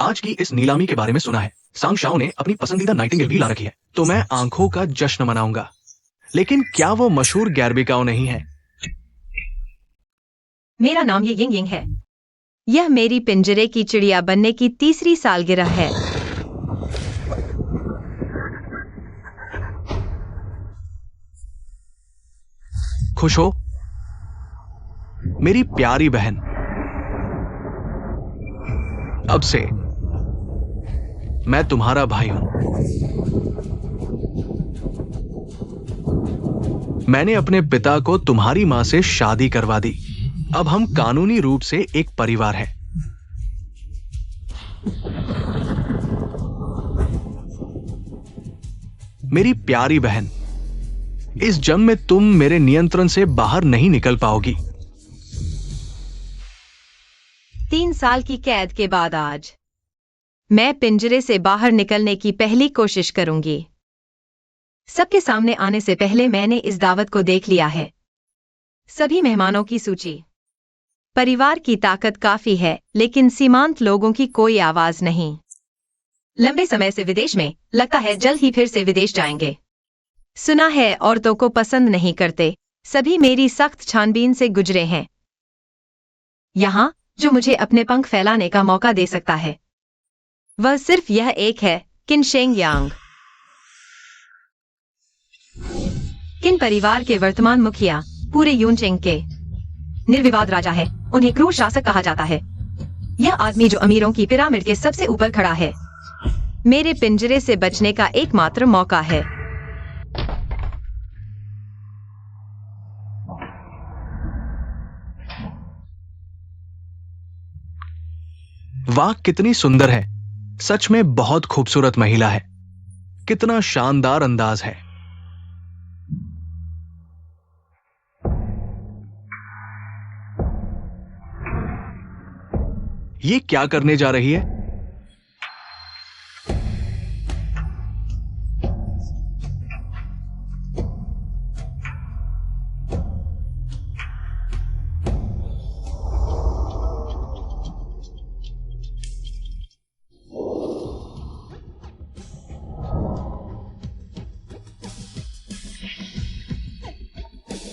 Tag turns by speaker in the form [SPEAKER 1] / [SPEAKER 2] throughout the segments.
[SPEAKER 1] आज की इस नीलामी के बारे में सुना है। सांग शाओ ने अपनी पसंदीदा नाइटिंगेल भी ला रखी है, तो मैं आंखों का जश्न मनाऊंगा। लेकिन क्या वो मशहूर गैरबिकाओ नहीं है?
[SPEAKER 2] मेरा नाम ये यिंग यिंग है। यह मेरी पिंजरे की चिड़िया बनने की तीसरी सालगिरह है।
[SPEAKER 1] खुश हो मेरी प्यारी बहन। अब से मैं तुम्हारा भाई हूं। मैंने अपने पिता को तुम्हारी मां से शादी करवा दी। अब हम कानूनी रूप से एक परिवार हैं। मेरी प्यारी बहन, इस जंग में तुम मेरे नियंत्रण से बाहर नहीं निकल पाओगी।
[SPEAKER 2] 3 साल की कैद के बाद आज मैं पिंजरे से बाहर निकलने की पहली कोशिश करूंगी। सबके सामने आने से पहले मैंने इस दावत को देख लिया है। सभी मेहमानों की सूची। परिवार की ताकत काफी है, लेकिन सीमांत लोगों की कोई आवाज नहीं। लंबे समय से विदेश में, लगता है जल्द ही फिर से विदेश जाएंगे। सुना है औरतों को पसंद नहीं करते। सभी मेरी सख्त छानबीन से गुजरे हैं। यहां जो मुझे अपने पंख फैलाने का मौका दे सकता है, वह सिर्फ यह एक है, किन शेंग यांग। किन परिवार के वर्तमान मुखिया पूरे यूनचेंग के निर्विवाद राजा है। उन्हें क्रूर शासक कहा जाता है। यह आदमी जो अमीरों की पिरामिड के सबसे ऊपर खड़ा है, मेरे पिंजरे से बचने का एकमात्र मौका है।
[SPEAKER 1] वाह, कितनी सुंदर है। सच में बहुत खूबसूरत महिला है। कितना शानदार अंदाज है। ये क्या करने जा रही है?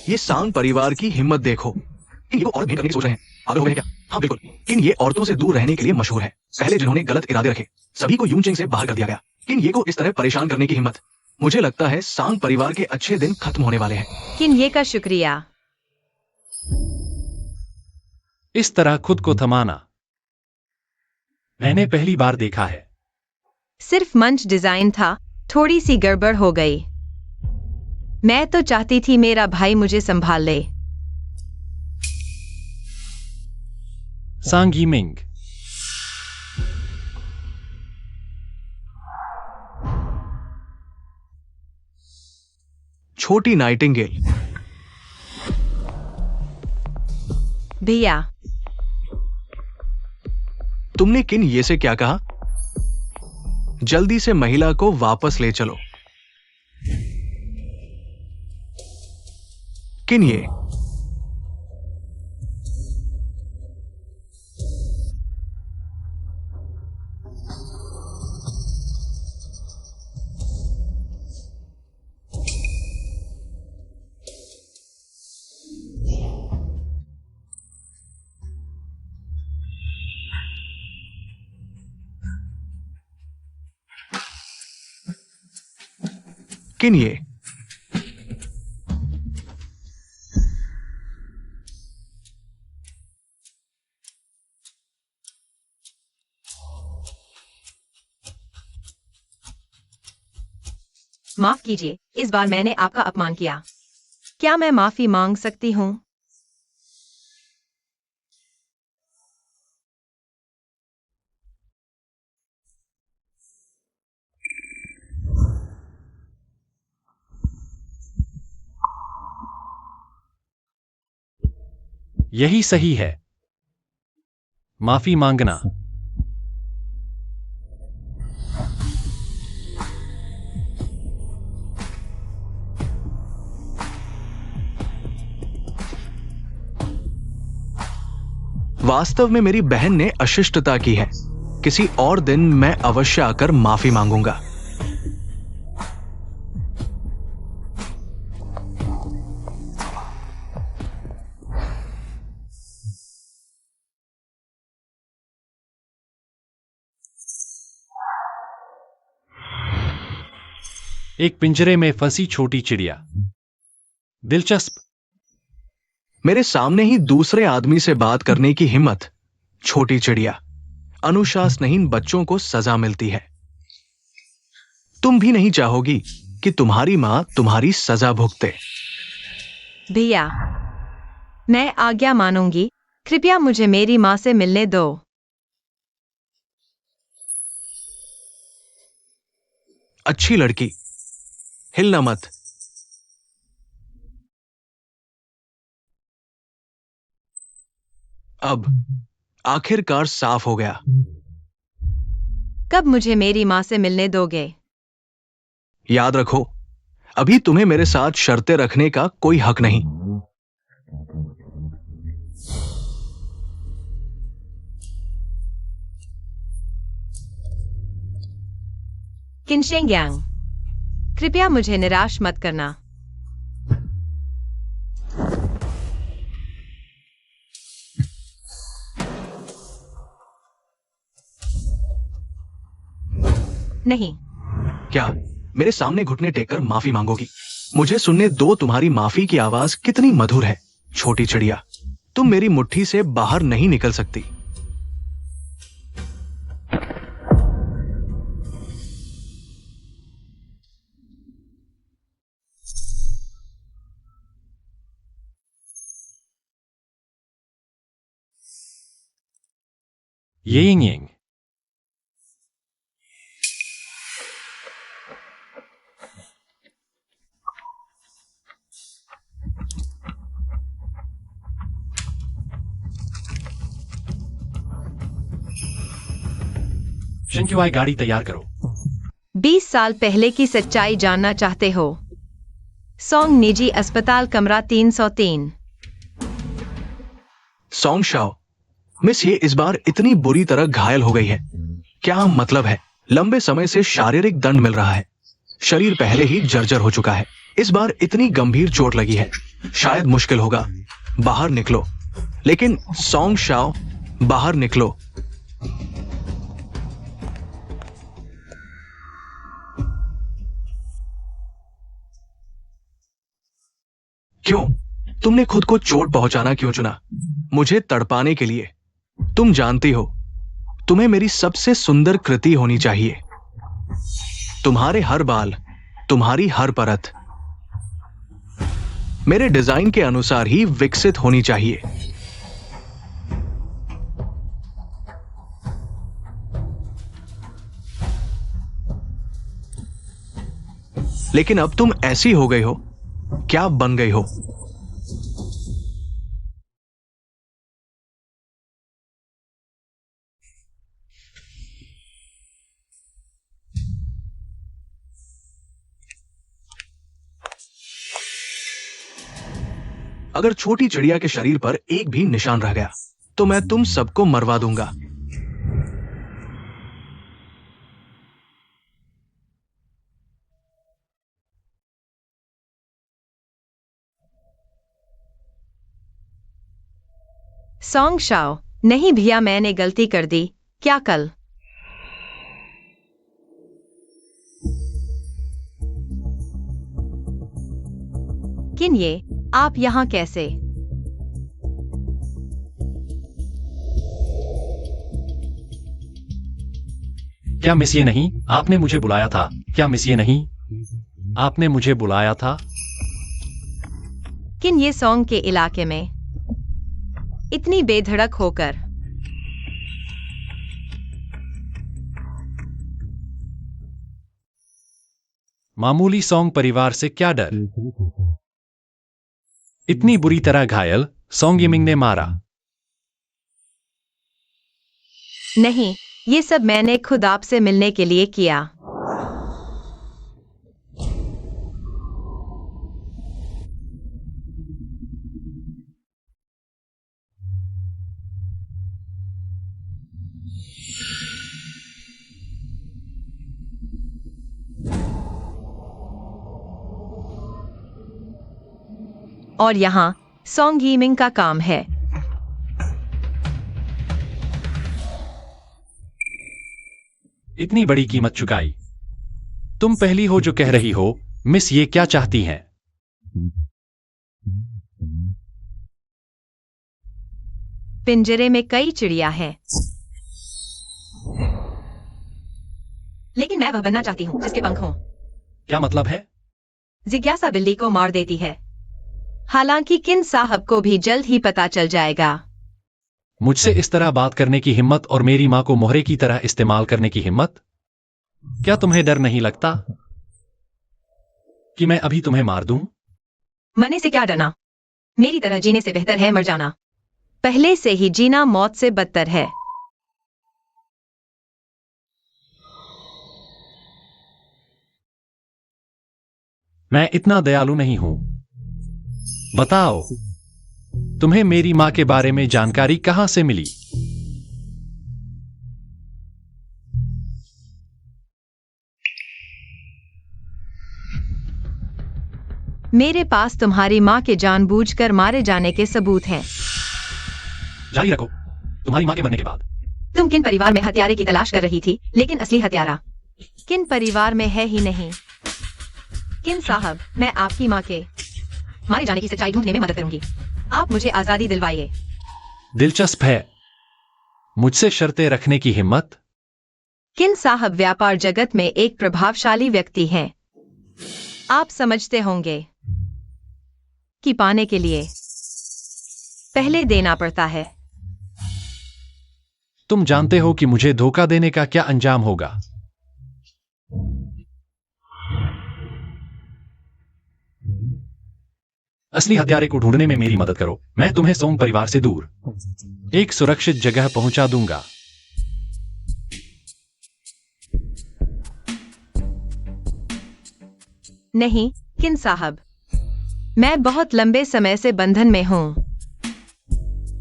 [SPEAKER 1] ये सांग परिवार की हिम्मत देखो। इन ये और भेंट करने की सोच रहे हैं। पागल हो गए हैं क्या? हाँ बिल्कुल। इन ये औरतों से दूर रहने के लिए मशहूर है। पहले जिन्होंने गलत इरादे रखे, सभी को यूनचेंग से बाहर कर दिया गया। किन ये को इस तरह परेशान करने की हिम्मत। मुझे लगता है सांग परिवार के अच्छे दिन खत्म होने वाले हैं।
[SPEAKER 2] किन ये का शुक्रिया।
[SPEAKER 3] इस तरह खुद को थमाना मैंने पहली बार देखा है।
[SPEAKER 2] सिर्फ मंच डिजाइन था, थोड़ी सी गड़बड़ हो गई। मैं तो चाहती थी मेरा भाई मुझे संभाल ले।
[SPEAKER 3] सांग यिमिंग।
[SPEAKER 1] छोटी नाइटिंगेल।
[SPEAKER 2] भैया,
[SPEAKER 1] तुमने किन ये से क्या कहा? जल्दी से महिला को वापस ले चलो। किन ये? किन ये?
[SPEAKER 2] माफ कीजिए, इस बार मैंने आपका अपमान किया। क्या मैं माफी मांग सकती हूँ?
[SPEAKER 3] यही सही है। माफी मांगना।
[SPEAKER 1] वास्तव में मेरी बहन ने अशिष्टता की है। किसी और दिन मैं अवश्य आकर माफी मांगूंगा।
[SPEAKER 3] एक पिंजरे में फंसी छोटी चिड़िया। दिलचस्प।
[SPEAKER 1] मेरे सामने ही दूसरे आदमी से बात करने की हिम्मत। छोटी चिड़िया। अनुशासनहीन बच्चों को सजा मिलती है। तुम भी नहीं चाहोगी कि तुम्हारी मां तुम्हारी सजा भुगते।
[SPEAKER 2] भैया, मैं आज्ञा मानूंगी। कृपया मुझे मेरी माँ से मिलने दो।
[SPEAKER 1] अच्छी लड़की, हिलना मत। अब आखिरकार साफ हो गया।
[SPEAKER 2] कब मुझे मेरी माँ से मिलने दोगे?
[SPEAKER 1] याद रखो, अभी तुम्हें मेरे साथ शर्तें रखने का कोई हक नहीं।
[SPEAKER 2] किनशेंग्यांग, कृपया मुझे निराश मत करना। नहीं।
[SPEAKER 1] क्या मेरे सामने घुटने टेककर माफी मांगोगी? मुझे सुनने दो, तुम्हारी माफी की आवाज कितनी मधुर है। छोटी चिड़िया, तुम मेरी मुट्ठी से बाहर नहीं निकल सकती।
[SPEAKER 3] येइंग येंग। शिंक्युआई, गाड़ी तैयार करो।
[SPEAKER 2] 20 साल पहले की सच्चाई जानना चाहते हो? सोंग निजी अस्पताल, कमरा 303।
[SPEAKER 1] सॉन्ग शाओ, मिस ये इस बार इतनी बुरी तरह घायल हो गई है। क्या मतलब है? लंबे समय से शारीरिक दंड मिल रहा है। शरीर पहले ही जर्जर हो चुका है। इस बार इतनी गंभीर चोट लगी है, शायद मुश्किल होगा। बाहर निकलो। लेकिन सॉन्ग शाओ, बाहर निकलो। क्यों? तुमने खुद को चोट पहुंचाना क्यों चुना? मुझे तड़पाने के लिए। तुम जानती हो, तुम्हें मेरी सबसे सुंदर कृति होनी चाहिए। तुम्हारे हर बाल, तुम्हारी हर परत मेरे डिजाइन के अनुसार ही विकसित होनी चाहिए। लेकिन अब तुम ऐसी हो गई हो। क्या बन गई हो? अगर छोटी चिड़िया के शरीर पर एक भी निशान रह गया तो मैं तुम सबको मरवा दूंगा।
[SPEAKER 2] सोंग शाओ, नहीं भैया, मैंने गलती कर दी। क्या कल? किन ये, आप यहाँ कैसे?
[SPEAKER 3] क्या मिस ये नहीं? आपने मुझे बुलाया था। क्या मिस ये नहीं? आपने मुझे बुलाया था।
[SPEAKER 2] किन ये सोंग के इलाके में इतनी बेधड़क होकर?
[SPEAKER 3] मामूली सोंग परिवार से क्या डर? इतनी बुरी तरह घायल सोंग यिमिंग ने मारा।
[SPEAKER 2] नहीं, ये सब मैंने खुद आपसे मिलने के लिए किया। और यहाँ सोंग यीमिंग का काम है।
[SPEAKER 3] इतनी बड़ी कीमत चुकाई। तुम पहली हो जो कह रही हो। मिस ये क्या चाहती हैं?
[SPEAKER 2] पिंजरे में कई चिड़िया हैं, लेकिन मैं वह बनना चाहती हूँ जिसके पंख हों।
[SPEAKER 3] क्या मतलब है?
[SPEAKER 2] जिज्ञासा बिल्ली को मार देती है। हालांकि किन साहब को भी जल्द ही पता चल जाएगा।
[SPEAKER 3] मुझसे इस तरह बात करने की हिम्मत और मेरी माँ को मोहरे की तरह इस्तेमाल करने की हिम्मत? क्या तुम्हें डर नहीं लगता कि मैं अभी तुम्हें मार दूं?
[SPEAKER 2] मरने से क्या डरना? मेरी तरह जीने से बेहतर है मर जाना। पहले से ही जीना मौत से बदतर है।
[SPEAKER 3] मैं इतना दयालु नहीं हूं। बताओ, तुम्हें मेरी माँ के बारे में जानकारी कहां से मिली?
[SPEAKER 2] मेरे पास तुम्हारी माँ के जानबूझकर मारे जाने के सबूत हैं।
[SPEAKER 3] जारी रखो। तुम्हारी माँ के मरने के बाद
[SPEAKER 2] तुम किन परिवार में हत्यारे की तलाश कर रही थी, लेकिन असली हत्यारा किन परिवार में है ही नहीं। किन साहब, मैं आपकी माँ के मारे जाने की सच्चाई ढूंढने में मदद करूंगी। आप मुझे आजादी दिलवाइए।
[SPEAKER 3] दिलचस्प है। मुझसे शर्तें रखने की हिम्मत?
[SPEAKER 2] किन साहब व्यापार जगत में एक प्रभावशाली व्यक्ति हैं। आप समझते होंगे कि पाने के लिए पहले देना पड़ता है।
[SPEAKER 3] तुम जानते हो कि मुझे धोखा देने का क्या अंजाम होगा। असली हत्यारे को ढूंढने में मेरी मदद करो। मैं तुम्हें सोंग परिवार से दूर एक सुरक्षित जगह पहुंचा दूंगा।
[SPEAKER 2] नहीं किन साहब, मैं बहुत लंबे समय से बंधन में हूं।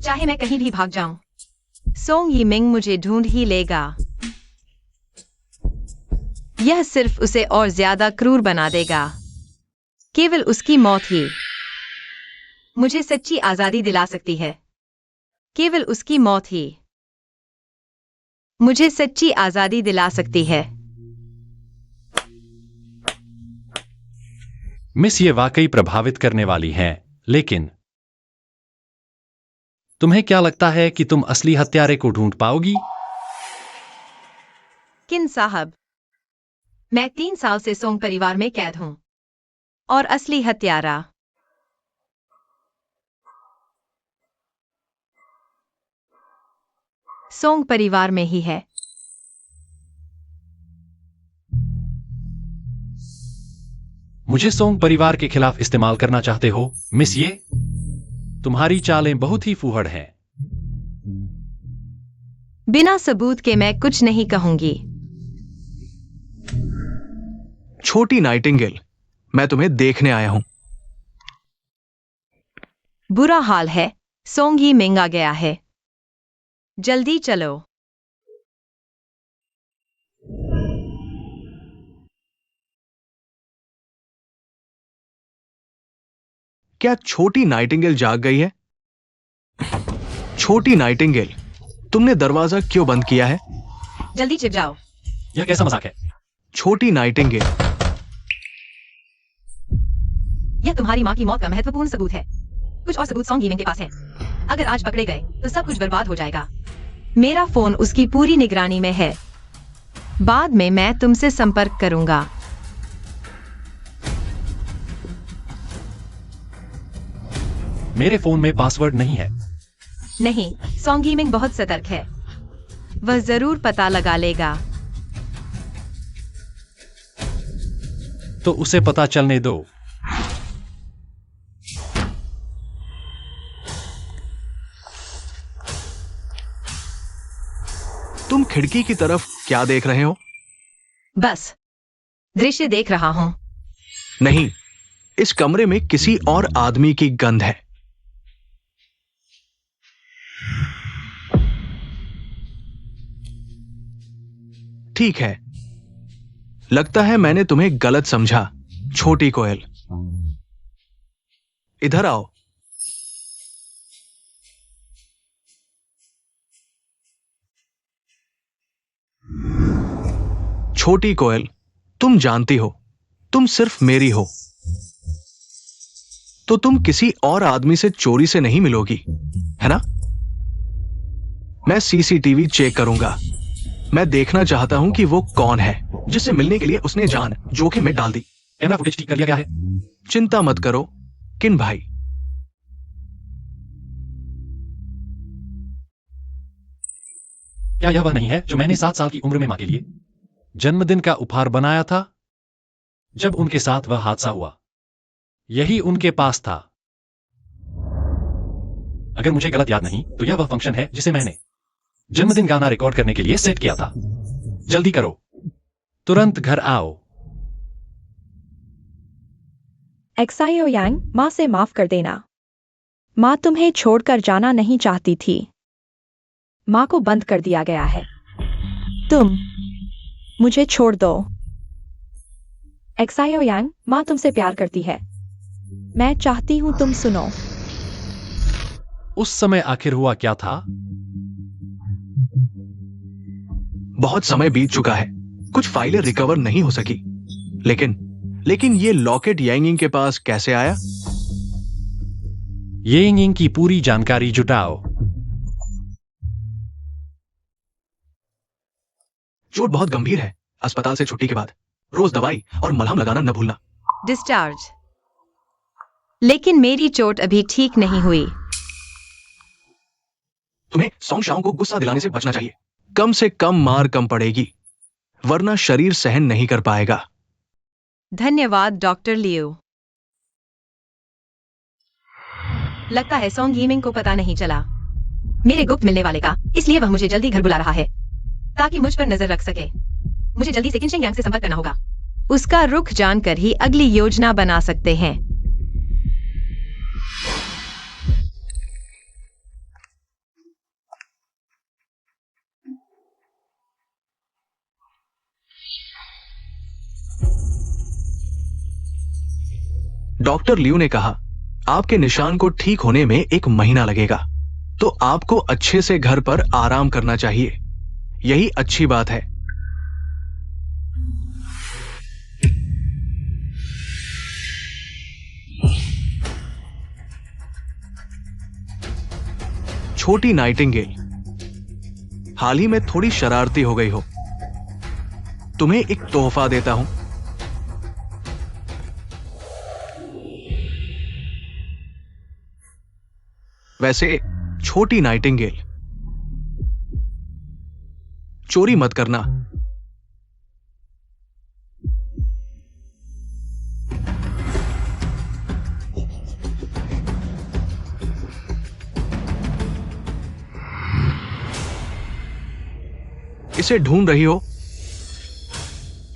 [SPEAKER 2] चाहे मैं कहीं भी भाग जाऊं, सोंग यीमिंग मुझे ढूंढ ही लेगा। यह सिर्फ उसे और ज्यादा क्रूर बना देगा। केवल उसकी मौत ही मुझे सच्ची आजादी दिला सकती है। केवल उसकी मौत ही मुझे सच्ची आजादी दिला सकती है।
[SPEAKER 3] मिस ये वाकई प्रभावित करने वाली हैं, लेकिन तुम्हें क्या लगता है कि तुम असली हत्यारे को ढूंढ पाओगी?
[SPEAKER 2] किन साहब, मैं 3 साल से सोंग परिवार में कैद हूं और असली हत्यारा सोंग परिवार में ही है।
[SPEAKER 3] मुझे सोंग परिवार के खिलाफ इस्तेमाल करना चाहते हो मिस ये? तुम्हारी चालें बहुत ही फूहड़ हैं।
[SPEAKER 2] बिना सबूत के मैं कुछ नहीं कहूंगी।
[SPEAKER 1] छोटी नाइटिंगेल, मैं तुम्हें देखने आया हूं।
[SPEAKER 2] बुरा हाल है, सोंग यीमिंग आ गया है। जल्दी चलो।
[SPEAKER 1] क्या छोटी नाइटिंगेल जाग गई है? छोटी नाइटिंगेल, तुमने दरवाजा क्यों बंद किया है?
[SPEAKER 2] जल्दी छिप जाओ।
[SPEAKER 3] यह कैसा मजाक है?
[SPEAKER 1] छोटी नाइटिंगेल,
[SPEAKER 2] यह तुम्हारी माँ की मौत का महत्वपूर्ण सबूत है। कुछ और सबूत सोंग यीमिंग के पास है। अगर आज पकड़े गए तो सब कुछ बर्बाद हो जाएगा। मेरा फोन उसकी पूरी निगरानी में है। बाद में मैं तुमसे संपर्क करूंगा।
[SPEAKER 3] मेरे फोन में पासवर्ड नहीं है।
[SPEAKER 2] नहीं, सोंग यीमिंग बहुत सतर्क है। वह जरूर पता लगा लेगा।
[SPEAKER 3] तो उसे पता चलने दो।
[SPEAKER 1] तुम खिड़की की तरफ क्या देख रहे हो?
[SPEAKER 2] बस दृश्य देख रहा हूं।
[SPEAKER 1] नहीं, इस कमरे में किसी और आदमी की गंध है। ठीक है, लगता है मैंने तुम्हें गलत समझा, छोटी कोयल। इधर आओ। छोटी कोयल, तुम जानती हो तुम सिर्फ मेरी हो, तो तुम किसी और आदमी से चोरी से नहीं मिलोगी, है ना? मैं सीसीटीवी चेक करूंगा। मैं देखना चाहता हूं कि वो कौन है जिससे मिलने के लिए उसने जान जोखिम में डाल दी।
[SPEAKER 3] कैमरा फुटेज ठीक कर लिया गया है।
[SPEAKER 1] चिंता मत करो किन भाई।
[SPEAKER 3] क्या यह वह नहीं है जो मैंने 7 साल की उम्र में मां के लिए जन्मदिन का उपहार बनाया था जब उनके साथ वह हादसा हुआ? यही उनके पास था। अगर मुझे गलत याद नहीं तो यह वह फंक्शन है जिसे मैंने जन्मदिन गाना रिकॉर्ड करने के लिए सेट किया था। जल्दी करो, तुरंत घर आओ।
[SPEAKER 4] एक्सायो यांग, माँ से माफ कर देना। माँ तुम्हें छोड़कर जाना नहीं चाहती थी। माँ को बंद कर दिया गया है। तुम मुझे छोड़ दो। एक्सायो यांग, माँ तुमसे प्यार करती है। मैं चाहती हूँ तुम सुनो।
[SPEAKER 3] उस समय आखिर हुआ क्या था?
[SPEAKER 1] बहुत समय बीत चुका है, कुछ फाइलें रिकवर नहीं हो सकी, लेकिन ये लॉकेट यांगिंग के पास कैसे आया?
[SPEAKER 3] येंगिंग की पूरी जानकारी जुटाओ।
[SPEAKER 1] चोट बहुत गंभीर है। अस्पताल से छुट्टी के बाद रोज दवाई और मलहम लगाना न भूलना।
[SPEAKER 2] डिस्चार्ज। लेकिन मेरी चोट अभी ठीक नहीं हुई।
[SPEAKER 1] तुम्हें सॉन्ग शाओ को गुस्सा दिलाने से बचना चाहिए। कम से कम मार कम पड़ेगी, वरना शरीर सहन नहीं कर पाएगा।
[SPEAKER 2] धन्यवाद डॉक्टर लियो। लगता है सॉन्ग गेमिंग को पता नहीं चला मेरे गुप्त मिलने वाले का, इसलिए वह मुझे जल्दी घर बुला रहा है ताकि मुझ पर नजर रख सके। मुझे जल्दी से किनशेंग यांग से संपर्क करना होगा। उसका रुख जानकर ही अगली योजना बना सकते हैं।
[SPEAKER 1] डॉक्टर लियू ने कहा आपके निशान को ठीक होने में 1 महीना लगेगा, तो आपको अच्छे से घर पर आराम करना चाहिए। यही अच्छी बात है। छोटी नाइटिंगेल, हाल ही में थोड़ी शरारती हो गई हो। तुम्हें एक तोहफा देता हूं। वैसे छोटी नाइटिंगेल, चोरी मत करना। इसे ढूंढ रही हो?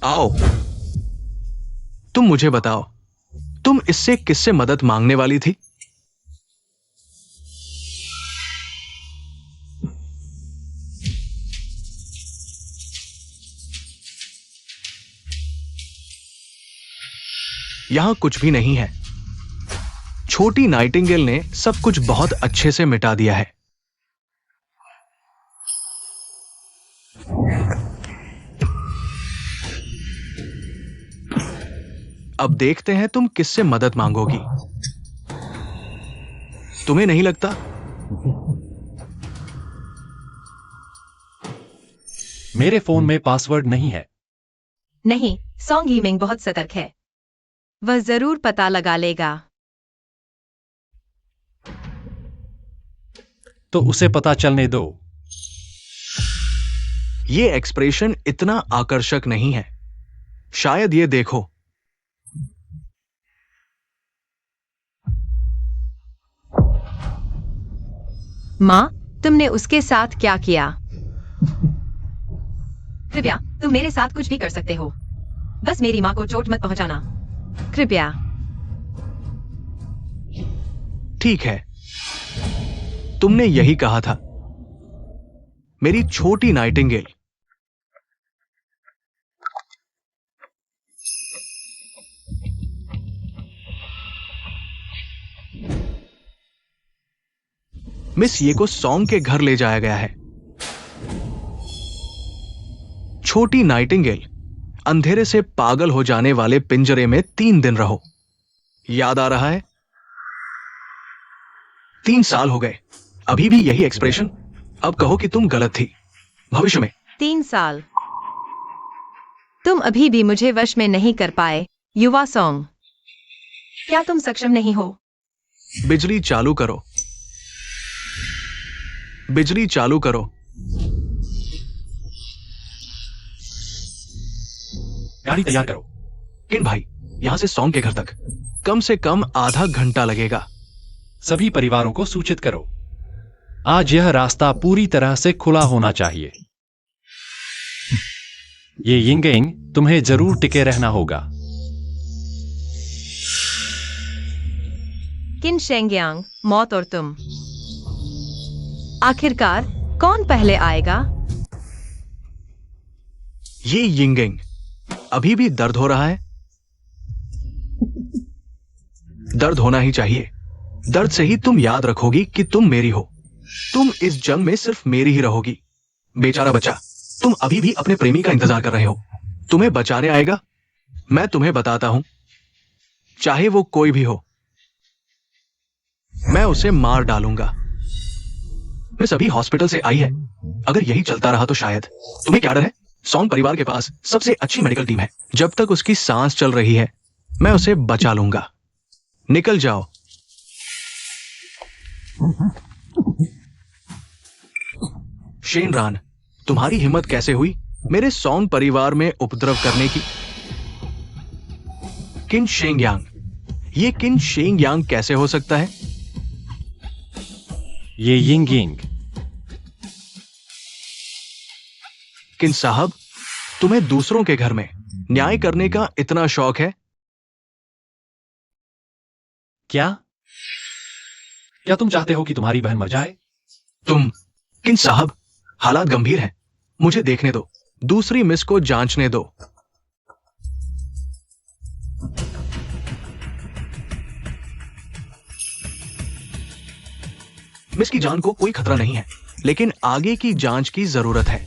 [SPEAKER 1] आओ, तुम मुझे बताओ, तुम इससे किससे मदद मांगने वाली थी? यहां कुछ भी नहीं है। छोटी नाइटिंगेल ने सब कुछ बहुत अच्छे से मिटा दिया है। अब देखते हैं तुम किससे मदद मांगोगी। तुम्हें नहीं लगता?
[SPEAKER 3] मेरे फोन में पासवर्ड नहीं है।
[SPEAKER 2] नहीं, सॉन्ग गेमिंग बहुत सतर्क है। वह जरूर पता लगा लेगा।
[SPEAKER 3] तो उसे पता चलने दो।
[SPEAKER 1] ये एक्सप्रेशन इतना आकर्षक नहीं है। शायद ये देखो।
[SPEAKER 2] माँ, तुमने उसके साथ क्या किया? कृपया, तुम मेरे साथ कुछ भी कर सकते हो। बस मेरी माँ को चोट मत पहुंचाना। कृपया।
[SPEAKER 1] ठीक है, तुमने यही कहा था, मेरी छोटी नाइटिंगेल। मिस ये को सॉन्ग के घर ले जाया गया है। छोटी नाइटिंगेल, अंधेरे से पागल हो जाने वाले पिंजरे में 3 दिन रहो। याद आ रहा है? 3 साल हो गए, अभी भी यही एक्सप्रेशन। अब कहो कि तुम गलत थी। भविष्य में
[SPEAKER 2] 3 साल। तुम अभी भी मुझे वश में नहीं कर पाए, युवा सॉन्ग। क्या तुम सक्षम नहीं हो?
[SPEAKER 1] बिजली चालू करो। बिजली चालू करो।
[SPEAKER 3] गाड़ी तैयार करो।
[SPEAKER 1] किन भाई, यहां से सॉन्ग के घर तक कम से कम आधा घंटा लगेगा।
[SPEAKER 3] सभी परिवारों को सूचित करो। आज यह रास्ता पूरी तरह से खुला होना चाहिए। ये यिंगेंग, तुम्हें जरूर टिके रहना होगा।
[SPEAKER 2] किन शेंगयांग, मौत और तुम। आखिरकार कौन पहले आएगा?
[SPEAKER 1] ये यिंगेंग, अभी भी दर्द हो रहा है? दर्द होना ही चाहिए। दर्द से ही तुम याद रखोगी कि तुम मेरी हो। तुम इस जंग में सिर्फ मेरी ही रहोगी। बेचारा बच्चा, तुम अभी भी अपने प्रेमी का इंतजार कर रहे हो। तुम्हें बचाने आएगा। मैं तुम्हें बताता हूं, चाहे वो कोई भी हो, मैं उसे मार डालूंगा। मिस अभी हॉस्पिटल से आई है। अगर यही चलता रहा तो शायद। तुम्हें क्या डर है? सॉन्ग परिवार के पास सबसे अच्छी मेडिकल टीम है। जब तक उसकी सांस चल रही है, मैं उसे बचा लूंगा। निकल जाओ। शेनरान, तुम्हारी हिम्मत कैसे हुई मेरे सॉन्ग परिवार में उपद्रव करने की? किन शेंगयांग, ये किन शेंगयांग कैसे हो सकता है?
[SPEAKER 3] ये यिंगेंग।
[SPEAKER 1] किन साहब, तुम्हें दूसरों के घर में न्याय करने का इतना शौक है?
[SPEAKER 3] क्या तुम चाहते हो कि तुम्हारी बहन मर जाए?
[SPEAKER 1] तुम, किन साहब, हालात गंभीर हैं। मुझे देखने दो। दूसरी मिस को जांचने दो। मिस की जान को कोई खतरा नहीं है, लेकिन आगे की जांच की जरूरत है।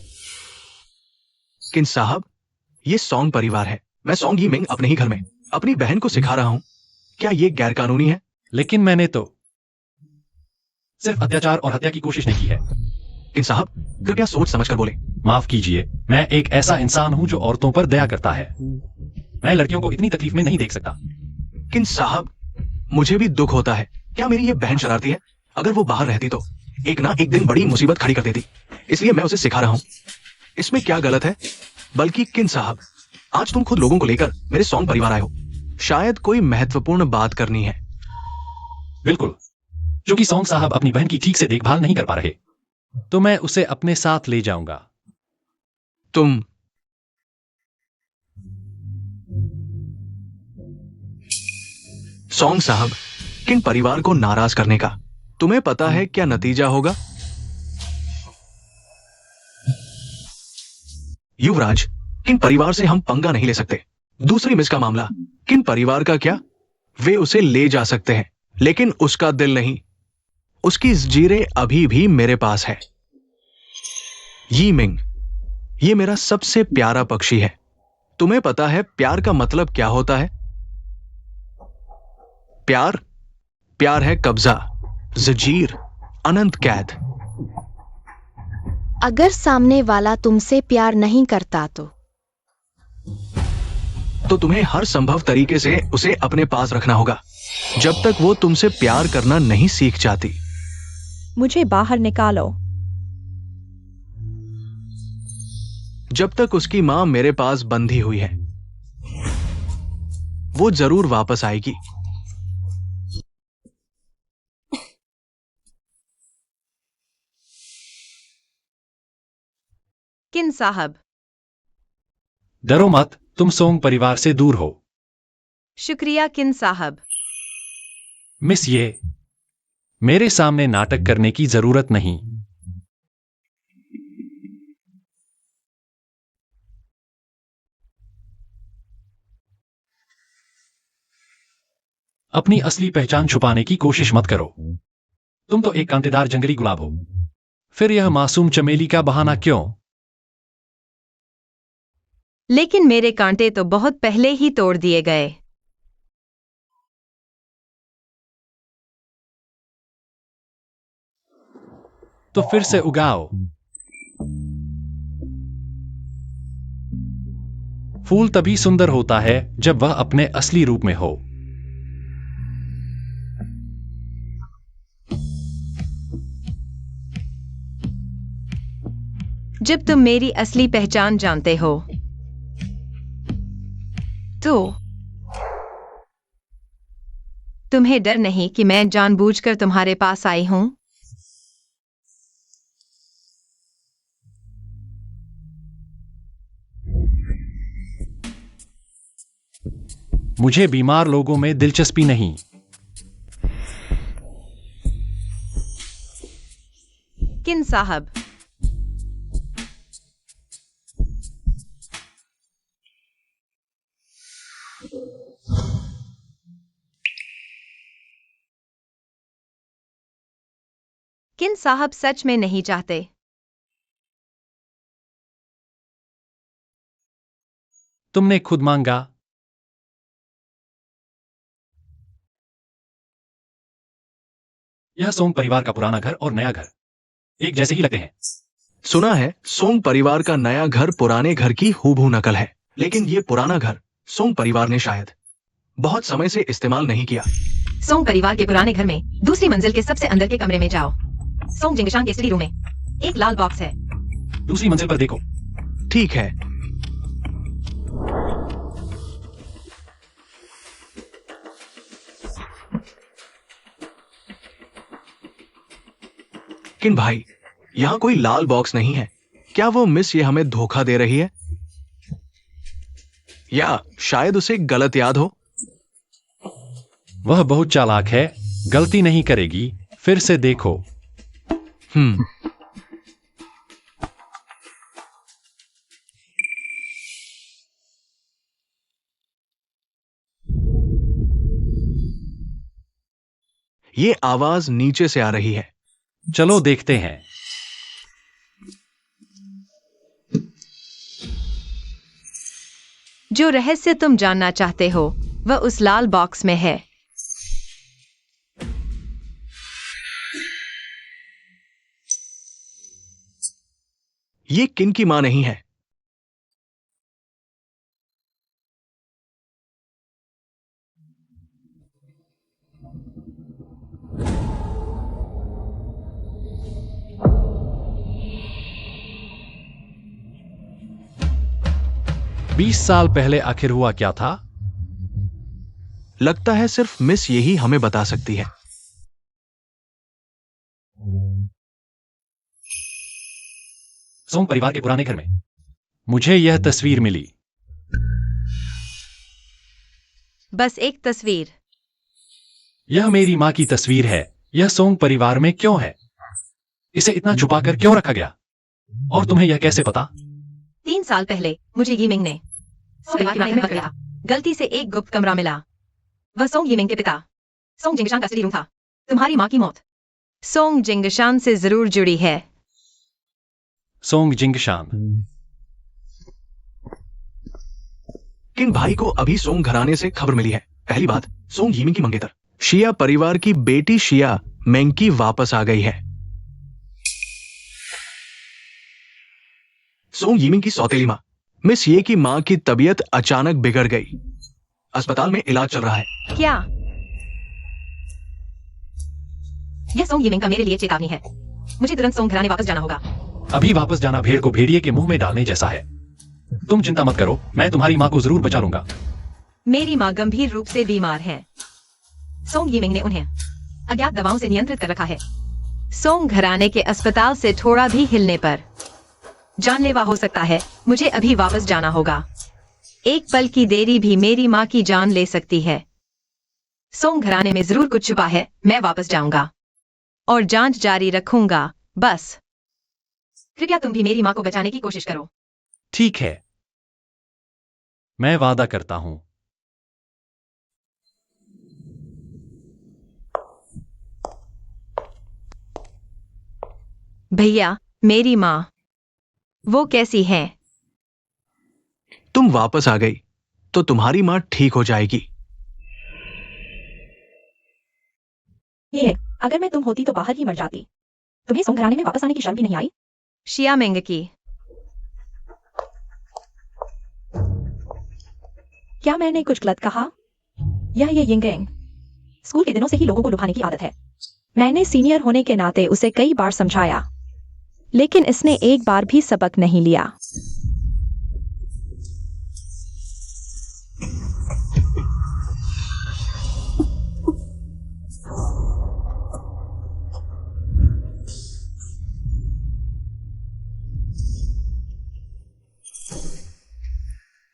[SPEAKER 1] किन साहब, ये सॉन्ग परिवार है। मैं सॉन्ग यिमिंग अपने ही घर में अपनी बहन को सिखा रहा हूं। क्या ये गैरकानूनी है?
[SPEAKER 3] लेकिन मैंने तो सिर्फ अत्याचार और हत्या की कोशिश नहीं की है।
[SPEAKER 1] किन साहब, कृपया सोच समझ कर बोले।
[SPEAKER 3] माफ कीजिए, मैं एक ऐसा इंसान हूं जो औरतों पर दया करता है। मैं लड़कियों को इतनी तकलीफ में नहीं देख सकता।
[SPEAKER 1] किन साहब, मुझे भी दुख होता है। क्या मेरी ये बहन शरारती है? अगर वो बाहर रहती तो एक ना एक दिन बड़ी मुसीबत खड़ी कर देती। इसलिए मैं उसे सिखा रहा हूं। इसमें क्या गलत है? बल्कि किन साहब, आज तुम खुद लोगों को लेकर मेरे सॉन्ग परिवार आए हो। शायद कोई महत्वपूर्ण बात करनी है।
[SPEAKER 3] बिल्कुल। क्योंकि सॉन्ग साहब अपनी बहन की ठीक से देखभाल नहीं कर पा रहे, तो मैं उसे अपने साथ ले जाऊंगा।
[SPEAKER 1] तुम सॉन्ग साहब, किन परिवार को नाराज करने का तुम्हें पता है क्या नतीजा होगा? युवराज, किन परिवार से हम पंगा नहीं ले सकते। दूसरी मिस का मामला, किन परिवार का क्या? वे उसे ले जा सकते हैं, लेकिन उसका दिल नहीं। उसकी जंजीरें अभी भी मेरे पास है। यिमिंग, ये मेरा सबसे प्यारा पक्षी है। तुम्हें पता है प्यार का मतलब क्या होता है? प्यार प्यार है कब्जा, जंजीर, अनंत कैद।
[SPEAKER 5] अगर सामने वाला तुमसे प्यार नहीं करता
[SPEAKER 1] तो तुम्हें हर संभव तरीके से उसे अपने पास रखना होगा, जब तक वो तुमसे प्यार करना नहीं सीख जाती।
[SPEAKER 4] मुझे बाहर निकालो।
[SPEAKER 1] जब तक उसकी मां मेरे पास बंधी हुई है, वो जरूर वापस आएगी।
[SPEAKER 2] किन साहब,
[SPEAKER 3] डरो मत, तुम सोंग परिवार से दूर हो।
[SPEAKER 2] शुक्रिया किन साहब।
[SPEAKER 3] मिस ये, मेरे सामने नाटक करने की जरूरत नहीं। अपनी असली पहचान छुपाने की कोशिश मत करो। तुम तो एक कांटेदार जंगली गुलाब हो, फिर यह मासूम चमेली का बहाना क्यों?
[SPEAKER 2] लेकिन मेरे कांटे तो बहुत पहले ही तोड़ दिए गए।
[SPEAKER 3] तो फिर से उगाओ। फूल तभी सुंदर होता है जब वह अपने असली रूप में हो।
[SPEAKER 2] जब तुम मेरी असली पहचान जानते हो तो तुम्हें डर नहीं कि मैं जानबूझकर तुम्हारे पास आई हूं।
[SPEAKER 3] मुझे बीमार लोगों में दिलचस्पी नहीं।
[SPEAKER 2] किन साहब, किन साहब सच में नहीं चाहते।
[SPEAKER 3] तुमने खुद मांगा। यह सोंग परिवार का पुराना घर और नया घर एक जैसे ही लगते हैं।
[SPEAKER 1] सुना है सोंग परिवार का नया घर पुराने घर की हूबहू नकल है, लेकिन ये पुराना घर सोंग परिवार ने शायद बहुत समय से इस्तेमाल नहीं किया।
[SPEAKER 2] सोंग परिवार के पुराने घर में दूसरी मंजिल के सबसे अंदर के कमरे में जाओ। सोंग जिंगशान के स्टडी रूम में एक लाल बॉक्स है।
[SPEAKER 3] दूसरी मंजिल पर देखो।
[SPEAKER 1] ठीक है। किन भाई, यहाँ कोई लाल बॉक्स नहीं है। क्या वो मिस ये हमें धोखा दे रही है, या शायद उसे गलत याद हो?
[SPEAKER 3] वह बहुत चालाक है, गलती नहीं करेगी। फिर से देखो।
[SPEAKER 1] ये आवाज नीचे से आ रही है।
[SPEAKER 3] चलो देखते हैं।
[SPEAKER 2] जो रहस्य तुम जानना चाहते हो वह उस लाल बॉक्स में है।
[SPEAKER 1] ये किन की मां नहीं है?
[SPEAKER 3] बीस साल पहले आखिर हुआ क्या था?
[SPEAKER 1] लगता है सिर्फ मिस यही हमें बता सकती है।
[SPEAKER 3] सोंग परिवार के पुराने घर में मुझे यह तस्वीर मिली।
[SPEAKER 2] बस एक तस्वीर।
[SPEAKER 3] यह मेरी मां की तस्वीर है। यह सोंग परिवार में क्यों है? इसे इतना छुपाकर क्यों रखा गया? और तुम्हें यह कैसे पता?
[SPEAKER 2] 3 साल पहले मुझे यीमिंग ने परिवार के बारे में बताया। गलती से एक गुप्त कमरा मिला। वह सोंग यीमिंग के पिता सोंग जिंगशान का स्टडी रूम था। तुम्हारी मां की मौत सोंग जिंगशान से जरूर जुड़ी है।
[SPEAKER 3] Song Jingshan.
[SPEAKER 1] किन भाई को अभी सोंग घराने से खबर मिली है। पहली बात, सोंग यीमिंग की मंगेतर शिया परिवार की बेटी शिया मेंकी वापस आ गई है। सोंग यीमिंग की सौतेली मां मिस ये की मां की तबीयत अचानक बिगड़ गई। अस्पताल में इलाज चल रहा है।
[SPEAKER 2] क्या यह सोंग यीमिंग का मेरे लिए चेतावनी है? मुझे तुरंत सोंग घराने वापस जाना होगा।
[SPEAKER 3] अभी वापस जाना भेड़ को भेड़िए के मुंह में डालने जैसा है। तुम चिंता मत करो, मैं तुम्हारी मां को जरूर बचा लूंगा।
[SPEAKER 2] मेरी मां गंभीर रूप से बीमार है। सोंग यीमिंग ने उन्हें अज्ञात दवाओं से नियंत्रित कर रखा है। सोंग घराने के अस्पताल से थोड़ा भी हिलने पर जानलेवा हो सकता है। मुझे अभी वापस जाना होगा। एक पल की देरी भी मेरी मां की जान ले सकती है। सोंग घराने में जरूर कुछ छुपा है। मैं वापस जाऊंगा और जांच जारी रखूंगा। बस कृपया तुम भी मेरी मां को बचाने की कोशिश करो।
[SPEAKER 3] ठीक है, मैं वादा करता हूं।
[SPEAKER 2] भैया, मेरी माँ, वो कैसी है?
[SPEAKER 1] तुम वापस आ गई तो तुम्हारी माँ ठीक हो जाएगी।
[SPEAKER 4] ये अगर मैं तुम होती तो बाहर ही मर जाती। तुम्हें सोंग घराने में वापस आने की शर्म भी नहीं आई?
[SPEAKER 2] शिया मेंग की।
[SPEAKER 4] क्या मैंने कुछ गलत कहा? ये यिंगेंग स्कूल के दिनों से ही लोगों को लुभाने की आदत है। मैंने सीनियर होने के नाते उसे कई बार समझाया, लेकिन इसने एक बार भी सबक नहीं लिया।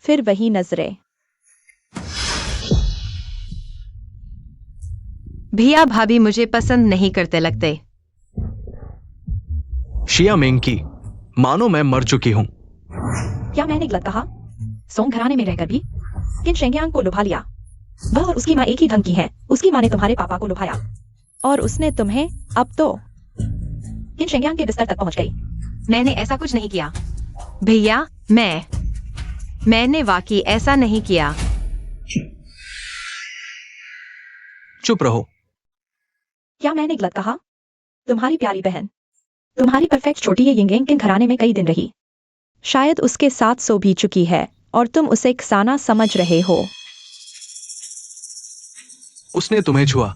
[SPEAKER 4] फिर वही नजरें।
[SPEAKER 2] भैया, भाभी मुझे पसंद नहीं करते लगते।
[SPEAKER 1] शिया मेंग की, मानो मैं मर चुकी हूं।
[SPEAKER 4] क्या मैंने गलत कहा? सोंग घराने में रहकर भी किन शेंगियांग को लुभा लिया। वह और उसकी माँ एक ही ढंग की है। उसकी माँ ने तुम्हारे पापा को लुभाया और उसने तुम्हें। अब तो किन शेंगियांग के बिस्तर तक पहुंच गई।
[SPEAKER 2] मैंने ऐसा कुछ नहीं किया। भैया, मैंने वाकई ऐसा नहीं किया।
[SPEAKER 1] चुप रहो।
[SPEAKER 4] क्या मैंने गलत कहा? तुम्हारी प्यारी बहन, तुम्हारी परफेक्ट छोटी ये यिंगेंग किन घराने में कई दिन रही। शायद उसके साथ सो भी चुकी है और तुम उसे खसाना समझ रहे हो।
[SPEAKER 1] उसने तुम्हें छुआ।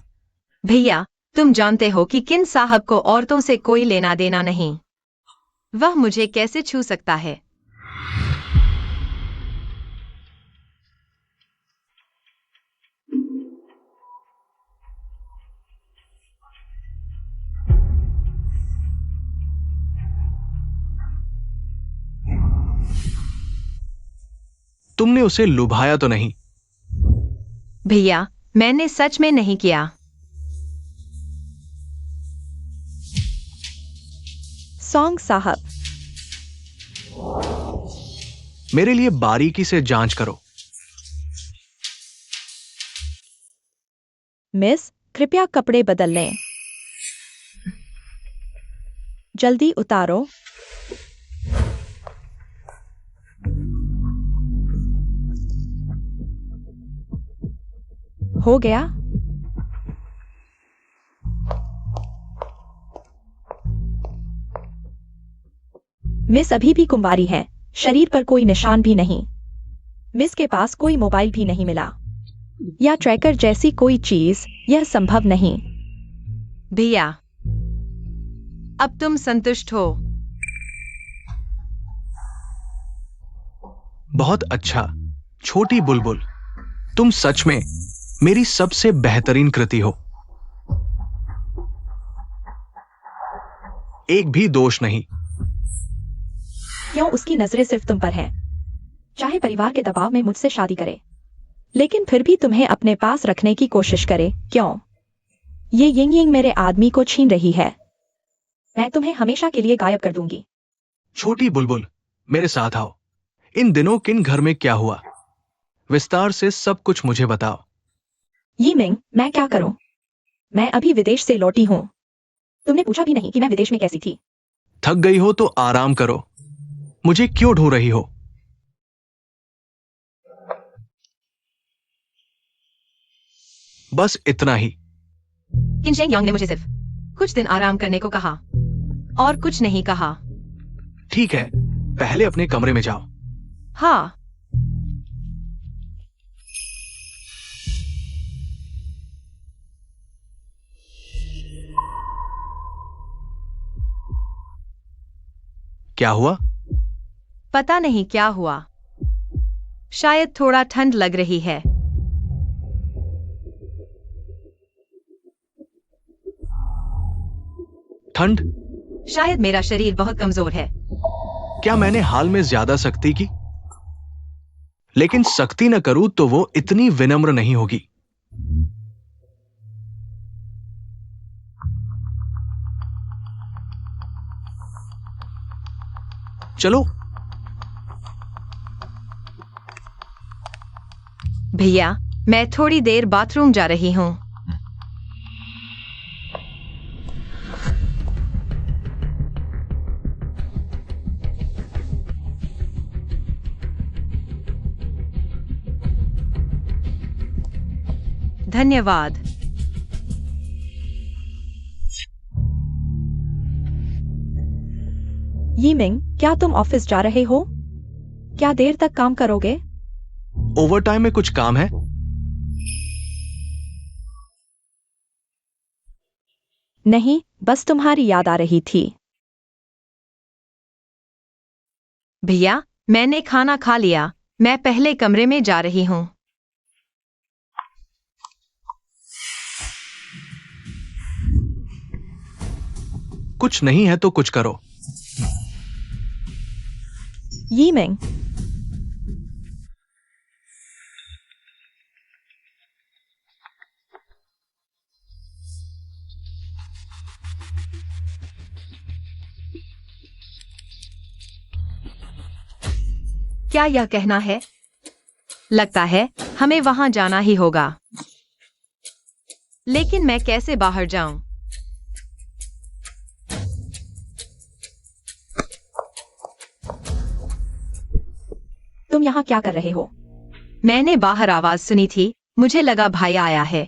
[SPEAKER 2] भैया, तुम जानते हो कि किन साहब को औरतों से कोई लेना देना नहीं। वह मुझे कैसे छू सकता है?
[SPEAKER 1] तुमने उसे लुभाया तो नहीं?
[SPEAKER 2] भैया, मैंने सच में नहीं किया।
[SPEAKER 4] सोंग साहब,
[SPEAKER 1] मेरे लिए बारीकी से जांच करो।
[SPEAKER 4] मिस, कृपया कपड़े बदल लें। जल्दी उतारो। हो गया? मिस अभी भी कुंवारी है। शरीर पर कोई निशान भी नहीं। मिस के पास कोई मोबाइल भी नहीं मिला या ट्रैकर जैसी कोई चीज। यह संभव नहीं।
[SPEAKER 2] भैया, अब तुम संतुष्ट हो?
[SPEAKER 1] बहुत अच्छा छोटी बुलबुल, तुम सच में मेरी सबसे बेहतरीन कृति हो। एक भी दोष नहीं।
[SPEAKER 4] क्यों उसकी नजरें सिर्फ तुम पर हैं? चाहे परिवार के दबाव में मुझसे शादी करे, लेकिन फिर भी तुम्हें अपने पास रखने की कोशिश करे। क्यों? ये यिंग मेरे आदमी को छीन रही है। मैं तुम्हें हमेशा के लिए गायब कर दूंगी।
[SPEAKER 1] छोटी बुलबुल, मेरे साथ आओ। इन दिनों किन घर में क्या हुआ, विस्तार से सब कुछ मुझे बताओ।
[SPEAKER 4] यिमिंग, मैं क्या करूं? मैं अभी विदेश से लौटी हूं। तुमने पूछा भी नहीं कि मैं विदेश में कैसी थी।
[SPEAKER 1] थक गई हो तो आराम करो। मुझे क्यों ढूंढ रही हो? बस इतना ही।
[SPEAKER 2] किन शेंगियांग ने मुझे सिर्फ कुछ दिन आराम करने को कहा और कुछ नहीं कहा।
[SPEAKER 1] ठीक है, पहले अपने कमरे में जाओ।
[SPEAKER 2] हाँ।
[SPEAKER 1] क्या हुआ?
[SPEAKER 2] पता नहीं क्या हुआ। शायद थोड़ा ठंड लग रही है।
[SPEAKER 1] ठंड?
[SPEAKER 2] शायद मेरा शरीर बहुत कमजोर है।
[SPEAKER 1] क्या मैंने हाल में ज्यादा सख्ती की? लेकिन सख्ती न करूं तो वो इतनी विनम्र नहीं होगी। चलो।
[SPEAKER 2] भैया, मैं थोड़ी देर बाथरूम जा रही हूँ। धन्यवाद।
[SPEAKER 4] यीमिंग, क्या तुम ऑफिस जा रहे हो? क्या देर तक काम करोगे?
[SPEAKER 1] ओवरटाइम में कुछ काम है?
[SPEAKER 4] नहीं, बस तुम्हारी याद आ रही थी।
[SPEAKER 2] भैया, मैंने खाना खा लिया। मैं पहले कमरे में जा रही हूँ।
[SPEAKER 1] कुछ नहीं है तो कुछ करो।
[SPEAKER 4] यीमिंग,
[SPEAKER 2] क्या यह कहना है? लगता है हमें वहां जाना ही होगा। लेकिन मैं कैसे बाहर जाऊं?
[SPEAKER 4] तुम यहाँ क्या कर रहे हो?
[SPEAKER 2] मैंने बाहर आवाज सुनी थी। मुझे लगा भाई आया है।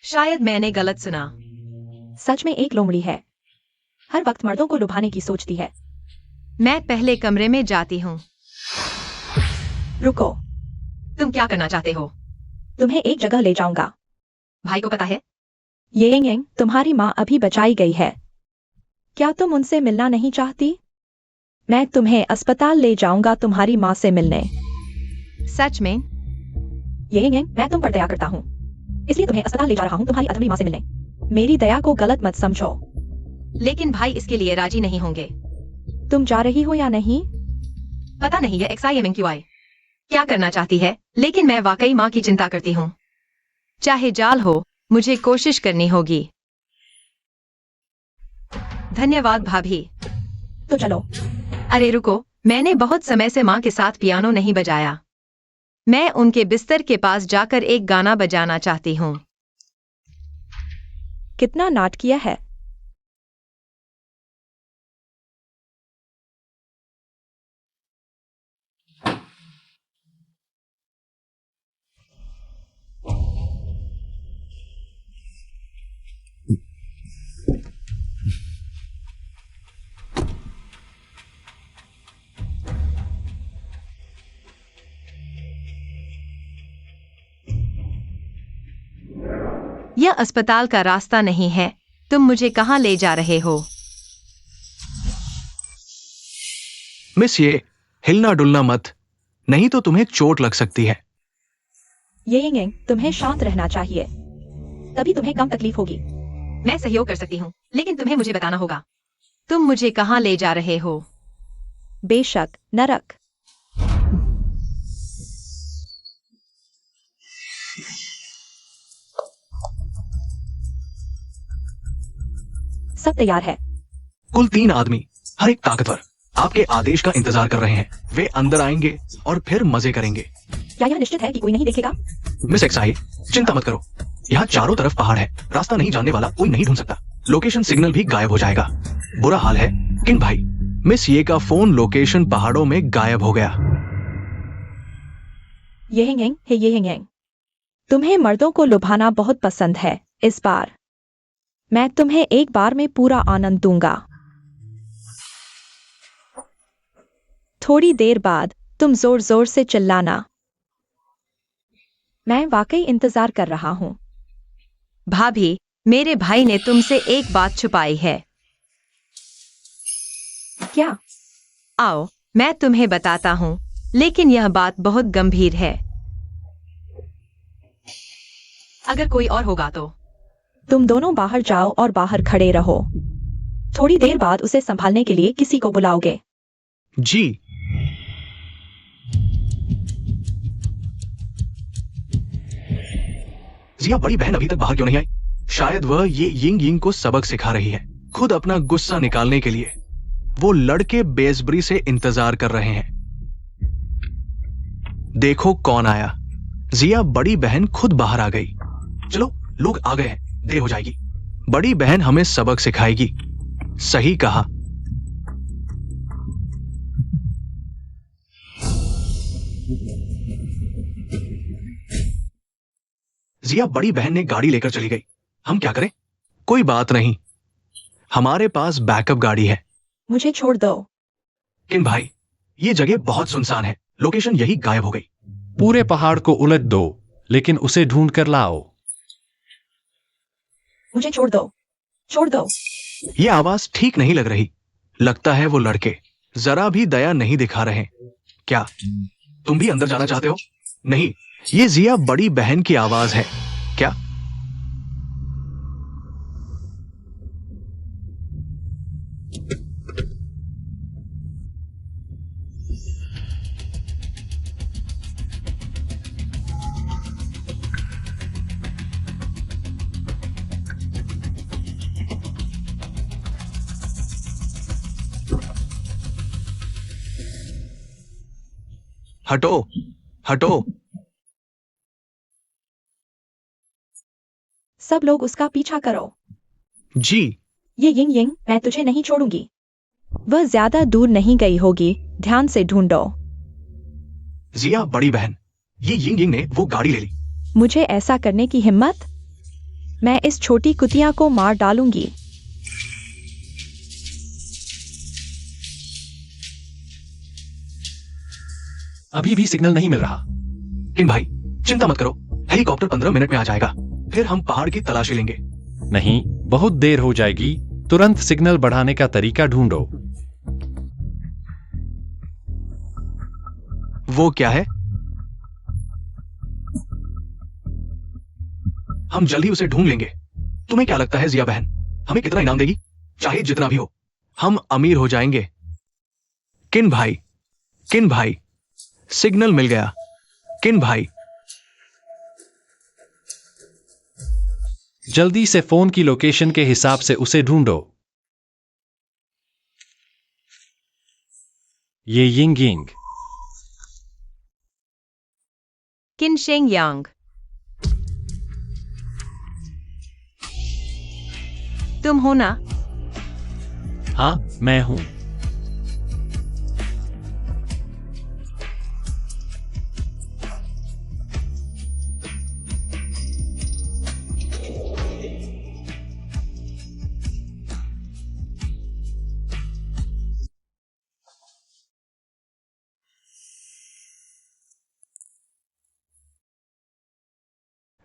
[SPEAKER 2] शायद मैंने गलत सुना।
[SPEAKER 4] सच में एक लोमड़ी है। हर वक्त मर्दों को लुभाने की सोचती है।
[SPEAKER 2] मैं पहले कमरे में जाती हूँ।
[SPEAKER 4] रुको,
[SPEAKER 2] तुम क्या करना चाहते हो?
[SPEAKER 4] तुम्हें एक जगह ले जाऊंगा।
[SPEAKER 2] भाई को पता है?
[SPEAKER 4] येंग, तुम्हारी माँ अभी बचाई गई है। क्या तुम उनसे मिलना नहीं चाहती? मैं तुम्हें अस्पताल ले जाऊंगा तुम्हारी माँ से मिलने।
[SPEAKER 2] सच में?
[SPEAKER 4] येंग, मैं तुम पर दया करता हूँ, इसलिए तुम्हें अस्पताल ले जा रहा हूँ तुम्हारी अधमरी माँ से मिलने। मेरी दया को गलत मत समझो।
[SPEAKER 2] लेकिन भाई इसके लिए राजी नहीं होंगे।
[SPEAKER 4] तुम जा रही हो या नहीं?
[SPEAKER 2] पता नहीं है XIMQI क्या करना चाहती है, लेकिन मैं वाकई माँ की चिंता करती हूँ। चाहे जाल हो, मुझे कोशिश करनी होगी। धन्यवाद भाभी।
[SPEAKER 4] तो चलो।
[SPEAKER 2] अरे रुको, मैंने बहुत समय से माँ के साथ पियानो नहीं बजाया। मैं उनके बिस्तर के पास जाकर एक गाना बजाना चाहती हूँ।
[SPEAKER 4] कितना नाटकीय है।
[SPEAKER 2] यह अस्पताल का रास्ता नहीं है। तुम मुझे कहाँ ले जा रहे हो?
[SPEAKER 1] मिस, ये हिलना डुलना मत, नहीं तो तुम्हें चोट लग सकती है।
[SPEAKER 4] येंग, तुम्हें शांत रहना चाहिए, तभी तुम्हें कम तकलीफ होगी।
[SPEAKER 2] मैं सहयोग कर सकती हूँ, लेकिन तुम्हें मुझे बताना होगा। तुम मुझे कहाँ ले जा रहे हो?
[SPEAKER 4] बेशक, नरक। सब तैयार है।
[SPEAKER 1] कुल 3 आदमी, हर एक ताकतवर, आपके आदेश का इंतजार कर रहे हैं। वे अंदर आएंगे और फिर मजे करेंगे।
[SPEAKER 4] क्या यह निश्चित है कि कोई नहीं देखेगा?
[SPEAKER 1] मिस एक्साई, चिंता मत करो। यहाँ चारों तरफ पहाड़ है, रास्ता नहीं जानने वाला कोई नहीं ढूंढ सकता। लोकेशन सिग्नल भी गायब हो जाएगा। बुरा हाल है किन भाई, मिस ये का फोन लोकेशन पहाड़ों में गायब हो गया।
[SPEAKER 4] येंग, तुम्हें मर्दों को लुभाना बहुत पसंद है। इस बार मैं तुम्हें एक बार में पूरा आनंद दूंगा। थोड़ी देर बाद तुम जोर जोर से चिल्लाना। मैं वाकई इंतजार कर रहा हूं।
[SPEAKER 2] भाभी, मेरे भाई ने तुमसे एक बात छुपाई है।
[SPEAKER 4] क्या?
[SPEAKER 2] आओ, मैं तुम्हें बताता हूँ, लेकिन यह बात बहुत गंभीर है। अगर कोई और होगा तो?
[SPEAKER 4] तुम दोनों बाहर जाओ और बाहर खड़े रहो। थोड़ी देर बाद उसे संभालने के लिए किसी को बुलाओगे।
[SPEAKER 1] जी। जिया बड़ी बहन अभी तक बाहर क्यों नहीं आई? शायद वह ये यिंग यिंग को सबक सिखा रही है। खुद अपना गुस्सा निकालने के लिए वो लड़के बेसब्री से इंतजार कर रहे हैं। देखो कौन आया। जिया बड़ी बहन खुद बाहर आ गई। चलो, लोग आ गए हैं, देर हो जाएगी। बड़ी बहन हमें सबक सिखाएगी। सही कहा। जिया बड़ी बहन ने गाड़ी लेकर चली गई। हम क्या करें? कोई बात नहीं, हमारे पास बैकअप गाड़ी है।
[SPEAKER 4] मुझे छोड़ दो।
[SPEAKER 1] किन भाई, ये जगह बहुत सुनसान है, लोकेशन यही गायब हो गई।
[SPEAKER 3] पूरे पहाड़ को उलट दो, लेकिन उसे ढूंढ कर लाओ।
[SPEAKER 4] मुझे छोड़ दो, छोड़ दो।
[SPEAKER 1] ये आवाज ठीक नहीं लग रही। लगता है वो लड़के जरा भी दया नहीं दिखा रहे। क्या तुम भी अंदर जाना चाहते हो? नहीं, ये जिया बड़ी बहन की आवाज है। क्या? हटो, हटो।
[SPEAKER 4] सब लोग उसका पीछा करो।
[SPEAKER 1] जी।
[SPEAKER 4] ये यिंग यिंग, मैं तुझे नहीं छोड़ूंगी। वह ज्यादा दूर नहीं गई होगी, ध्यान से ढूंढो।
[SPEAKER 1] जिया बड़ी बहन, ये यिंग यिंग ने वो गाड़ी ले ली।
[SPEAKER 4] मुझे ऐसा करने की हिम्मत? मैं इस छोटी कुतिया को मार डालूंगी।
[SPEAKER 3] अभी भी सिग्नल नहीं मिल रहा।
[SPEAKER 1] किन भाई, चिंता मत करो, हेलीकॉप्टर 15 मिनट में आ जाएगा। फिर हम पहाड़ की तलाशी लेंगे।
[SPEAKER 3] नहीं, बहुत देर हो जाएगी। तुरंत सिग्नल बढ़ाने का तरीका ढूंढो।
[SPEAKER 1] वो क्या है? हम जल्दी उसे ढूंढ लेंगे। तुम्हें क्या लगता है जिया बहन, हमें कितना इनाम देगी? चाहे जितना भी हो, हम अमीर हो जाएंगे। किन भाई, किन भाई, सिग्नल मिल गया। किन भाई,
[SPEAKER 3] जल्दी से फोन की लोकेशन के हिसाब से उसे ढूंढो। ये यिंग यिंग।
[SPEAKER 2] किन शेंग यांग। तुम हो ना?
[SPEAKER 3] हाँ, मैं हूं।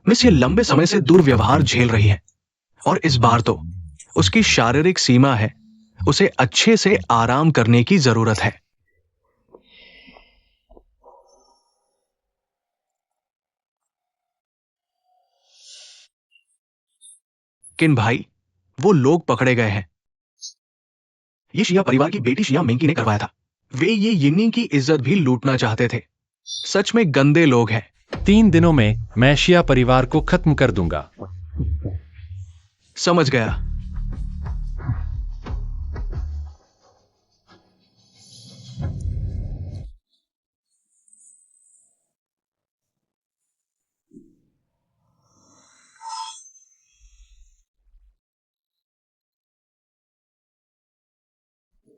[SPEAKER 1] मिस ये लंबे समय से दुर्व्यवहार झेल रही है, और इस बार तो उसकी शारीरिक सीमा है। उसे अच्छे से आराम करने की जरूरत है। किन भाई, वो लोग पकड़े गए हैं। ये शिया परिवार की बेटी शिया मिंकी ने करवाया था। वे ये यिंगयिंग की इज्जत भी लूटना चाहते थे। सच में गंदे लोग हैं।
[SPEAKER 3] 3 दिनों में मैं शिया परिवार को खत्म कर दूंगा।
[SPEAKER 1] समझ गया।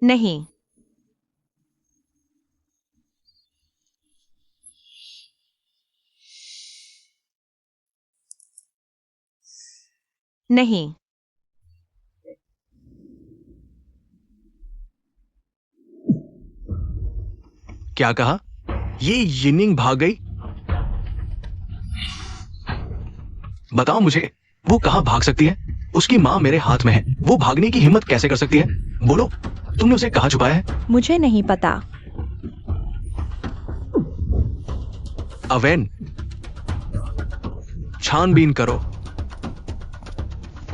[SPEAKER 2] नहीं। नहीं।
[SPEAKER 1] क्या कहा? ये यिंगयिंग भाग गई? बताओ मुझे, वो कहां भाग सकती है? उसकी मां मेरे हाथ में है। वो भागने की हिम्मत कैसे कर सकती है? बोलो, तुमने उसे कहां छुपाया है?
[SPEAKER 4] मुझे नहीं पता।
[SPEAKER 1] अवेन, छानबीन करो।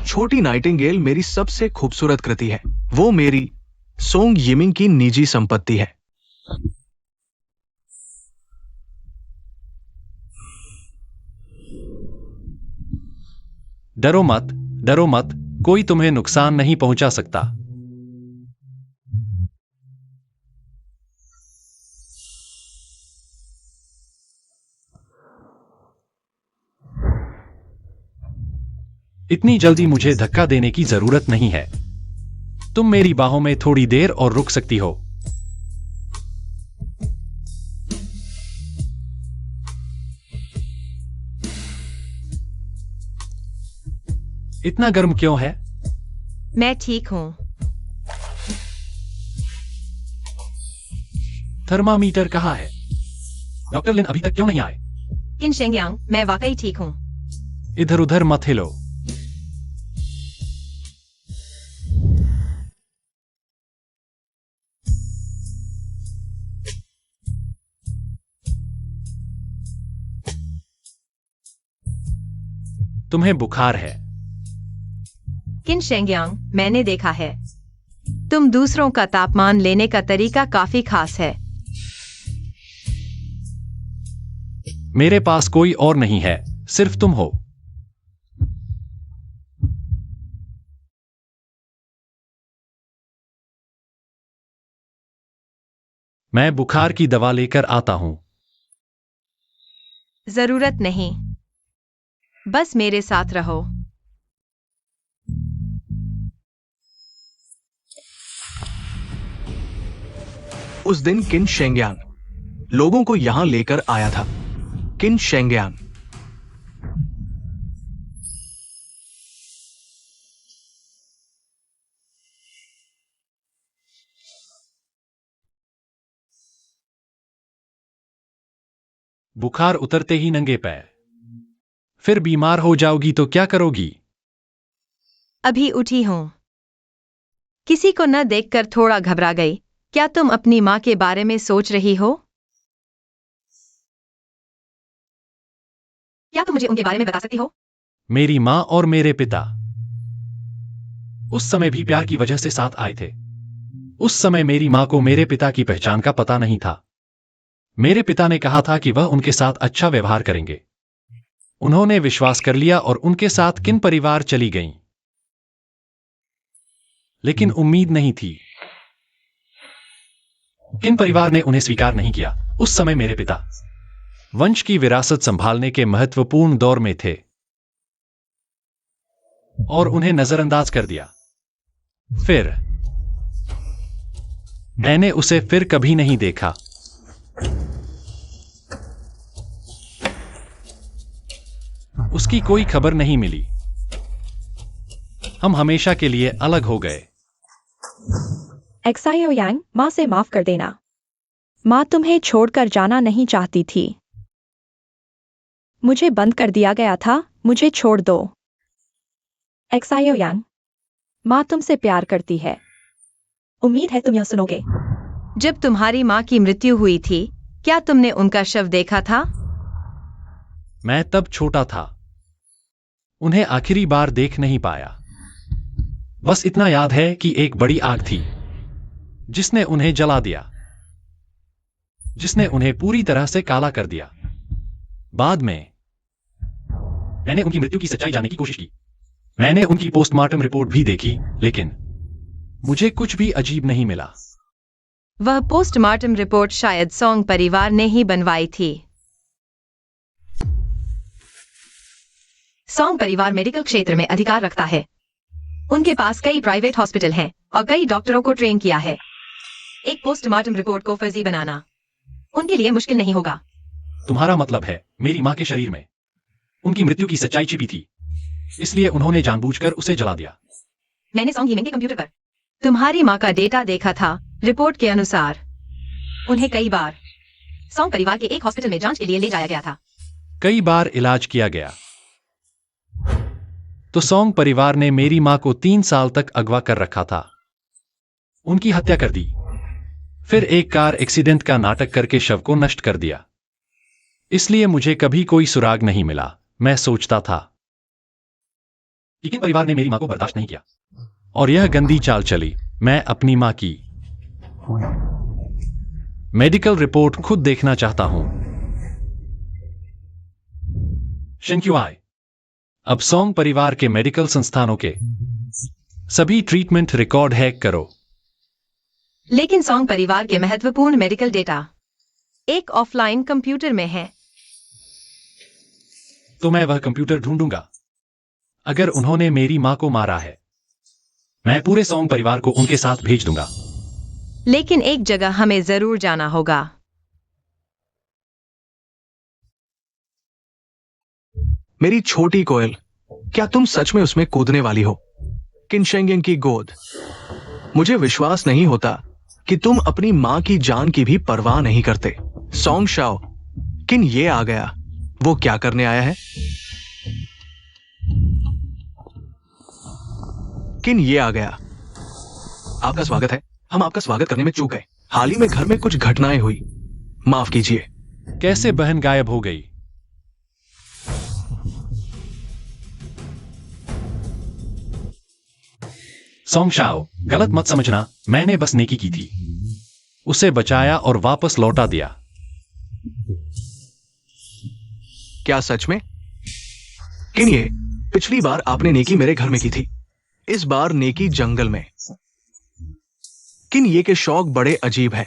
[SPEAKER 1] छोटी नाइटिंगेल मेरी सबसे खूबसूरत कृति है। वो मेरी सोंग यिमिंग की निजी संपत्ति है।
[SPEAKER 3] डरो मत, डरो मत, कोई तुम्हें नुकसान नहीं पहुंचा सकता। इतनी जल्दी मुझे धक्का देने की जरूरत नहीं है। तुम मेरी बाहों में थोड़ी देर और रुक सकती हो। इतना गर्म क्यों है?
[SPEAKER 2] मैं ठीक हूँ।
[SPEAKER 3] थर्मामीटर कहाँ है? डॉक्टर लिन अभी तक क्यों नहीं आए?
[SPEAKER 2] किन शेंगयांग, मैं वाकई ठीक हूँ।
[SPEAKER 3] इधर उधर मत हिलो। तुम्हें बुखार है।
[SPEAKER 2] किन शेंगयांग, मैंने देखा है। तुम दूसरों का तापमान लेने का तरीका काफी खास है।
[SPEAKER 3] मेरे पास कोई और नहीं है, सिर्फ तुम हो। मैं बुखार की दवा लेकर आता हूं।
[SPEAKER 2] जरूरत नहीं, बस मेरे साथ रहो।
[SPEAKER 1] उस दिन किन शेंगयान लोगों को यहां लेकर आया था। किन शेंगयान।
[SPEAKER 3] बुखार उतरते ही नंगे पैर। फिर बीमार हो जाओगी तो क्या करोगी?
[SPEAKER 2] अभी उठी हूं। किसी को न देखकर थोड़ा घबरा गई। क्या तुम अपनी मां के बारे में सोच रही हो? क्या तुम मुझे उनके बारे में बता सकती हो?
[SPEAKER 3] मेरी मां और मेरे पिता उस समय भी प्यार की वजह से साथ आए थे। उस समय मेरी मां को मेरे पिता की पहचान का पता नहीं था। मेरे पिता ने कहा था कि वह उनके साथ अच्छा व्यवहार करेंगे। उन्होंने विश्वास कर लिया और उनके साथ किन परिवार चली गईं। लेकिन उम्मीद नहीं थी। किन परिवार ने उन्हें स्वीकार नहीं किया। उस समय मेरे पिता वंश की विरासत संभालने के महत्वपूर्ण दौर में थे और उन्हें नजरअंदाज कर दिया। फिर मैंने उसे फिर कभी नहीं देखा। उसकी कोई खबर नहीं मिली। हम हमेशा के लिए अलग हो गए।
[SPEAKER 4] एक्सायो यांग, माँ से माफ कर देना। माँ तुम्हें छोड़कर जाना नहीं चाहती थी। मुझे बंद कर दिया गया था, मुझे छोड़ दो। एक्सायो यांग, माँ तुमसे प्यार करती है। उम्मीद है तुम यह सुनोगे।
[SPEAKER 2] जब तुम्हारी मां की मृत्यु हुई थी, क्या तुमने उनका शव देखा था?
[SPEAKER 3] मैं तब छोटा था। उन्हें आखिरी बार देख नहीं पाया। बस इतना याद है कि एक बड़ी आग थी जिसने उन्हें जला दिया, जिसने उन्हें पूरी तरह से काला कर दिया। बाद में मैंने उनकी मृत्यु की सच्चाई जानने की कोशिश की। मैंने उनकी पोस्टमार्टम रिपोर्ट भी देखी, लेकिन मुझे कुछ भी अजीब नहीं मिला।
[SPEAKER 2] वह पोस्टमार्टम रिपोर्ट शायद सोंग परिवार ने ही बनवाई थी। सोंग परिवार मेडिकल क्षेत्र में अधिकार रखता है। उनके पास कई प्राइवेट हॉस्पिटल हैं और कई डॉक्टरों को ट्रेन किया है। एक पोस्टमार्टम रिपोर्ट को फर्जी बनाना उनके लिए मुश्किल नहीं होगा।
[SPEAKER 3] तुम्हारा मतलब है मेरी मां के शरीर में उनकी मृत्यु की सच्चाई छिपी थी, इसलिए उन्होंने जानबूझकर उसे जला दिया।
[SPEAKER 2] मैंने सोंग हीमिंग के कंप्यूटर पर तुम्हारी मां का डेटा देखा था। रिपोर्ट के अनुसार उन्हें कई बार सोंग परिवार के एक हॉस्पिटल में जांच के लिए ले जाया गया था।
[SPEAKER 3] कई बार इलाज किया गया। तो सोंग परिवार ने मेरी मां को 3 साल तक अगवा कर रखा था। उनकी हत्या कर दी। फिर एक कार एक्सीडेंट का नाटक करके शव को नष्ट कर दिया। इसलिए मुझे कभी कोई सुराग नहीं मिला। मैं सोचता था कि किन परिवार ने मेरी मां को बर्दाश्त नहीं किया और यह गंदी चाल चली। मैं अपनी मां की मेडिकल रिपोर्ट खुद देखना चाहता हूं। शिंक्युआई, अब सोंग परिवार के मेडिकल संस्थानों के सभी ट्रीटमेंट रिकॉर्ड हैक करो।
[SPEAKER 2] लेकिन सोंग परिवार के महत्वपूर्ण मेडिकल डेटा एक ऑफलाइन कंप्यूटर में है।
[SPEAKER 3] तो मैं वह कंप्यूटर ढूंढूंगा। अगर उन्होंने मेरी मां को मारा है, मैं पूरे सोंग परिवार को उनके साथ भेज दूंगा।
[SPEAKER 2] लेकिन एक जगह हमें जरूर जाना होगा।
[SPEAKER 1] मेरी छोटी कोयल, क्या तुम सच में उसमें कूदने वाली हो? किन शेंगेंग की गोद। मुझे विश्वास नहीं होता कि तुम अपनी मां की जान की भी परवाह नहीं करते। सॉन्ग शाओ, किन ये आ गया। वो क्या करने आया है? किन ये आ गया। आपका स्वागत है। हम आपका स्वागत करने में चूक गए। हाल ही में घर में कुछ घटनाएं हुई, माफ कीजिए।
[SPEAKER 3] कैसे बहन गायब हो गई? सॉन्ग शाओ, गलत मत समझना, मैंने बस नेकी की थी। उसे बचाया और वापस लौटा दिया।
[SPEAKER 1] क्या सच में? किन ये, पिछली बार आपने नेकी मेरे घर में की थी, इस बार नेकी जंगल में। किन ये के शौक बड़े अजीब है।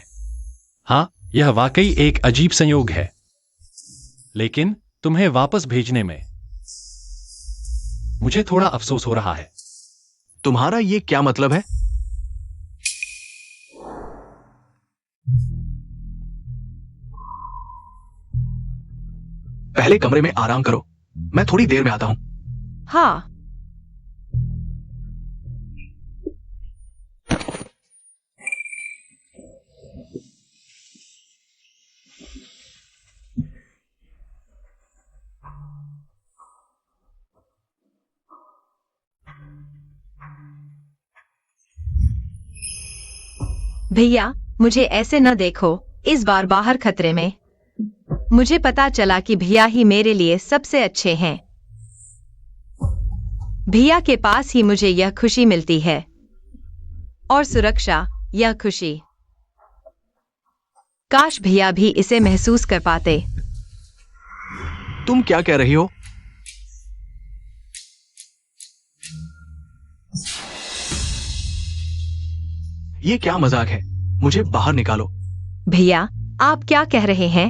[SPEAKER 3] हाँ, यह वाकई एक अजीब संयोग है, लेकिन तुम्हें वापस भेजने में मुझे थोड़ा अफसोस हो रहा है।
[SPEAKER 1] तुम्हारा ये क्या मतलब है? पहले कमरे में आराम करो, मैं थोड़ी देर में आता हूं।
[SPEAKER 2] हाँ। भैया, मुझे ऐसे न देखो, इस बार बाहर खतरे में। मुझे पता चला कि भैया ही मेरे लिए सबसे अच्छे हैं। भैया के पास ही मुझे यह खुशी मिलती है, और सुरक्षा, यह खुशी। काश भैया भी इसे महसूस कर पाते।
[SPEAKER 1] तुम क्या कह रही हो? ये क्या मजाक है? मुझे बाहर निकालो।
[SPEAKER 2] भैया, आप क्या कह रहे हैं?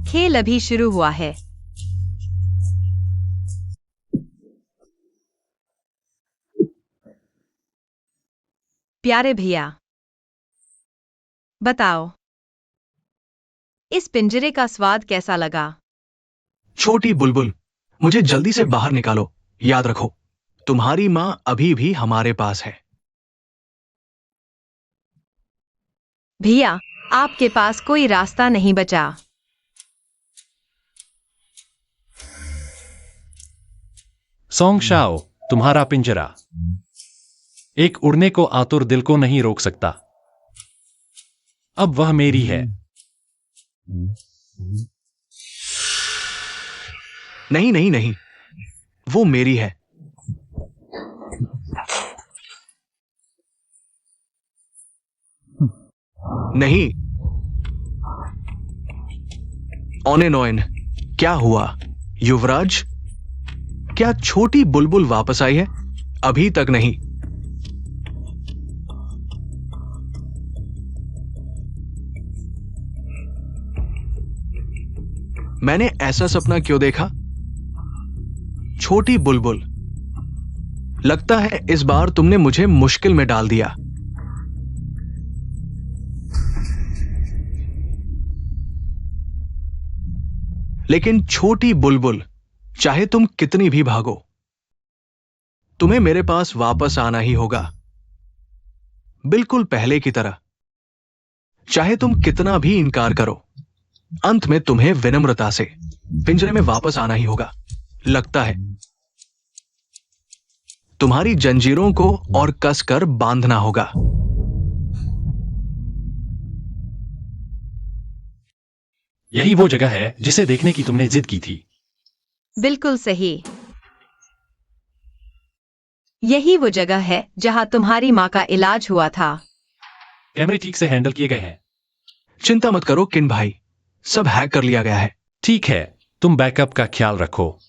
[SPEAKER 2] खेल अभी शुरू हुआ है। प्यारे भैया, बताओ, इस पिंजरे का स्वाद कैसा लगा?
[SPEAKER 1] छोटी बुलबुल, मुझे जल्दी से बाहर निकालो। याद रखो, तुम्हारी मां अभी भी हमारे पास है।
[SPEAKER 2] भैया, आपके पास कोई रास्ता नहीं बचा।
[SPEAKER 3] सॉन्ग शाओ, तुम्हारा पिंजरा एक उड़ने को आतुर दिल को नहीं रोक सकता। अब वह मेरी है।
[SPEAKER 1] नहीं नहीं नहीं, वो मेरी है। नहीं। ऑनेनोइन, क्या हुआ? युवराज, क्या छोटी बुलबुल वापस आई है? अभी तक नहीं। मैंने ऐसा सपना क्यों देखा? छोटी बुलबुल, लगता है इस बार तुमने मुझे मुश्किल में डाल दिया। लेकिन छोटी बुलबुल, चाहे तुम कितनी भी भागो, तुम्हें मेरे पास वापस आना ही होगा, बिल्कुल पहले की तरह। चाहे तुम कितना भी इनकार करो, अंत में तुम्हें विनम्रता से पिंजरे में वापस आना ही होगा। लगता है तुम्हारी जंजीरों को और कसकर बांधना होगा।
[SPEAKER 3] यही वो जगह है जिसे देखने की तुमने जिद की थी।
[SPEAKER 2] बिल्कुल सही। यही वो जगह है जहां तुम्हारी मां का इलाज हुआ था।
[SPEAKER 3] कैमरे ठीक से हैंडल किए गए हैं।
[SPEAKER 1] चिंता मत करो किन भाई, सब हैक कर लिया गया है।
[SPEAKER 3] ठीक है, तुम बैकअप का ख्याल रखो।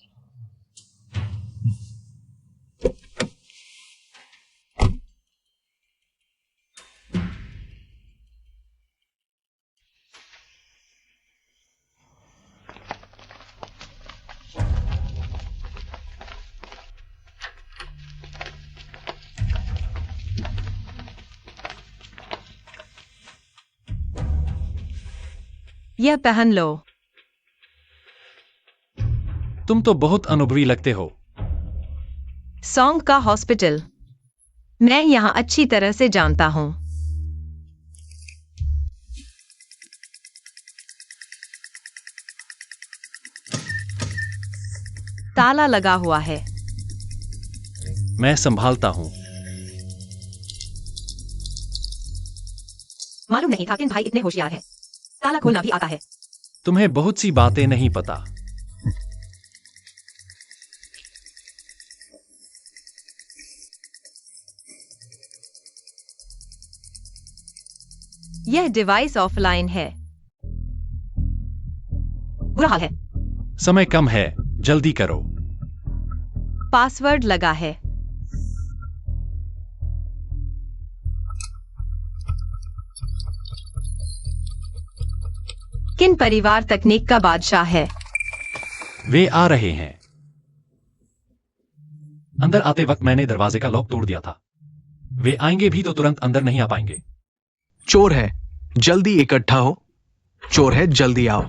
[SPEAKER 2] यह पहन लो।
[SPEAKER 3] तुम तो बहुत अनुभवी लगते हो।
[SPEAKER 2] सॉन्ग का हॉस्पिटल। मैं यहाँ अच्छी तरह से जानता हूँ। ताला लगा हुआ है।
[SPEAKER 3] मैं संभालता हूँ।
[SPEAKER 2] मालूम नहीं था कि भाई इतने होशियार है। ताला खोलना भी आता है।
[SPEAKER 3] तुम्हें बहुत सी बातें नहीं पता।
[SPEAKER 2] यह डिवाइस ऑफलाइन है। बुरा हाल है।
[SPEAKER 3] समय कम है, जल्दी करो।
[SPEAKER 2] पासवर्ड लगा है। किन परिवार तकनीक का बादशाह है?
[SPEAKER 3] वे आ रहे हैं। अंदर आते वक्त मैंने दरवाजे का लॉक तोड़ दिया था। वे आएंगे भी तो तुरंत अंदर नहीं आ पाएंगे।
[SPEAKER 1] चोर है, जल्दी इकट्ठा हो। चोर है, जल्दी आओ।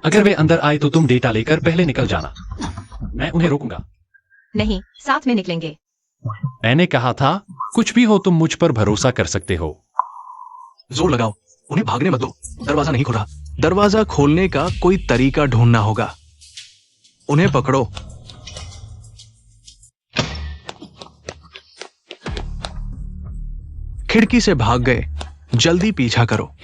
[SPEAKER 3] अगर वे अंदर आए तो तुम डेटा लेकर पहले निकल जाना। मैं उन्हें रोकूंगा।
[SPEAKER 2] नहीं, साथ में निकलेंगे।
[SPEAKER 3] मैंने कहा था, कुछ भी हो तुम मुझ पर भरोसा कर सकते हो।
[SPEAKER 1] जोर लगाओ, उन्हें भागने मत दो। दरवाजा नहीं खुल रहा। दरवाजा खोलने का कोई तरीका ढूंढना होगा। उन्हें पकड़ो। खिड़की से भाग गए। जल्दी पीछा करो।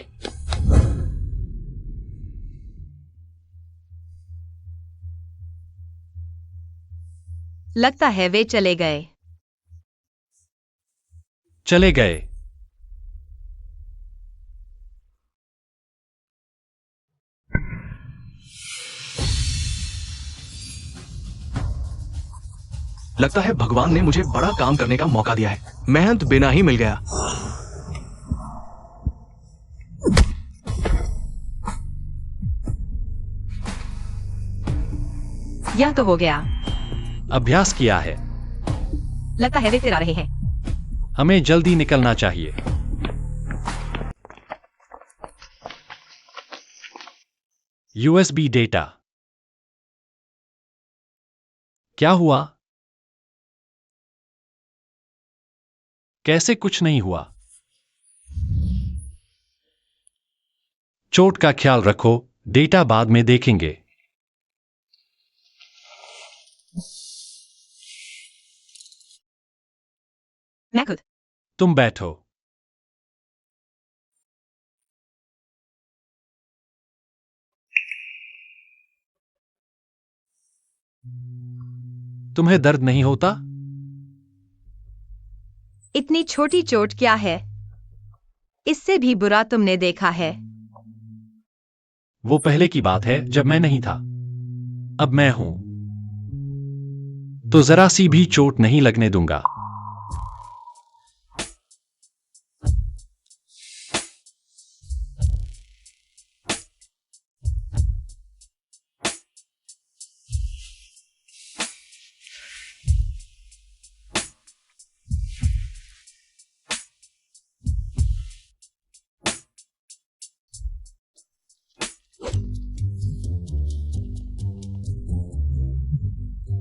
[SPEAKER 2] लगता है वे चले गए।
[SPEAKER 3] चले गए।
[SPEAKER 1] लगता है भगवान ने मुझे बड़ा काम करने का मौका दिया है। मेहनत बिना ही मिल गया।
[SPEAKER 2] यह तो हो गया।
[SPEAKER 3] अभ्यास किया है।
[SPEAKER 2] लगता है वे फिर आ रहे हैं।
[SPEAKER 3] हमें जल्दी निकलना चाहिए। USB data. क्या हुआ? कैसे कुछ नहीं हुआ? चोट का ख्याल रखो, डेटा बाद में देखेंगे।
[SPEAKER 2] मैं खुद।
[SPEAKER 3] तुम बैठो। तुम्हें दर्द नहीं होता?
[SPEAKER 2] इतनी छोटी चोट क्या है? इससे भी बुरा तुमने देखा है।
[SPEAKER 3] वो पहले की बात है जब मैं नहीं था। अब मैं हूं। तो जरा सी भी चोट नहीं लगने दूंगा।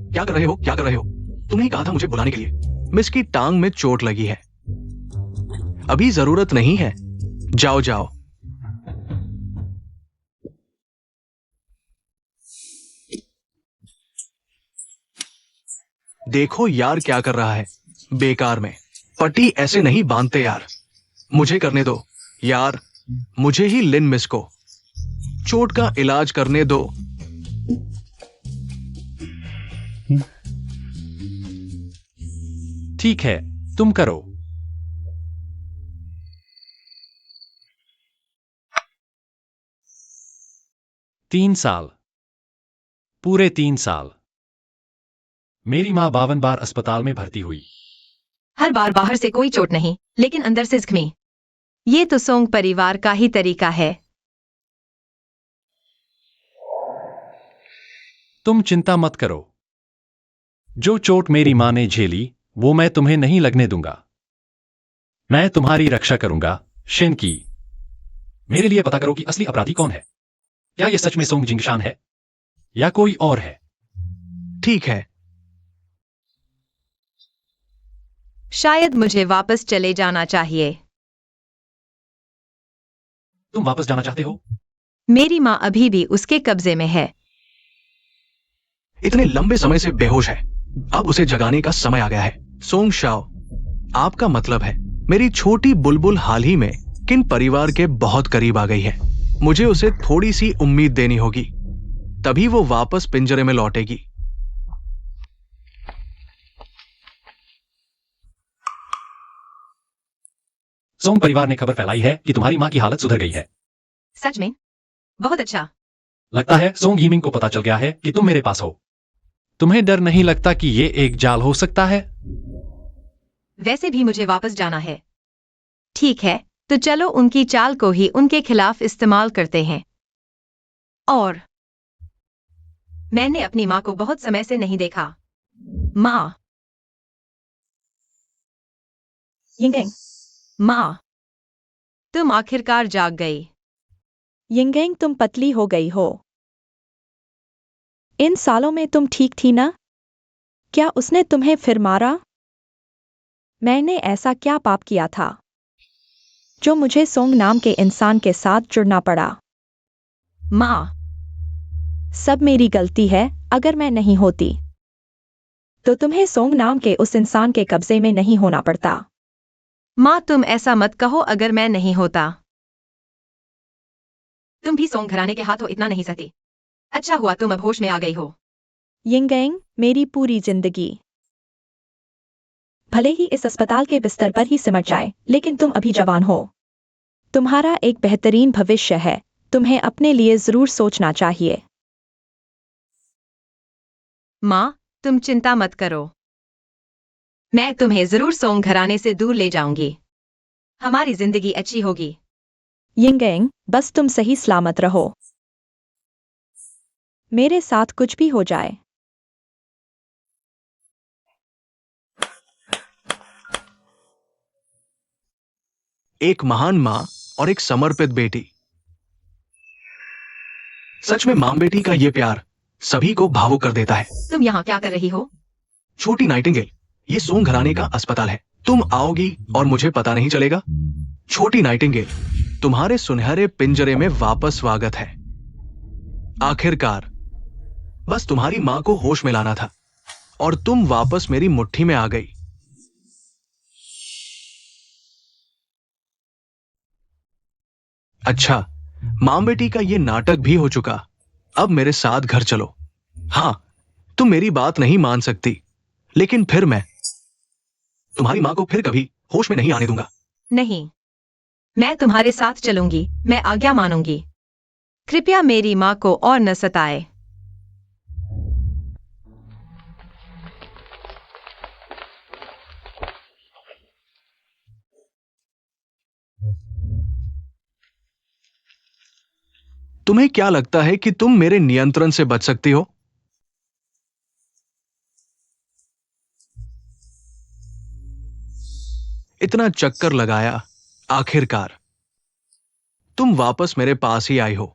[SPEAKER 1] क्या कर रहे हो? क्या कर रहे हो? तुमने ही कहा था मुझे बुलाने के लिए। मिस की टांग में चोट लगी है। अभी जरूरत नहीं है। जाओ जाओ। देखो यार क्या कर रहा है। बेकार में। पट्टी ऐसे नहीं बांधते यार। मुझे करने दो यार। मुझे ही लिन मिस को चोट का इलाज करने दो।
[SPEAKER 3] ठीक है, तुम करो। तीन साल। पूरे 3 साल। मेरी मां 52 बार अस्पताल में भर्ती हुई।
[SPEAKER 2] हर बार बाहर से कोई चोट नहीं, लेकिन अंदर से जख्मी। ये तो सोंग परिवार का ही तरीका है।
[SPEAKER 3] तुम चिंता मत करो। जो चोट मेरी मां ने झेली वो मैं तुम्हें नहीं लगने दूंगा। मैं तुम्हारी रक्षा करूंगा, शिन की। मेरे लिए पता करो कि असली अपराधी कौन है। क्या यह सच में सोंग जिंगशान है? या कोई और है?
[SPEAKER 1] ठीक है,
[SPEAKER 2] शायद मुझे वापस चले जाना चाहिए।
[SPEAKER 3] तुम वापस जाना चाहते हो?
[SPEAKER 2] मेरी माँ अभी भी उसके कब्जे में है।
[SPEAKER 1] इतने लंबे समय से बेहोश है, अब उसे जगाने का समय आ गया है। सोंग शाओ, आपका मतलब है मेरी छोटी बुलबुल हाल ही में किन परिवार के बहुत करीब आ गई है। मुझे उसे थोड़ी सी उम्मीद देनी होगी, तभी वो वापस पिंजरे में लौटेगी।
[SPEAKER 3] सोंग परिवार ने खबर फैलाई है कि तुम्हारी माँ की हालत सुधर गई है।
[SPEAKER 2] सच में? बहुत अच्छा।
[SPEAKER 3] लगता है सोंग यीमिंग को पता चल गया है कि तुम मेरे पास हो। तुम्हें डर नहीं लगता कि ये एक जाल हो सकता है?
[SPEAKER 2] वैसे भी मुझे वापस जाना है। ठीक है, तो चलो उनकी चाल को ही उनके खिलाफ इस्तेमाल करते हैं। और मैंने अपनी माँ को बहुत समय से नहीं देखा। माँ,
[SPEAKER 4] यिंगेंग,
[SPEAKER 2] माँ, तुम आखिरकार जाग गई।
[SPEAKER 4] यिंगेंग, तुम पतली हो गई हो। इन सालों में तुम ठीक थी ना? क्या उसने तुम्हें फिर मारा? मैंने ऐसा क्या पाप किया था जो मुझे सोंग नाम के इंसान के साथ जुड़ना पड़ा?
[SPEAKER 2] माँ,
[SPEAKER 4] सब मेरी गलती है। अगर मैं नहीं होती तो तुम्हें सोंग नाम के उस इंसान के कब्जे में नहीं होना पड़ता।
[SPEAKER 2] माँ, तुम ऐसा मत कहो। अगर मैं नहीं होता, तुम भी सोंग घराने के हाथों इतना नहीं सहती। अच्छा हुआ तुम अब होश में आ गई हो।
[SPEAKER 4] यिंगेंग, मेरी पूरी जिंदगी भले ही इस अस्पताल के बिस्तर पर ही सिमट जाए, लेकिन तुम अभी जवान हो। तुम्हारा एक बेहतरीन भविष्य है। तुम्हें अपने लिए जरूर सोचना चाहिए।
[SPEAKER 2] माँ, तुम चिंता मत करो। मैं तुम्हें जरूर सोंग घराने से दूर ले जाऊंगी। हमारी जिंदगी अच्छी होगी।
[SPEAKER 4] यिंगेंग, बस तुम सही सलामत रहो। मेरे साथ कुछ भी हो जाए,
[SPEAKER 1] एक महान माँ और एक समर्पित बेटी। सच में मां बेटी का ये प्यार सभी को भावुक कर देता है।
[SPEAKER 2] तुम यहाँ क्या कर रही हो?
[SPEAKER 1] छोटी नाइटिंगेल, ये सोंग घराने का अस्पताल है। तुम आओगी और मुझे पता नहीं चलेगा? छोटी नाइटिंगेल, तुम्हारे सुनहरे पिंजरे में वापस स्वागत है। आखिरकार बस तुम्हारी मां को होश में लाना था और तुम वापस मेरी मुट्ठी में आ गई। अच्छा, मां बेटी का ये नाटक भी हो चुका। अब मेरे साथ घर चलो। हाँ, तुम मेरी बात नहीं मान सकती, लेकिन फिर मैं तुम्हारी मां को फिर कभी होश में नहीं आने दूंगा।
[SPEAKER 2] नहीं, मैं तुम्हारे साथ चलूंगी। मैं आज्ञा मानूंगी। कृपया मेरी माँ को और न सताए।
[SPEAKER 1] तुम्हें क्या लगता है कि तुम मेरे नियंत्रण से बच सकती हो? इतना चक्कर लगाया, आखिरकार तुम वापस मेरे पास ही आई हो।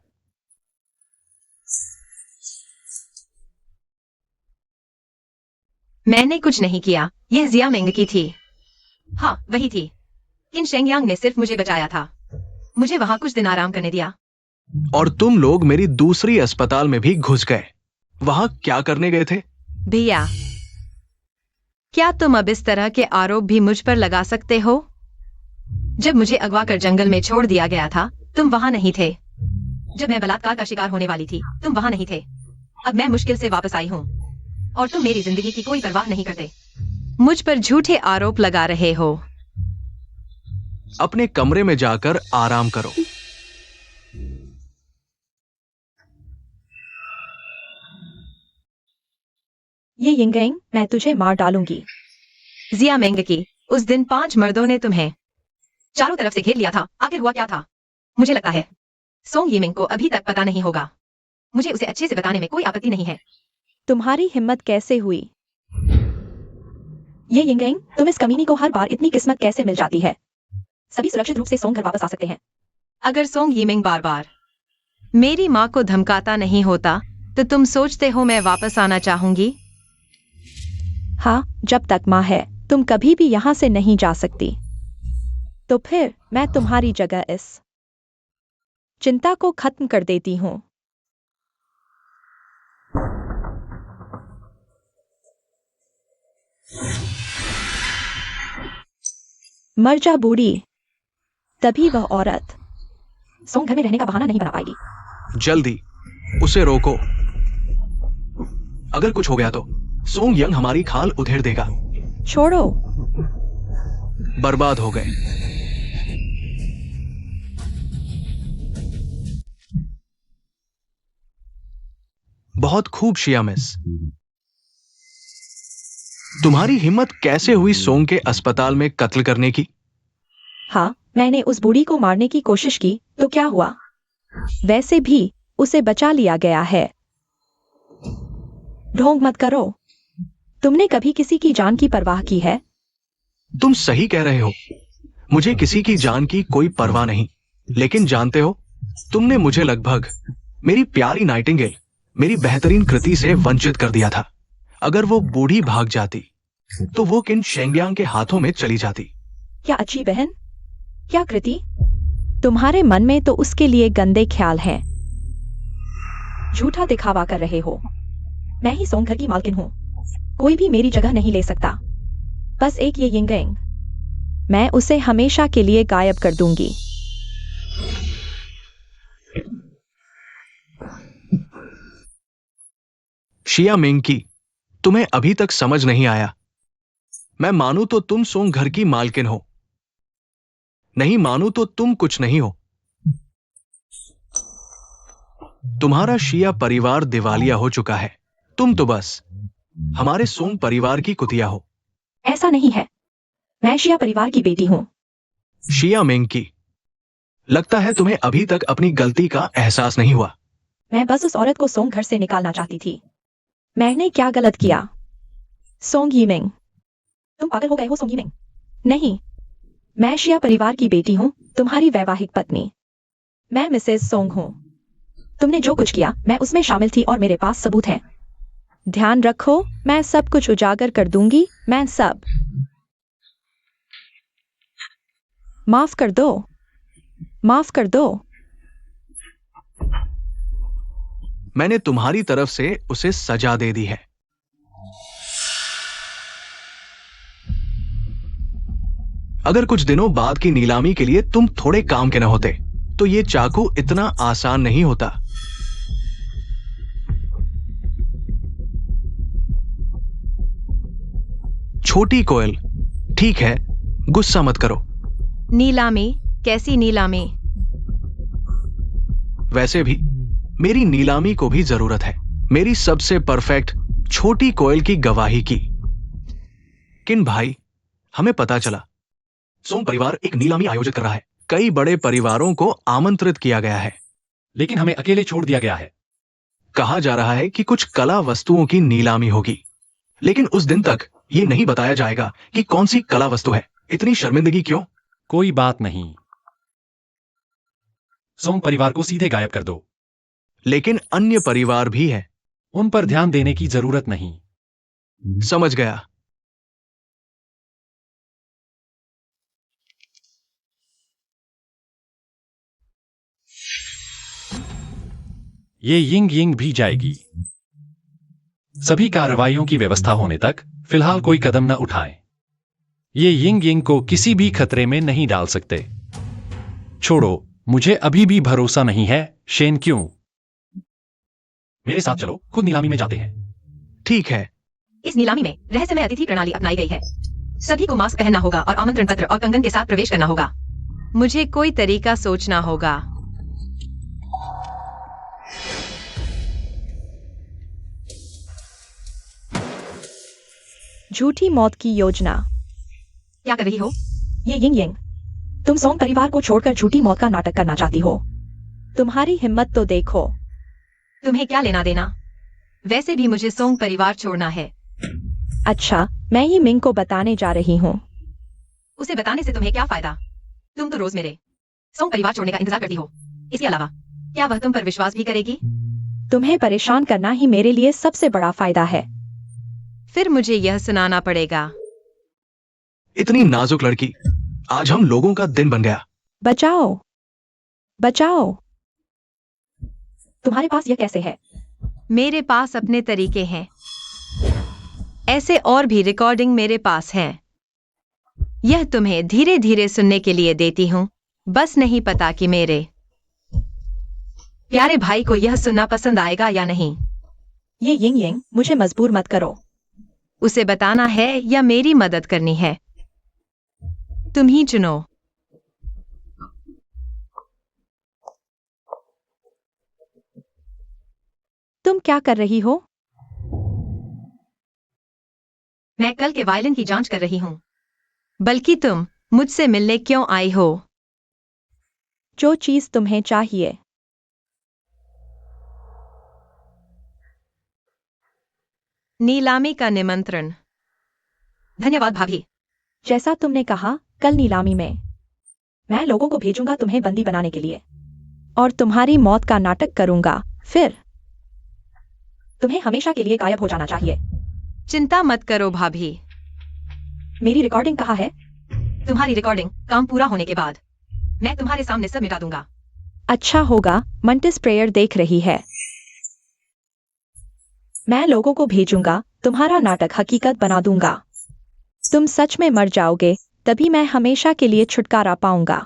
[SPEAKER 2] मैंने कुछ नहीं किया। यह जिया मेंग की थी। हाँ, वही थी। किन शेंगयांग ने सिर्फ मुझे बचाया था। मुझे वहां कुछ दिन आराम करने दिया।
[SPEAKER 1] और तुम लोग मेरी दूसरी अस्पताल में भी घुस गए। वहां क्या करने गए थे?
[SPEAKER 2] भैया, क्या तुम अब इस तरह के आरोप भी मुझ पर लगा सकते हो? जब मुझे अगवा कर जंगल में छोड़ दिया गया था, तुम वहां नहीं थे। जब मैं बलात्कार का शिकार होने वाली थी, तुम वहां नहीं थे। अब मैं मुश्किल से वापस आई हूँ और तुम मेरी जिंदगी की कोई परवाह नहीं करते। मुझ पर झूठे आरोप लगा रहे हो।
[SPEAKER 1] अपने कमरे में जाकर आराम करो।
[SPEAKER 4] ये यिंगेंग, मैं तुझे मार डालूंगी।
[SPEAKER 2] जिया मेंग की, उस दिन 5 मर्दों ने तुम्हें चारों तरफ से घेर लिया था। आखिर हुआ क्या था? मुझे लगता है सोंग यिमिंग को अभी तक पता नहीं होगा। मुझे उसे अच्छे से बताने में कोई आपत्ति नहीं है।
[SPEAKER 4] तुम्हारी हिम्मत कैसे हुई? ये यिंगेंग, तुम इस कमीनी को हर बार इतनी किस्मत कैसे मिल जाती है? सभी सुरक्षित रूप से सोंग घर वापस आ सकते हैं।
[SPEAKER 2] अगर सोंग यिमिंग बार बार मेरी माँ को धमकाता नहीं होता, तो तुम सोचते हो मैं वापस आना चाहूंगी?
[SPEAKER 4] हाँ, जब तक माँ है तुम कभी भी यहाँ से नहीं जा सकती। तो फिर मैं तुम्हारी जगह इस चिंता को खत्म कर देती हूँ। मर जा बूढ़ी। तभी वह औरत सोंग घर में रहने का बहाना नहीं बना पाएगी।
[SPEAKER 1] जल्दी उसे रोको। अगर कुछ हो गया तो सोंग यंग हमारी खाल उधेड़ देगा।
[SPEAKER 4] छोड़ो।
[SPEAKER 1] बर्बाद हो गए। बहुत खूब शिया मिस। तुम्हारी हिम्मत कैसे हुई सोंग के अस्पताल में कत्ल करने की?
[SPEAKER 4] हाँ, मैंने उस बूढ़ी को मारने की कोशिश की तो क्या हुआ? वैसे भी उसे बचा लिया गया है। ढोंग मत करो। तुमने कभी किसी की जान की परवाह की है?
[SPEAKER 1] तुम सही कह रहे हो। मुझे किसी की जान की कोई परवाह नहीं। लेकिन जानते हो, तुमने मुझे लगभग मेरी प्यारी नाइटिंगेल, मेरी बेहतरीन कृति से वंचित कर दिया था। अगर वो बूढ़ी भाग जाती तो वो किन शेंगयांग के हाथों में चली जाती।
[SPEAKER 4] क्या अच्छी बहन? क्या कृति? तुम्हारे मन में तो उसके लिए गंदे ख्याल हैं। झूठा दिखावा कर रहे हो। मैं ही सोंग घर की मालकिन हूँ। कोई भी मेरी जगह नहीं ले सकता। बस एक ये यिंगयंग, मैं उसे हमेशा के लिए गायब कर दूंगी।
[SPEAKER 1] शिया मिंकी, तुम्हें अभी तक समझ नहीं आया। मैं मानू तो तुम सोंग घर की मालकिन हो, नहीं मानू तो तुम कुछ नहीं हो। तुम्हारा शिया परिवार दिवालिया हो चुका है। तुम तो बस हमारे सोंग परिवार की कुतिया हो।
[SPEAKER 4] ऐसा नहीं है। मैं शिया परिवार की बेटी हूँ।
[SPEAKER 1] शिया मिंकी, लगता है तुम्हें अभी तक अपनी गलती का एहसास नहीं हुआ।
[SPEAKER 4] मैं बस उस औरत को सोंग घर से निकालना चाहती थी। मैंने क्या गलत किया? सोंग यिमिंग, तुम पागल हो गए हो सोंग यिमिंग? नहीं, मैं शिया परिवार की बेटी हूँ, तुम्हारी वैवाहिक पत्नी। मैं मिसेस सोंग हूँ। तुमने जो कुछ किया मैं उसमें शामिल थी और मेरे पास सबूत है। ध्यान रखो, मैं सब कुछ उजागर कर दूंगी। मैं सब। माफ कर दो। माफ कर दो।
[SPEAKER 1] मैंने तुम्हारी तरफ से उसे सजा दे दी है। अगर कुछ दिनों बाद की नीलामी के लिए तुम थोड़े काम के न होते तो ये चाकू इतना आसान नहीं होता। छोटी कोयल, ठीक है, गुस्सा मत करो।
[SPEAKER 2] नीलामी? कैसी नीलामी?
[SPEAKER 1] वैसे भी मेरी नीलामी को भी जरूरत है, मेरी सबसे परफेक्ट छोटी कोयल की गवाही की। किन भाई, हमें पता चला सोंग परिवार एक नीलामी आयोजित कर रहा है। कई बड़े परिवारों को आमंत्रित किया गया है।
[SPEAKER 3] लेकिन हमें अकेले छोड़ दिया गया है।
[SPEAKER 1] कहा जा रहा है कि कुछ कला वस्तुओं की नीलामी होगी, लेकिन उस दिन तक ये नहीं बताया जाएगा कि कौन सी कला वस्तु है। इतनी शर्मिंदगी क्यों?
[SPEAKER 3] कोई बात नहीं, सोंग परिवार को सीधे गायब कर दो।
[SPEAKER 1] लेकिन अन्य परिवार भी हैं।
[SPEAKER 3] उन पर ध्यान देने की जरूरत नहीं।
[SPEAKER 1] समझ गया।
[SPEAKER 3] ये यिंग यिंग भी जाएगी। सभी कार्रवाइयों की व्यवस्था होने तक फिलहाल कोई कदम न उठाएं। ये यिंग यिंग को किसी भी खतरे में नहीं डाल सकते। छोड़ो, मुझे अभी भी भरोसा नहीं है। शेन क्यों? मेरे साथ चलो, खुद नीलामी में जाते हैं।
[SPEAKER 1] ठीक है।
[SPEAKER 2] इस नीलामी में रहस्यमय अतिथि प्रणाली अपनाई गई है। सभी को मास्क पहनना होगा और आमंत्रण पत्र और कंगन के साथ प्रवेश करना होगा। मुझे कोई तरीका सोचना होगा।
[SPEAKER 4] झूठी मौत की योजना।
[SPEAKER 2] क्या कर रही हो?
[SPEAKER 4] ये यिंग, तुम सोंग परिवार को छोड़कर झूठी मौत का नाटक करना चाहती हो। तुम्हारी हिम्मत तो देखो।
[SPEAKER 2] तुम्हें क्या लेना देना? वैसे भी मुझे सोंग परिवार छोड़ना है।
[SPEAKER 4] अच्छा, मैं ही मिंग को बताने जा रही हूँ।
[SPEAKER 2] उसे बताने से तुम्हें क्या फायदा? तुम तो रोज मेरे सोंग परिवार छोड़ने का इंतजार करती हो। इसके अलावा क्या वह तुम पर विश्वास भी करेगी?
[SPEAKER 4] तुम्हें परेशान करना ही मेरे लिए सबसे बड़ा फायदा है।
[SPEAKER 2] फिर मुझे यह सुनाना पड़ेगा।
[SPEAKER 1] इतनी नाजुक लड़की, आज हम लोगों का दिन बन गया।
[SPEAKER 4] बचाओ, बचाओ। तुम्हारे पास यह कैसे है?
[SPEAKER 2] मेरे पास अपने तरीके हैं। ऐसे और भी रिकॉर्डिंग मेरे पास हैं। यह तुम्हें धीरे धीरे सुनने के लिए देती हूँ। बस नहीं पता कि मेरे प्यारे भाई को यह सुनना पसंद आएगा या नहीं।
[SPEAKER 4] ये यिंग यिंग, मुझे मजबूर मत करो।
[SPEAKER 2] उसे बताना है या मेरी मदद करनी है? तुम ही चुनो।
[SPEAKER 4] तुम क्या कर रही हो?
[SPEAKER 2] मैं कल के वायलिन की जांच कर रही हूँ। बल्कि तुम मुझसे मिलने क्यों आई हो?
[SPEAKER 4] जो चीज तुम्हें चाहिए।
[SPEAKER 2] नीलामी का निमंत्रण। धन्यवाद भाभी।
[SPEAKER 4] जैसा तुमने कहा, कल नीलामी में मैं लोगों को भेजूंगा तुम्हें बंदी बनाने के लिए, और तुम्हारी मौत का नाटक करूंगा। फिर तुम्हें हमेशा के लिए गायब हो जाना चाहिए।
[SPEAKER 2] चिंता मत करो भाभी।
[SPEAKER 4] मेरी रिकॉर्डिंग कहाँ है?
[SPEAKER 2] तुम्हारी रिकॉर्डिंग काम पूरा होने के बाद मैं तुम्हारे सामने सब मिटा दूंगा।
[SPEAKER 4] अच्छा होगा, मंटिस प्रेयर देख रही है। मैं लोगों को भेजूंगा, तुम्हारा नाटक हकीकत बना दूंगा। तुम सच में मर जाओगे, तभी मैं हमेशा के लिए छुटकारा पाऊंगा।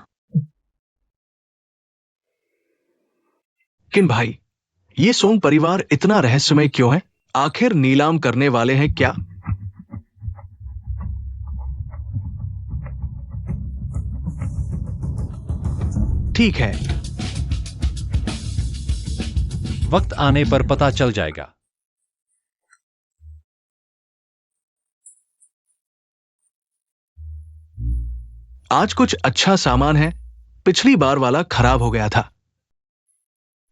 [SPEAKER 1] किन भाई, ये सोंग परिवार इतना रहस्यमय क्यों है? आखिर नीलाम करने वाले हैं क्या? ठीक है,
[SPEAKER 3] वक्त आने पर पता चल जाएगा।
[SPEAKER 1] आज कुछ अच्छा सामान है। पिछली बार वाला खराब हो गया था।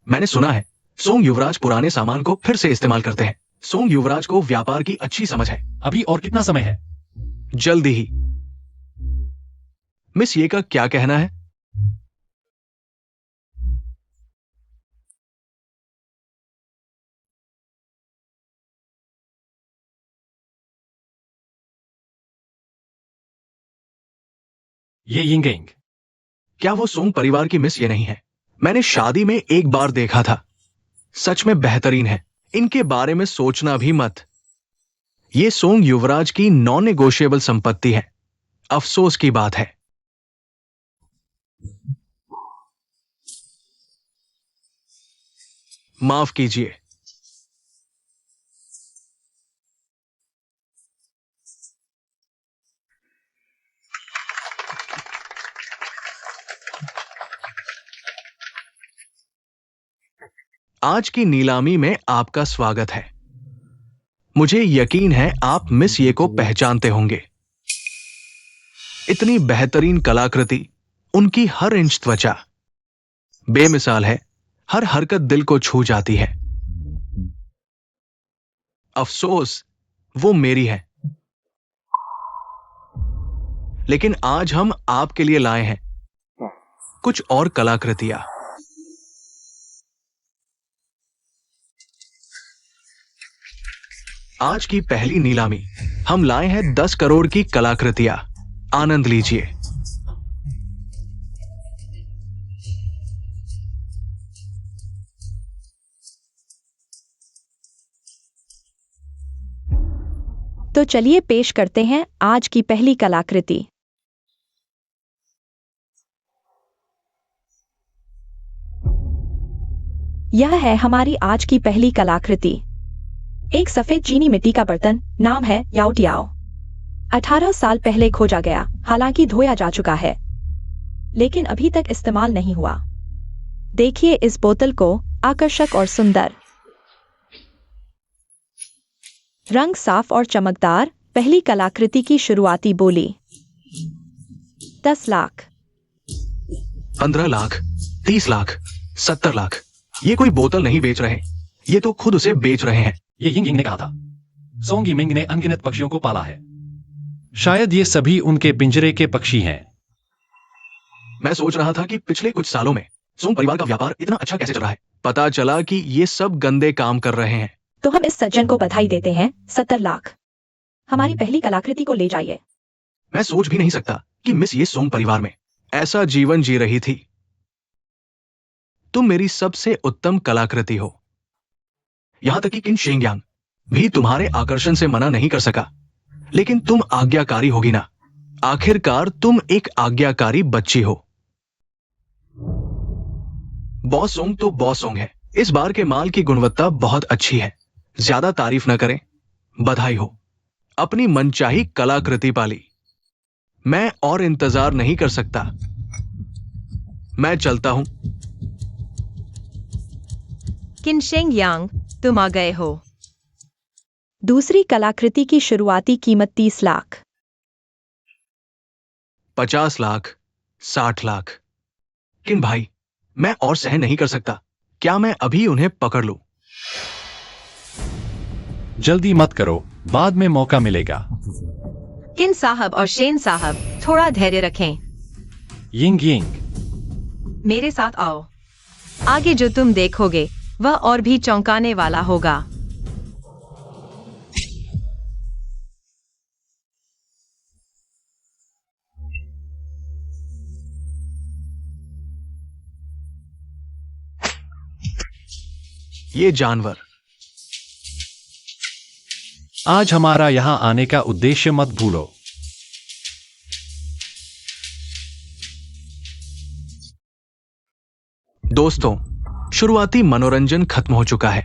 [SPEAKER 1] मैंने सुना है सोंग युवराज पुराने सामान को फिर से इस्तेमाल करते हैं। सोंग युवराज को व्यापार की अच्छी समझ है।
[SPEAKER 3] अभी और कितना समय है?
[SPEAKER 1] जल्दी ही। मिस ये का क्या कहना है?
[SPEAKER 3] ये यिंगिंग।
[SPEAKER 1] क्या वो सोंग परिवार की मिस ये नहीं है? मैंने शादी में एक बार देखा था। सच में बेहतरीन है। इनके बारे में सोचना भी मत। ये सोंग युवराज की नॉन नेगोशिएबल संपत्ति है। अफसोस की बात है। माफ कीजिए। आज की नीलामी में आपका स्वागत है। मुझे यकीन है आप मिस ये को पहचानते होंगे। इतनी बेहतरीन कलाकृति, उनकी हर इंच त्वचा बेमिसाल है। हर हरकत दिल को छू जाती है। अफसोस वो मेरी है। लेकिन आज हम आपके लिए लाए हैं कुछ और कलाकृतियां। आज की पहली नीलामी हम लाए हैं 10 करोड़ की कलाकृतियां। आनंद लीजिए।
[SPEAKER 4] तो चलिए पेश करते हैं आज की पहली कलाकृति। यह है हमारी आज की पहली कलाकृति। एक सफेद चीनी मिट्टी का बर्तन, नाम है याओ टियाओ। 18 साल पहले खोजा गया, हालांकि धोया जा चुका है, लेकिन अभी तक इस्तेमाल नहीं हुआ। देखिए इस बोतल को, आकर्षक और सुंदर। रंग साफ और चमकदार। पहली कलाकृति की शुरुआती बोली 10 लाख,
[SPEAKER 1] 15 लाख, 30 लाख, 70 लाख। ये कोई बोतल नहीं बेच रहे, ये तो खुद उसे बेच रहे हैं।
[SPEAKER 3] ये यिंगिंग ने कहा था। सोंग यिमिंग ने अनगिनत पक्षियों को पाला है। शायद ये सभी उनके पिंजरे के पक्षी हैं।
[SPEAKER 1] मैं सोच रहा था कि पिछले कुछ सालों में सोंग परिवार का व्यापार इतना अच्छा कैसे चल रहा है? पता चला कि ये सब गंदे काम कर रहे हैं।
[SPEAKER 4] तो हम इस सज्जन को बधाई देते हैं। 70 लाख। हमारी पहली कलाकृति को ले जाइए।
[SPEAKER 1] मैं सोच भी नहीं सकता कि मिस ये सोंग परिवार में ऐसा जीवन जी रही थी। तुम मेरी सबसे उत्तम कलाकृति हो। यहां तक कि किन शेंगयांग भी तुम्हारे आकर्षण से मना नहीं कर सका। लेकिन तुम आज्ञाकारी होगी ना। आखिरकार तुम एक आज्ञाकारी बच्ची हो। बॉसोंग तो बॉसोंग है। इस बार के माल की गुणवत्ता बहुत अच्छी है। ज्यादा तारीफ न करें। बधाई हो, अपनी मनचाही कलाकृति पाली। मैं और इंतजार नहीं कर सकता। मैं चलता हूं।
[SPEAKER 2] किन शेंगयांग, तुम आ गए हो।
[SPEAKER 4] दूसरी कलाकृति की शुरुआती कीमत 30 लाख।
[SPEAKER 1] 50 लाख, 60 लाख। किन भाई, मैं और सहन नहीं कर सकता। क्या मैं अभी उन्हें पकड़ लूं?
[SPEAKER 3] जल्दी मत करो, बाद में मौका मिलेगा।
[SPEAKER 2] किन साहब और शेन साहब, थोड़ा धैर्य रखें।
[SPEAKER 3] यिंग यिंग,
[SPEAKER 2] मेरे साथ आओ। आगे जो तुम देखोगे वह और भी चौंकाने वाला होगा।
[SPEAKER 1] ये जानवर।
[SPEAKER 3] आज हमारा यहां आने का उद्देश्य मत भूलो।
[SPEAKER 1] दोस्तों, शुरुआती मनोरंजन खत्म हो चुका है।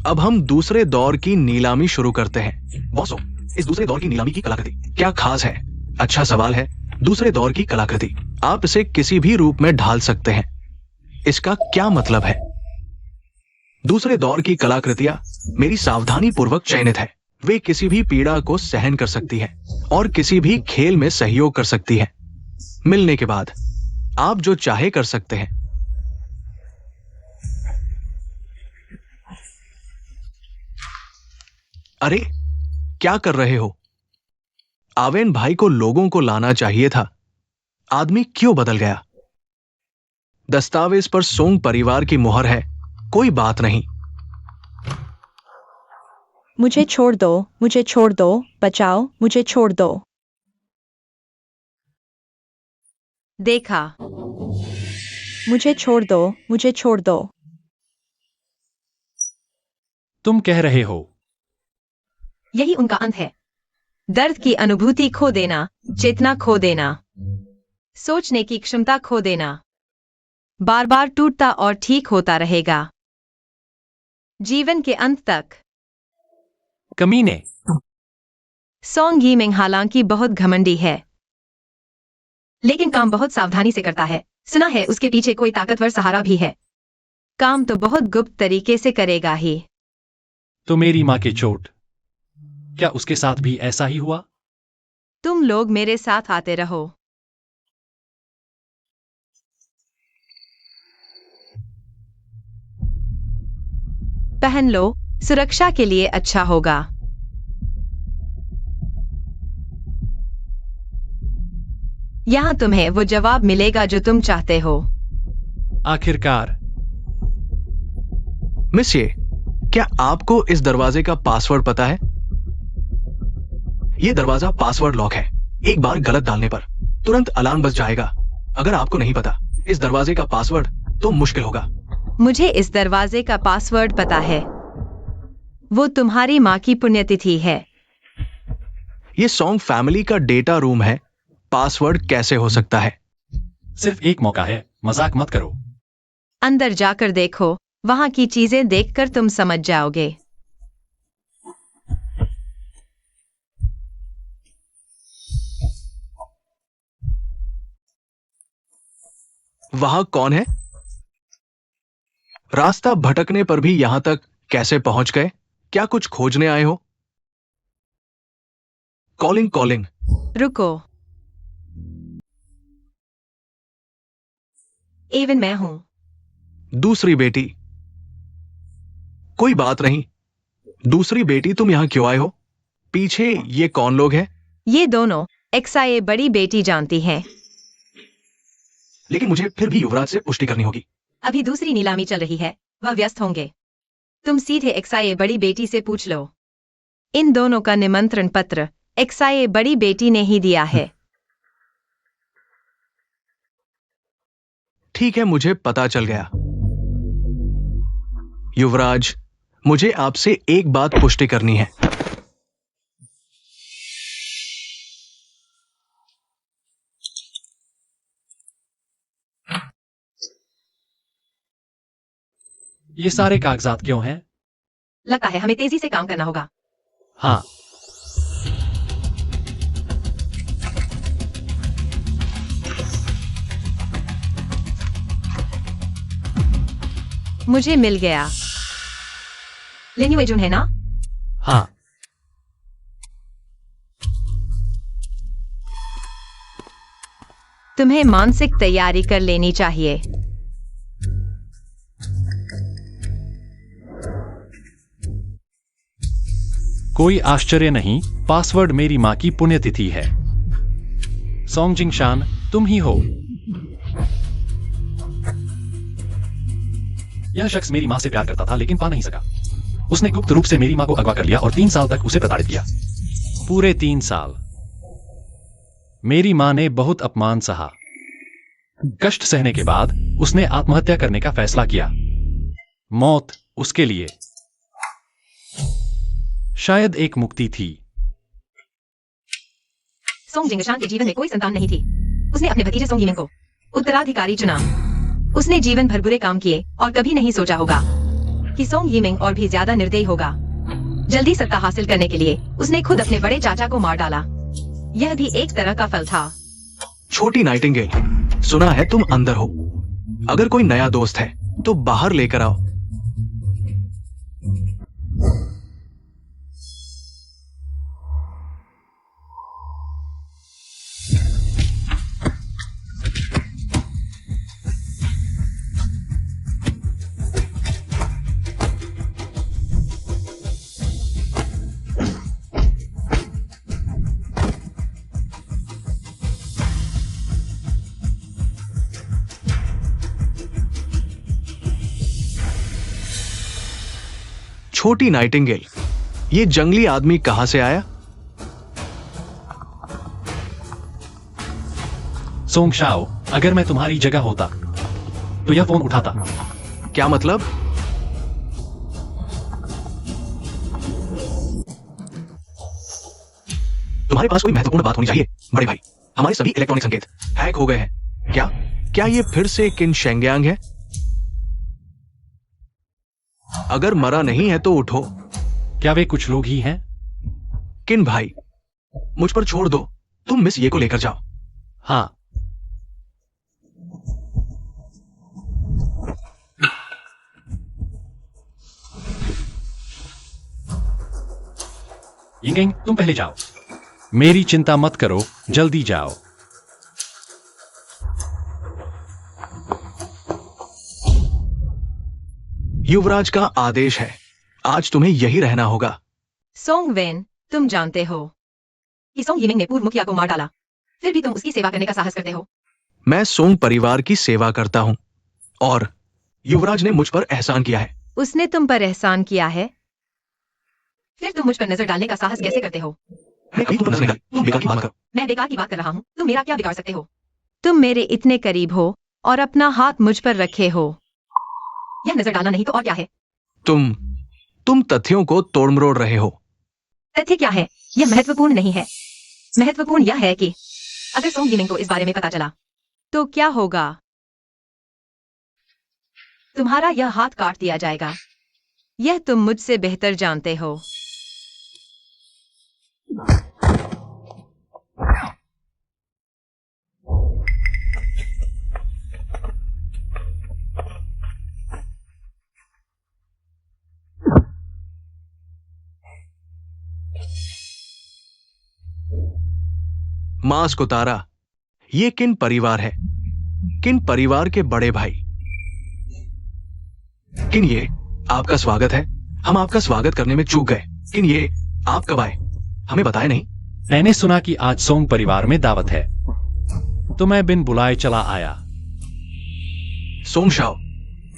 [SPEAKER 1] अब हम दूसरे दौर की नीलामी शुरू करते हैं। बॉसों, इस दूसरे दौर की नीलामी की कलाकृति क्या खास है? अच्छा सवाल है। दूसरे दौर की कलाकृति, आप इसे किसी भी रूप में ढाल सकते हैं। इसका क्या मतलब है? दूसरे दौर की कलाकृतियां मेरी सावधानी पूर्वक चयनित है। वे किसी भी पीड़ा को सहन कर सकती है और किसी भी खेल में सहयोग कर सकती है। मिलने के बाद आप जो चाहे कर सकते हैं। अरे, क्या कर रहे हो? आवेन भाई को लोगों को लाना चाहिए था। आदमी क्यों बदल गया? दस्तावेज पर सोंग परिवार की मुहर है। कोई बात नहीं।
[SPEAKER 4] मुझे छोड़ दो, मुझे छोड़ दो, बचाओ, मुझे छोड़ दो।
[SPEAKER 2] देखा,
[SPEAKER 4] मुझे छोड़ दो, मुझे छोड़ दो।
[SPEAKER 3] तुम कह रहे हो
[SPEAKER 2] यही उनका अंत है। दर्द की अनुभूति खो देना, चेतना खो देना, सोचने की क्षमता खो देना, बार बार टूटता और ठीक होता रहेगा जीवन के अंत तक।
[SPEAKER 3] कमीने।
[SPEAKER 2] सोंग यीमिंग हालांकि बहुत घमंडी है, लेकिन काम बहुत सावधानी से करता है। सुना है उसके पीछे कोई ताकतवर सहारा भी है। काम तो बहुत गुप्त तरीके से करेगा ही।
[SPEAKER 3] तो मेरी मां की चोट, क्या उसके साथ भी ऐसा ही हुआ?
[SPEAKER 2] तुम लोग मेरे साथ आते रहो। पहन लो, सुरक्षा के लिए अच्छा होगा। यहां तुम्हें वो जवाब मिलेगा जो तुम चाहते हो।
[SPEAKER 3] आखिरकार।
[SPEAKER 1] मिसिए, क्या आपको इस दरवाजे का पासवर्ड पता है? यह दरवाजा पासवर्ड लॉक है। एक बार गलत डालने पर तुरंत अलार्म बज जाएगा। अगर आपको नहीं पता इस दरवाजे का पासवर्ड, तो मुश्किल होगा।
[SPEAKER 2] मुझे इस दरवाजे का पासवर्ड पता है। वो तुम्हारी मां की पुण्यतिथि है।
[SPEAKER 1] यह सोंग फैमिली का डेटा रूम है। पासवर्ड कैसे हो सकता है?
[SPEAKER 3] सिर्फ एक मौका है, मजाक मत करो।
[SPEAKER 2] अंदर जाकर देखो, वहां की चीजें देखकर तुम समझ जाओगे।
[SPEAKER 1] वहां कौन है? रास्ता भटकने पर भी यहां तक कैसे पहुंच गए? क्या कुछ खोजने आए हो? Calling calling.
[SPEAKER 2] रुको, एवन मैं हूं।
[SPEAKER 1] दूसरी बेटी। कोई बात नहीं। दूसरी बेटी, तुम यहां क्यों आए हो? पीछे ये कौन लोग हैं?
[SPEAKER 2] ये दोनों एक्साए बड़ी बेटी जानती हैं।
[SPEAKER 1] लेकिन मुझे फिर भी युवराज से पुष्टि करनी होगी।
[SPEAKER 2] अभी दूसरी नीलामी चल रही है, वह व्यस्त होंगे। तुम सीधे एक्सआईए बड़ी बेटी से पूछ लो। इन दोनों का निमंत्रण पत्र एक्सआईए बड़ी बेटी ने ही दिया है।
[SPEAKER 1] ठीक है, मुझे पता चल गया। युवराज, मुझे आपसे एक बात पुष्टि करनी है।
[SPEAKER 3] ये सारे कागजात क्यों हैं?
[SPEAKER 2] लगता है हमें तेजी से काम करना होगा।
[SPEAKER 3] हाँ,
[SPEAKER 2] मुझे मिल गया। लेनी वेजुन है ना?
[SPEAKER 3] हाँ।
[SPEAKER 2] तुम्हें मानसिक तैयारी कर लेनी चाहिए।
[SPEAKER 3] कोई आश्चर्य नहीं, पासवर्ड मेरी माँ की पुण्यतिथि है। सोंग जिंगशान, तुम ही हो। यह शख्स मेरी माँ से प्यार करता था लेकिन पा नहीं सका। उसने गुप्त रूप से मेरी माँ को अगवा कर लिया और 3 साल तक उसे प्रताड़ित किया। पूरे 3 साल मेरी माँ ने बहुत अपमान सहा। कष्ट सहने के बाद उसने आत्महत्या करने का फैसला किया। मौत उसके लिए शायद एक मुक्ति थी।
[SPEAKER 2] सोंग जिंगशान के जीवन में कोई संतान नहीं थी। उसने अपने भतीजे सोंग यिमिंग को उत्तराधिकारी चुना। उसने जीवन भर बुरे काम किए और कभी नहीं सोचा होगा कि सोंग यिमिंग और भी ज्यादा निर्दयी होगा। जल्दी सत्ता हासिल करने के लिए उसने खुद अपने बड़े चाचा को मार डाला। यह भी एक तरह का फल था।
[SPEAKER 1] छोटी नाइटिंगेल, सुना है तुम अंदर हो। अगर कोई नया दोस्त है तो बाहर लेकर आओ। छोटी नाइटिंगेल, ये जंगली आदमी कहां से आया?
[SPEAKER 3] सोंग शाओ, अगर मैं तुम्हारी जगह होता तो यह फोन उठाता।
[SPEAKER 1] क्या मतलब? तुम्हारे पास कोई महत्वपूर्ण बात होनी चाहिए बड़े भाई। हमारे सभी इलेक्ट्रॉनिक संकेत हैक हो गए हैं। क्या ये फिर से किन शेंगयांग है? अगर मरा नहीं है तो उठो।
[SPEAKER 3] क्या वे कुछ लोग ही हैं?
[SPEAKER 1] किन भाई, मुझ पर छोड़ दो। तुम मिस ये को लेकर जाओ।
[SPEAKER 3] हाँ। यिंगिंग, तुम पहले जाओ। मेरी चिंता मत करो, जल्दी जाओ।
[SPEAKER 1] युवराज का आदेश है, आज तुम्हें यही रहना होगा।
[SPEAKER 2] सोंग वेन, तुम जानते हो कि सोंग यिमिंग ने पूर्व मुखिया को मार डाला, फिर भी तुम उसकी सेवा करने का साहस करते हो।
[SPEAKER 1] मैं सोंग परिवार की सेवा करता हूं और युवराज ने मुझ पर एहसान किया है।
[SPEAKER 2] उसने तुम पर एहसान किया है, फिर तुम मुझ पर नजर डालने का साहस कैसे करते हो?
[SPEAKER 1] मैं कहीं तुम पर नजर नहीं डाली। तुम बेकार की बात करो।
[SPEAKER 2] मैं बेकार की बात कर रहा हूँ, तुम मेरा क्या बिगाड़ सकते हो? तुम मेरे इतने करीब हो और अपना हाथ मुझ पर रखे हो। यह नजर डालना नहीं तो और क्या है?
[SPEAKER 1] तुम तथ्यों को तोड़ मरोड़ रहे हो।
[SPEAKER 2] तथ्य क्या है? यह महत्वपूर्ण नहीं है। महत्वपूर्ण यह है कि अगर सोंग यिमिंग को इस बारे में पता चला तो क्या होगा? तुम्हारा यह हाथ काट दिया जाएगा। यह तुम मुझसे बेहतर जानते हो।
[SPEAKER 1] मास्क उतारा। ये किन परिवार है? किन परिवार के बड़े भाई? किन ये आपका स्वागत है। हम आपका स्वागत करने में चूक गए। किन ये आप कब आए? हमें बताया नहीं।
[SPEAKER 3] मैंने सुना कि आज सोंग परिवार में दावत है, तो मैं बिन बुलाए चला आया।
[SPEAKER 1] सोमशाओ,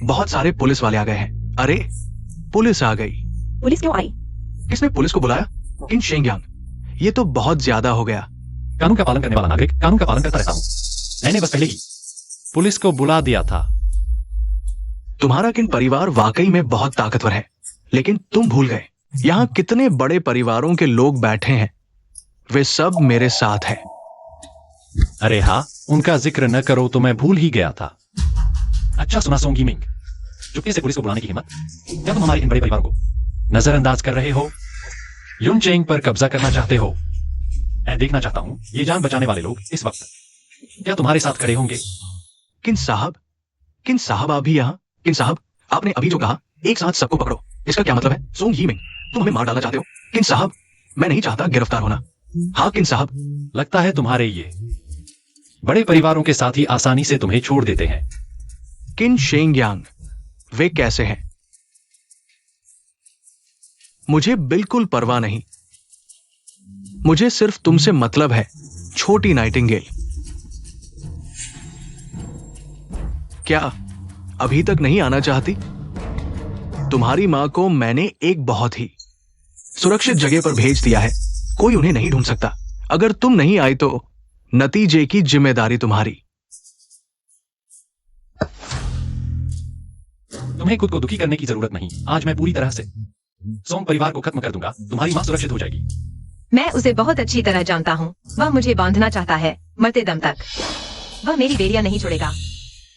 [SPEAKER 1] बहुत सारे पुलिस वाले आ गए हैं। अरे, पुलिस आ गई।
[SPEAKER 4] पुलिस क्यों आई?
[SPEAKER 1] किसने पुलिस को बुलाया? किन शेंगयांग, ये तो बहुत ज्यादा हो गया।
[SPEAKER 3] कानून का पालन करने वाला नागरिक कानून का पालन करता रहता हूं। मैंने बस पहले ही पुलिस को बुला दिया था।
[SPEAKER 1] तुम्हारा किन परिवार वाकई में बहुत ताकतवर है, लेकिन तुम भूल गए यहाँ कितने बड़े परिवारों के लोग बैठे हैं। वे सब मेरे साथ हैं।
[SPEAKER 3] अरे हाँ, उनका जिक्र न करो तो मैं भूल ही गया था। अच्छा सुना सोंग यीमिंग, चुपके से पुलिस को बुलाने की हिम्मत? क्या तुम हमारे इन बड़े परिवार को नजरअंदाज कर रहे हो? युनचेंग पर कब्जा करना चाहते हो? मैं देखना चाहता हूं ये जान बचाने वाले लोग इस वक्त क्या तुम्हारे साथ खड़े होंगे?
[SPEAKER 1] किन साहब आप भी यहाँ? किन साहब, आपने अभी जो कहा एक साथ सबको पकड़ो, इसका क्या मतलब है? सोंग यीमिंग, तुम हमें मार डालना चाहते हो? किन साहब, मैं नहीं चाहता गिरफ्तार होना। हाँ किन साहब।
[SPEAKER 3] लगता है तुम्हारे ये बड़े परिवारों के साथ ही आसानी से तुम्हें छोड़ देते हैं।
[SPEAKER 1] किन शेंगयांग, वे कैसे हैं? मुझे बिल्कुल परवाह नहीं। मुझे सिर्फ तुमसे मतलब है, छोटी नाइटिंगेल। क्या अभी तक नहीं आना चाहती? तुम्हारी मां को मैंने एक बहुत ही सुरक्षित जगह पर भेज दिया है। कोई उन्हें नहीं ढूंढ सकता। अगर तुम नहीं आई तो नतीजे की जिम्मेदारी तुम्हारी।
[SPEAKER 3] तुम्हें खुद को दुखी करने की जरूरत नहीं। आज मैं पूरी तरह से सोंग परिवार को खत्म कर दूंगा। तुम्हारी मां सुरक्षित हो जाएगी।
[SPEAKER 2] मैं उसे बहुत अच्छी तरह जानता हूँ। वह मुझे बांधना चाहता है मरते दम तक। वह मेरी बेड़ियां नहीं छोड़ेगा।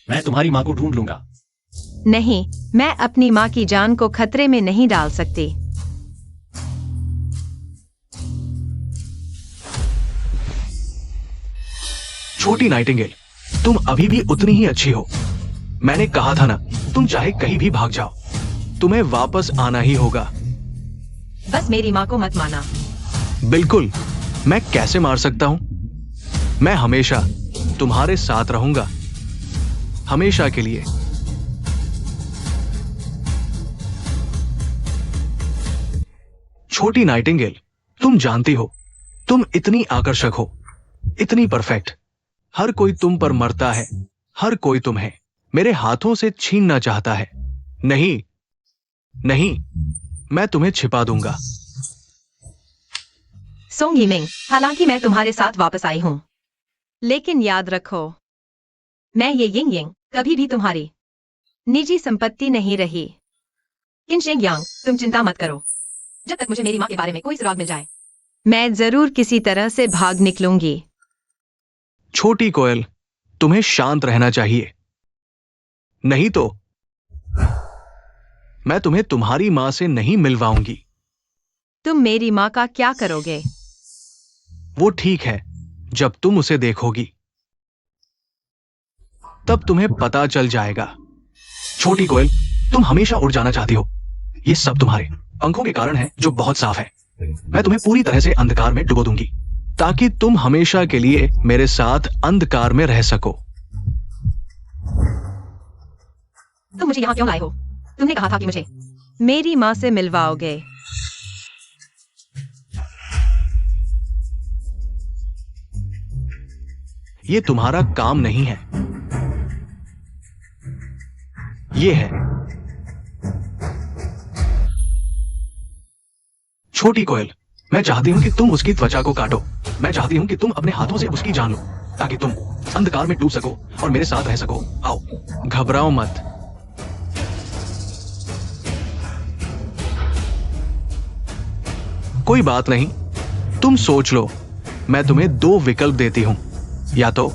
[SPEAKER 3] मैं तुम्हारी मां को ढूंढ लूंगा।
[SPEAKER 2] नहीं, मैं अपनी माँ की जान को खतरे में नहीं डाल सकती।
[SPEAKER 1] छोटी नाइटिंगेल, तुम अभी भी उतनी ही अच्छी हो। मैंने कहा था ना, तुम चाहे कहीं भी भाग जाओ, तुम्हें वापस आना ही होगा।
[SPEAKER 2] बस मेरी माँ को मत माना।
[SPEAKER 1] बिल्कुल, मैं कैसे मार सकता हूं? मैं हमेशा तुम्हारे साथ रहूंगा, हमेशा के लिए। छोटी नाइटिंगेल, तुम जानती हो, तुम इतनी आकर्षक हो, इतनी परफेक्ट। हर कोई तुम पर मरता है। हर कोई तुम्हें मेरे हाथों से छीनना चाहता है। नहीं नहीं, मैं तुम्हें छिपा दूंगा।
[SPEAKER 2] सोंग यीमिंग, हालांकि मैं तुम्हारे साथ वापस आई हूँ, लेकिन याद रखो, मैं ये यिंग यिंग कभी भी तुम्हारी निजी संपत्ति नहीं रही। किन शेंगयांग, तुम चिंता मत करो। जब तक मुझे मेरी माँ के बारे में कोई सुराग मिल जाए, मैं जरूर किसी तरह से भाग निकलूंगी।
[SPEAKER 1] छोटी कोयल, तुम्हें शांत रहना चाहिए, नहीं तो मैं तुम्हें तुम्हारी मां से नहीं मिलवाऊंगी।
[SPEAKER 2] तुम मेरी माँ का क्या करोगे?
[SPEAKER 1] वो ठीक है, जब तुम उसे देखोगी तब तुम्हें पता चल जाएगा। छोटी कोयल, तुम हमेशा उड़ जाना चाहती हो। ये सब तुम्हारे पंखों के कारण है, जो बहुत साफ है। मैं तुम्हें पूरी तरह से अंधकार में डुबो दूंगी, ताकि तुम हमेशा के लिए मेरे साथ अंधकार में रह सको।
[SPEAKER 2] तुम मुझे यहाँ क्यों लाए हो? तुमने कहा था कि मुझे मेरी माँ से मिलवाओगे।
[SPEAKER 1] ये तुम्हारा काम नहीं है, ये है। छोटी कोयल, मैं चाहती हूं कि तुम उसकी त्वचा को काटो। मैं चाहती हूं कि तुम अपने हाथों से उसकी जान लो, ताकि तुम अंधकार में डूब सको और मेरे साथ रह सको। आओ, घबराओ मत। कोई बात नहीं, तुम सोच लो। मैं तुम्हें 2 विकल्प देती हूं, या तो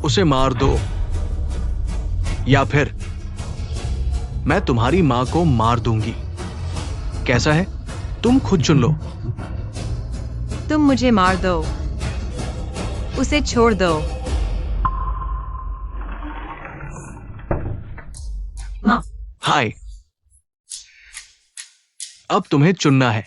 [SPEAKER 1] उसे मार दो, या फिर मैं तुम्हारी मां को मार दूंगी। कैसा है? तुम खुद चुन लो।
[SPEAKER 2] तुम मुझे मार दो, उसे छोड़ दो। माँ,
[SPEAKER 1] हाय, अब तुम्हें चुनना है।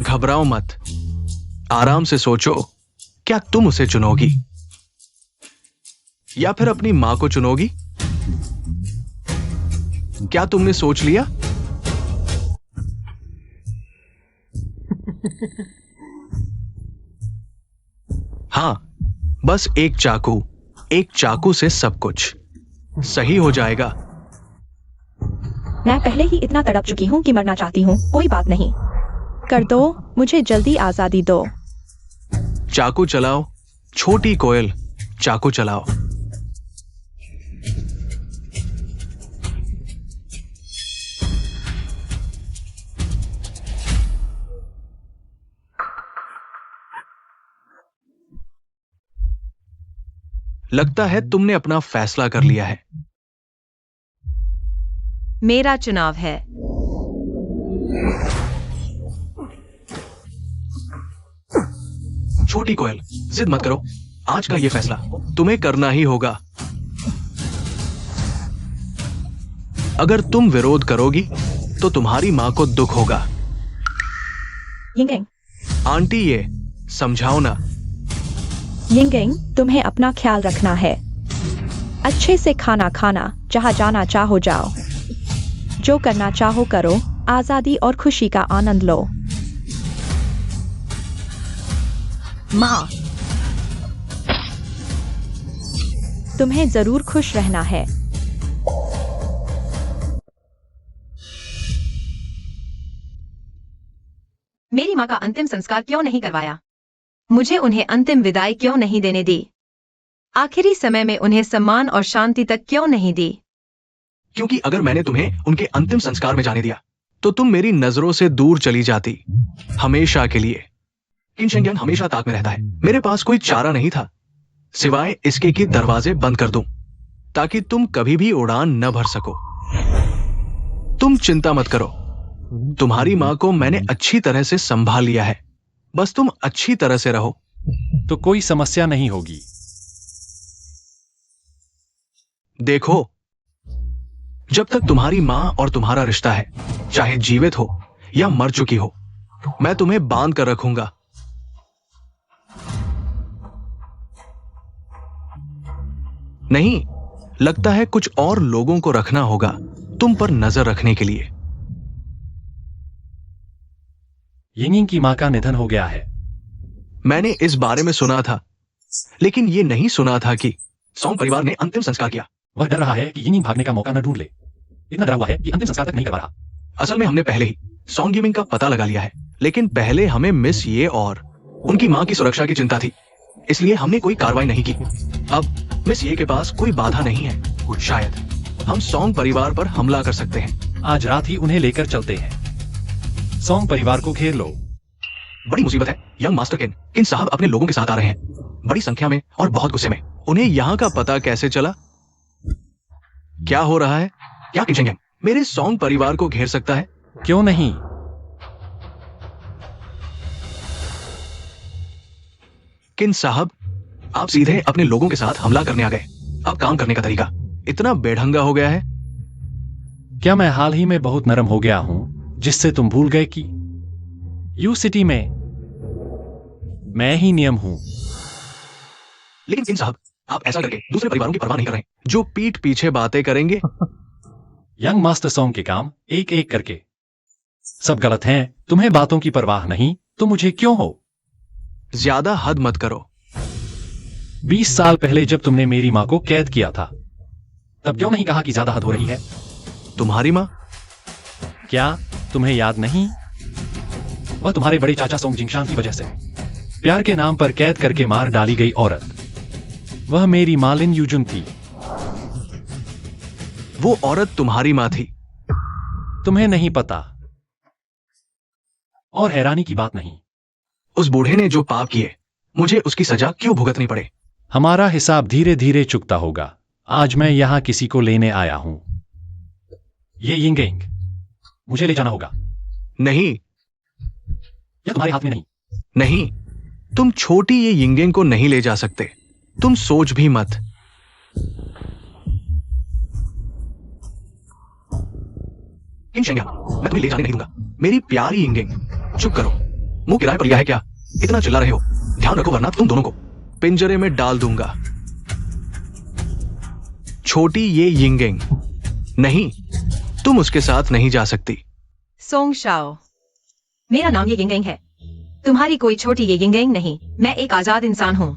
[SPEAKER 1] घबराओ मत, आराम से सोचो। क्या तुम उसे चुनोगी, या फिर अपनी मां को चुनोगी? क्या तुमने सोच लिया? हाँ, बस एक चाकू से सब कुछ सही हो जाएगा।
[SPEAKER 4] मैं पहले ही इतना तड़प चुकी हूँ कि मरना चाहती हूँ। कोई बात नहीं, कर दो, मुझे जल्दी आजादी दो।
[SPEAKER 1] चाकू चलाओ, छोटी कोयल, चाकू चलाओ। लगता है तुमने अपना फैसला कर लिया है।
[SPEAKER 2] मेरा चुनाव है।
[SPEAKER 1] छोटी कोयल, जिद मत करो। आज का ये फैसला तुम्हें करना ही होगा। अगर तुम विरोध करोगी तो तुम्हारी मां को दुख होगा।
[SPEAKER 4] यिंगयिंग,
[SPEAKER 1] आंटी, ये समझाओ ना।
[SPEAKER 4] यिंगयिंग, तुम्हें अपना ख्याल रखना है। अच्छे से खाना खाना, जहाँ जाना चाहो जाओ, जो करना चाहो करो, आजादी और खुशी का आनंद लो। माँ, तुम्हें जरूर खुश रहना है।
[SPEAKER 2] मेरी माँ का अंतिम संस्कार क्यों नहीं करवाया? मुझे उन्हें अंतिम विदाई क्यों नहीं देने दी? आखिरी समय में उन्हें सम्मान और शांति तक क्यों नहीं दी?
[SPEAKER 1] क्योंकि अगर मैंने तुम्हें उनके अंतिम संस्कार में जाने दिया तो तुम मेरी नजरों से दूर चली जाती, हमेशा के लिए। किन शेंगियांग हमेशा ताक में रहता है। मेरे पास कोई चारा नहीं था सिवाय इसके कि दरवाजे बंद कर दूं ताकि तुम कभी भी उड़ान न भर सको। तुम चिंता मत करो, तुम्हारी मां को मैंने अच्छी तरह से संभाल लिया है। बस तुम अच्छी तरह से रहो
[SPEAKER 3] तो कोई समस्या नहीं होगी।
[SPEAKER 1] देखो, जब तक तुम्हारी मां और तुम्हारा रिश्ता है, चाहे जीवित हो या मर चुकी हो, मैं तुम्हें बांध कर रखूंगा। नहीं, लगता है कुछ और लोगों को रखना होगा तुम पर नजर रखने के लिए।
[SPEAKER 3] यिंगयिंग की मां का निधन हो गया है।
[SPEAKER 1] मैंने इस बारे में सुना था, लेकिन यह नहीं सुना था कि सोंग परिवार ने अंतिम संस्कार किया।
[SPEAKER 3] वह डर रहा है कि यिंगयिंग भागने का मौका न ढूंढ ले। इतना डरा हुआ है कि अंतिम संस्कार तक नहीं करवा रहा।
[SPEAKER 1] असल में हमने पहले ही सोंग यिमिंग का पता लगा लिया है, लेकिन पहले हमें मिस ये और उनकी मां की सुरक्षा की चिंता थी, इसलिए हमने कोई कार्रवाई नहीं की। अब मिस ये के पास कोई बाधा नहीं है। शायद हम सोंग परिवार पर हमला कर सकते हैं।
[SPEAKER 3] आज रात ही उन्हें लेकर चलते हैं। सोंग परिवार को घेर लो।
[SPEAKER 1] बड़ी मुसीबत है यंग मास्टर किन। किन साहब अपने लोगों के साथ आ रहे हैं, बड़ी संख्या में और बहुत गुस्से में। उन्हें यहाँ का पता कैसे चला? क्या हो रहा है? क्या किन शेंगियांग मेरे सोंग परिवार को घेर सकता है?
[SPEAKER 3] क्यों नहीं?
[SPEAKER 1] किन साहब, आप सीधे अपने लोगों के साथ हमला करने आ गए। अब काम करने का तरीका इतना बेढंगा हो गया है।
[SPEAKER 3] क्या मैं हाल ही में बहुत नरम हो गया हूं जिससे तुम भूल गए कि यू सिटी में मैं ही नियम हूं?
[SPEAKER 1] लेकिन किन साहब, आप ऐसा करके दूसरे परिवारों की परवाह नहीं कर रहे, जो पीठ पीछे बातें करेंगे।
[SPEAKER 3] यंग मास्टर सोंग के काम एक एक करके सब गलत हैं। तुम्हें बातों की परवाह नहीं तो मुझे क्यों हो?
[SPEAKER 1] ज्यादा हद मत करो।
[SPEAKER 3] 20 साल पहले जब तुमने मेरी मां को कैद किया था, तब क्यों नहीं कहा कि ज्यादा हद हो रही है?
[SPEAKER 1] तुम्हारी मां?
[SPEAKER 3] क्या तुम्हें याद नहीं? वह तुम्हारे बड़े चाचा सोंग जिंगशान की वजह से प्यार के नाम पर कैद करके मार डाली गई औरत। वह मेरी मां लिन यूजुन थी।
[SPEAKER 1] वो औरत तुम्हारी मां थी?
[SPEAKER 3] तुम्हें नहीं पता। और हैरानी की बात नहीं,
[SPEAKER 1] उस बूढ़े ने जो पाप किए, मुझे उसकी सजा क्यों भुगतनी पड़े?
[SPEAKER 3] हमारा हिसाब धीरे धीरे चुकता होगा। आज मैं यहां किसी को लेने आया हूं। ये यिंगयिंग, मुझे ले जाना होगा।
[SPEAKER 1] नहीं,
[SPEAKER 3] यह तुम्हारे हाथ में नहीं।
[SPEAKER 1] नहीं, तुम छोटी ये यिंगयिंग को नहीं ले जा सकते। तुम सोच भी मत। किन शेंगियांग, मैं तुम्हें ले जाने नहीं दूंगा। मेरी प्यारी यिंगयिंग, चुप करो। मुंह किराए पर लिया है क्या? इतना चिल्ला रहे हो? ध्यान रखो वरना तुम दोनों को पिंजरे में डाल दूंगा। छोटी ये यिंगयिंग, नहीं, तुम उसके साथ नहीं जा सकती।
[SPEAKER 2] सोंग शाओ, मेरा नाम ये यिंगयिंग है। तुम्हारी कोई छोटी ये यिंगयिंग नहीं। मैं एक आजाद इंसान हूँ।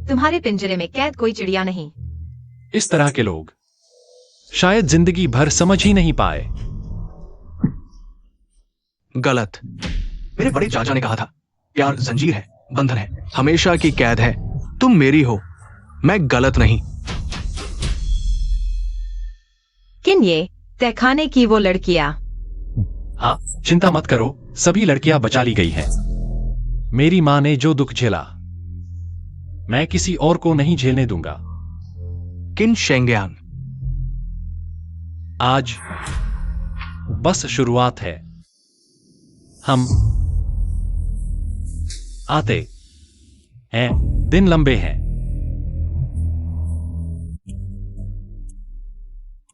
[SPEAKER 2] तुम्हारे पिंजरे में कैद कोई चिड़िया नहीं।
[SPEAKER 3] इस तरह के लोग शायद जिंदगी भर समझ ही नहीं पाए।
[SPEAKER 1] गलत। मेरे बड़े चाचा ने कहा था, प्यार जंजीर है, बंधन है, हमेशा की कैद है। तुम मेरी हो, मैं गलत नहीं।
[SPEAKER 2] किन ये तहखाने की वो लड़कियां?
[SPEAKER 3] हाँ, चिंता मत करो, सभी लड़कियां बचा ली गई हैं। मेरी मां ने जो दुख झेला, मैं किसी और को नहीं झेलने दूंगा।
[SPEAKER 1] किन शेंगयान।
[SPEAKER 3] आज बस शुरुआत है। हम आते हैं, दिन लंबे हैं।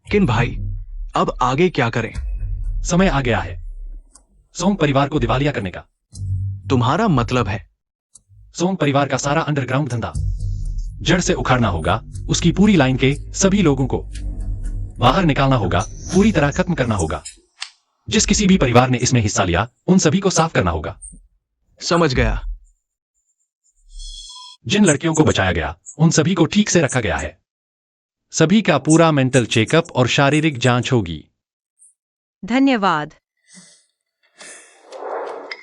[SPEAKER 1] किन भाई, अब आगे क्या करें?
[SPEAKER 3] समय आ गया है सोंग परिवार को दिवालिया करने का।
[SPEAKER 1] तुम्हारा मतलब है?
[SPEAKER 3] सोंग परिवार का सारा अंडरग्राउंड धंधा जड़ से उखाड़ना होगा। उसकी पूरी लाइन के सभी लोगों को बाहर निकालना होगा, पूरी तरह खत्म करना होगा। जिस किसी भी परिवार ने इसमें हिस्सा लिया, उन सभी को साफ करना होगा।
[SPEAKER 1] समझ गया।
[SPEAKER 3] जिन लड़कियों को बचाया गया, उन सभी को ठीक से रखा गया है। सभी का पूरा मेंटल चेकअप और शारीरिक जांच होगी।
[SPEAKER 2] धन्यवाद।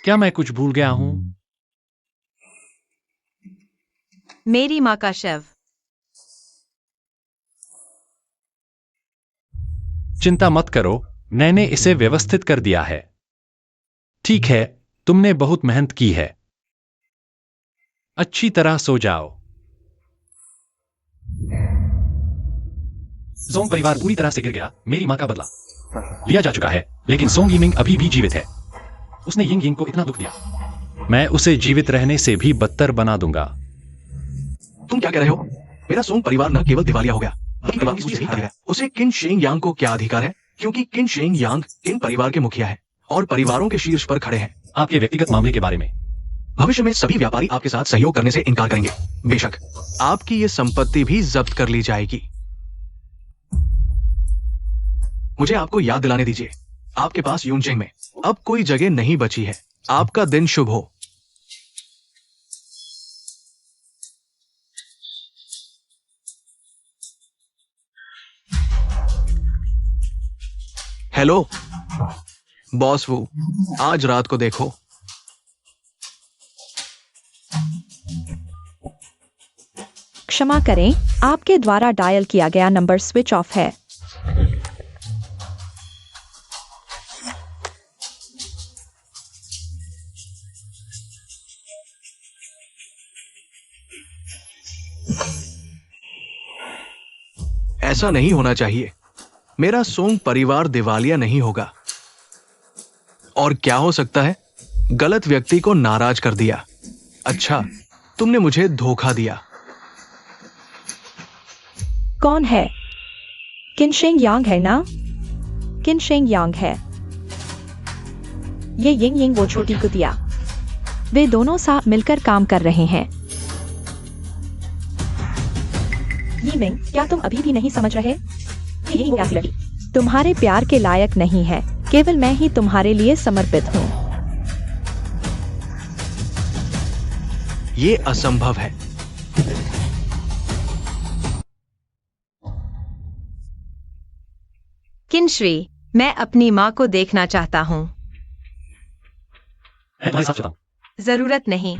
[SPEAKER 3] क्या मैं कुछ भूल गया हूं?
[SPEAKER 2] मेरी मां का शव।
[SPEAKER 3] चिंता मत करो, मैंने इसे व्यवस्थित कर दिया है। ठीक है, तुमने बहुत मेहनत की है। अच्छी तरह सो जाओ। सोंग परिवार पूरी तरह से गिर गया। मेरी मां का बदला लिया जा चुका है, लेकिन सोंग यिमिंग अभी भी जीवित है। उसने यिंग यिंग को इतना दुख दिया, मैं उसे जीवित रहने से भी बदतर बना दूंगा।
[SPEAKER 1] तुम क्या कह रहे हो? मेरा सोंग परिवार न केवल दिवालिया हो गया, बल्कि परिवार की सूची से भी हट गया। उसे किन शेंग यांग को क्या अधिकार है? क्योंकि किन शेंग यांग किन परिवार के मुखिया है और परिवारों के शीर्ष पर खड़े हैं।
[SPEAKER 3] आपके व्यक्तिगत मामले के बारे में
[SPEAKER 1] भविष्य में सभी व्यापारी आपके साथ सहयोग करने से इनकार करेंगे। बेशक आपकी ये संपत्ति भी जब्त कर ली जाएगी। मुझे आपको याद दिलाने दीजिए, आपके पास यूनचेंग में अब कोई जगह नहीं बची है। आपका दिन शुभ हो। हेलो बॉस वू, आज रात को देखो।
[SPEAKER 4] क्षमा करें, आपके द्वारा डायल किया गया नंबर स्विच ऑफ है।
[SPEAKER 1] ऐसा नहीं होना चाहिए। मेरा सोंग परिवार दिवालिया नहीं होगा। और क्या हो सकता है? गलत व्यक्ति को नाराज कर दिया। अच्छा, तुमने मुझे धोखा दिया।
[SPEAKER 4] कौन है? किन शेंग यांग है ना? किन शेंग यांग है। ये यिंग यिंग वो छोटी कुतिया। वे दोनों साथ मिलकर काम कर रहे हैं। यिमिंग, क्या तुम अभी भी नहीं समझ रहे? ये यिंग वो लड़की तुम्हारे प्यार के लायक नहीं है। केवल मैं ही तुम्हारे लिए समर्पित हूँ।
[SPEAKER 1] ये असंभव है।
[SPEAKER 2] किनश्री, मैं अपनी मां को देखना चाहता हूं।
[SPEAKER 3] मैं तुम्हारे साथ चलता हूं।
[SPEAKER 2] जरूरत नहीं।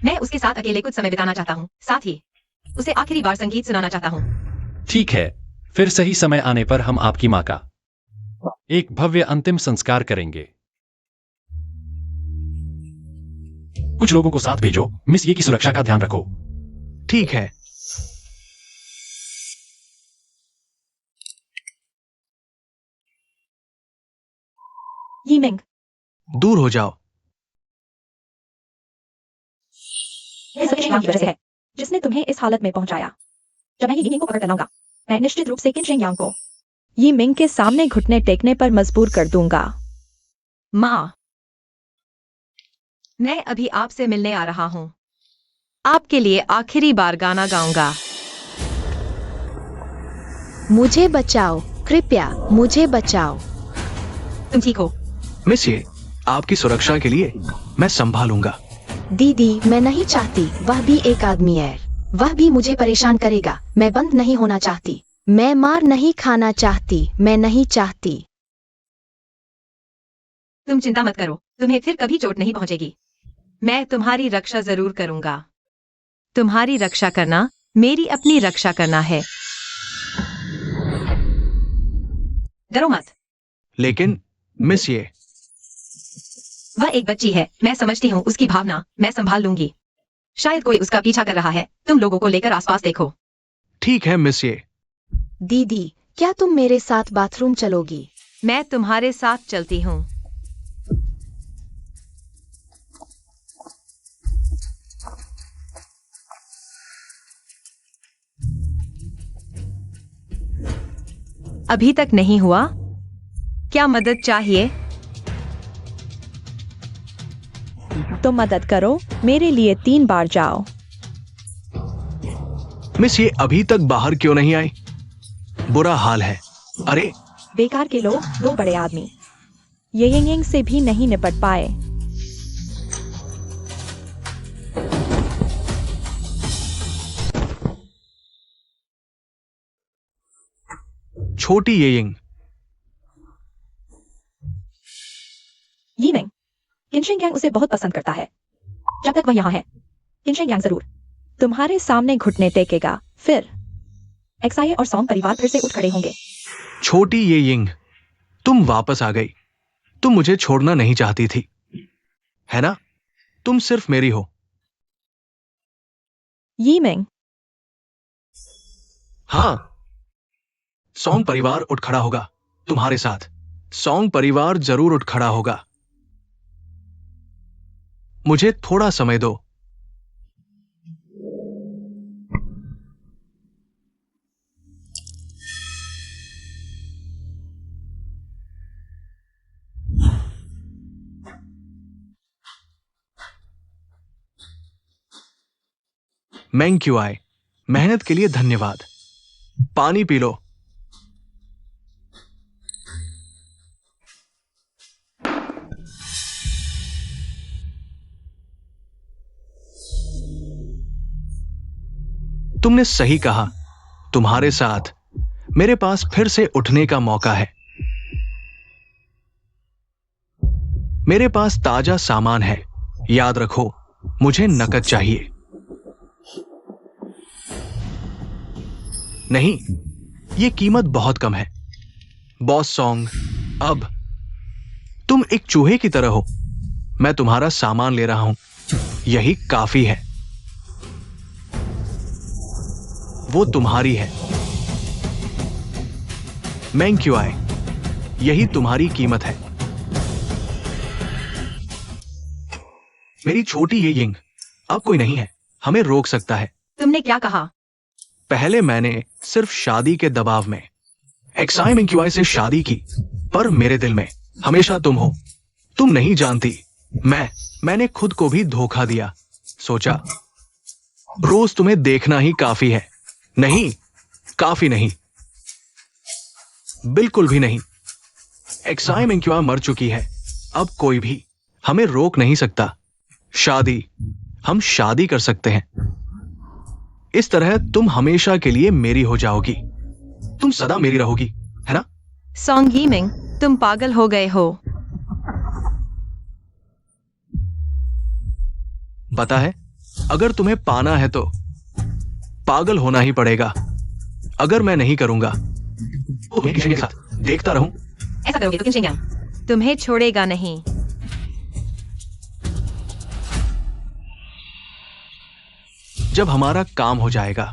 [SPEAKER 2] मैं उसके साथ अकेले कुछ समय बिताना चाहता हूं, साथ ही उसे आखिरी बार संगीत सुनाना चाहता हूं।
[SPEAKER 3] ठीक है, फिर सही समय आने पर हम आपकी मां का एक भव्य अंतिम संस्कार करेंगे। कुछ लोगों को साथ भेजो, मिस ये की सुरक्षा का ध्यान रखो।
[SPEAKER 1] ठीक है।
[SPEAKER 4] यिमिंग,
[SPEAKER 1] दूर हो जाओ।
[SPEAKER 4] यह सब शेंग की वजह से है, जिसने तुम्हें इस हालत में पहुंचाया। जब मैं यिंग को पकड़ कर लाऊंगा, मैं निश्चित रूप से किन शेंग यांग को यिमिंग के सामने घुटने टेकने पर मजबूर कर दूंगा।
[SPEAKER 2] मां, मैं अभी आपसे मिलने आ रहा हूं। आपके लिए आखिरी बार गाना गाऊंगा।
[SPEAKER 5] मुझे बचाओ, कृपया मुझे बचाओ।
[SPEAKER 2] तुम ठीक हो?
[SPEAKER 1] मिस ये, आपकी सुरक्षा के लिए मैं संभालूंगा।
[SPEAKER 5] दीदी, मैं नहीं चाहती, वह भी एक आदमी है। वह भी मुझे परेशान करेगा। मैं बंद नहीं होना चाहती। मैं मार नहीं खाना चाहती। मैं नहीं चाहती।
[SPEAKER 2] तुम चिंता मत करो, तुम्हें फिर कभी चोट नहीं पहुंचेगी। मैं तुम्हारी रक्षा जरूर करूंगा। तुम्हारी रक्षा करना मेरी अपनी रक्षा करना है। डरो मत।
[SPEAKER 1] लेकिन मिस ये,
[SPEAKER 2] वह एक बच्ची है, मैं समझती हूँ उसकी भावना, मैं संभाल लूंगी। शायद कोई उसका पीछा कर रहा है, तुम लोगों को लेकर आसपास देखो।
[SPEAKER 1] ठीक है मिस ये।
[SPEAKER 5] दीदी, क्या तुम मेरे साथ बाथरूम चलोगी?
[SPEAKER 2] मैं तुम्हारे साथ चलती हूँ। अभी तक नहीं हुआ? क्या मदद चाहिए?
[SPEAKER 4] तो मदद करो, मेरे लिए 3 बार जाओ।
[SPEAKER 1] मिस ये अभी तक बाहर क्यों नहीं आई? बुरा हाल है। अरे
[SPEAKER 4] बेकार के लोग, 2 बड़े आदमी ये यंग से भी नहीं निपट पाए।
[SPEAKER 1] छोटी येयिंग,
[SPEAKER 4] ये नहीं, किनशिंग यांग उसे बहुत पसंद करता है। जब तक वह यहाँ है, किनशिंग यांग जरूर तुम्हारे सामने घुटने टेकेगा। फिर एक्साई और सॉन्ग परिवार फिर से उठ खड़े होंगे।
[SPEAKER 1] छोटी येयिंग, तुम वापस आ गई। तुम मुझे छोड़ना नहीं चाहती थी, है ना? तुम सिर्फ मेरी हो।
[SPEAKER 4] ये मिंग,
[SPEAKER 1] हाँ, सॉन्ग परिवार उठ खड़ा होगा तुम्हारे साथ। सॉन्ग परिवार जरूर उठ खड़ा होगा। मुझे थोड़ा समय दो। मैंग क्यों आए? मेहनत के लिए धन्यवाद। पानी पी लो। तुमने सही कहा, तुम्हारे साथ मेरे पास फिर से उठने का मौका है। मेरे पास ताजा सामान है। याद रखो, मुझे नकद चाहिए। नहीं, यह कीमत बहुत कम है। बॉस सॉन्ग, अब तुम एक चूहे की तरह हो। मैं तुम्हारा सामान ले रहा हूं, यही काफी है। वो तुम्हारी है। मैंग क्यों आए, यही तुम्हारी कीमत है। मेरी छोटी ये यिंग, अब कोई नहीं है हमें रोक सकता है।
[SPEAKER 2] तुमने क्या कहा?
[SPEAKER 1] पहले मैंने सिर्फ शादी के दबाव में एक्साई मिंग से शादी की, पर मेरे दिल में हमेशा तुम हो। तुम नहीं जानती, मैंने खुद को भी धोखा दिया। सोचा रोज तुम्हें देखना ही काफी है। नहीं, काफी नहीं, बिल्कुल भी नहीं। एक्साई मिंग मर चुकी है। अब कोई भी हमें रोक नहीं सकता। शादी, हम शादी कर सकते हैं। इस तरह तुम हमेशा के लिए मेरी हो जाओगी। तुम सदा मेरी रहोगी, है ना?
[SPEAKER 2] सॉन्ग यीमिंग, तुम पागल हो गए हो।
[SPEAKER 1] पता है, अगर तुम्हें पाना है तो पागल होना ही पड़ेगा। अगर मैं नहीं करूंगा तो मैं किसी के साथ देखता रहूं।
[SPEAKER 2] ऐसा करोगे तो किनशिंग यांग तुम्हें छोड़ेगा नहीं।
[SPEAKER 1] जब हमारा काम हो जाएगा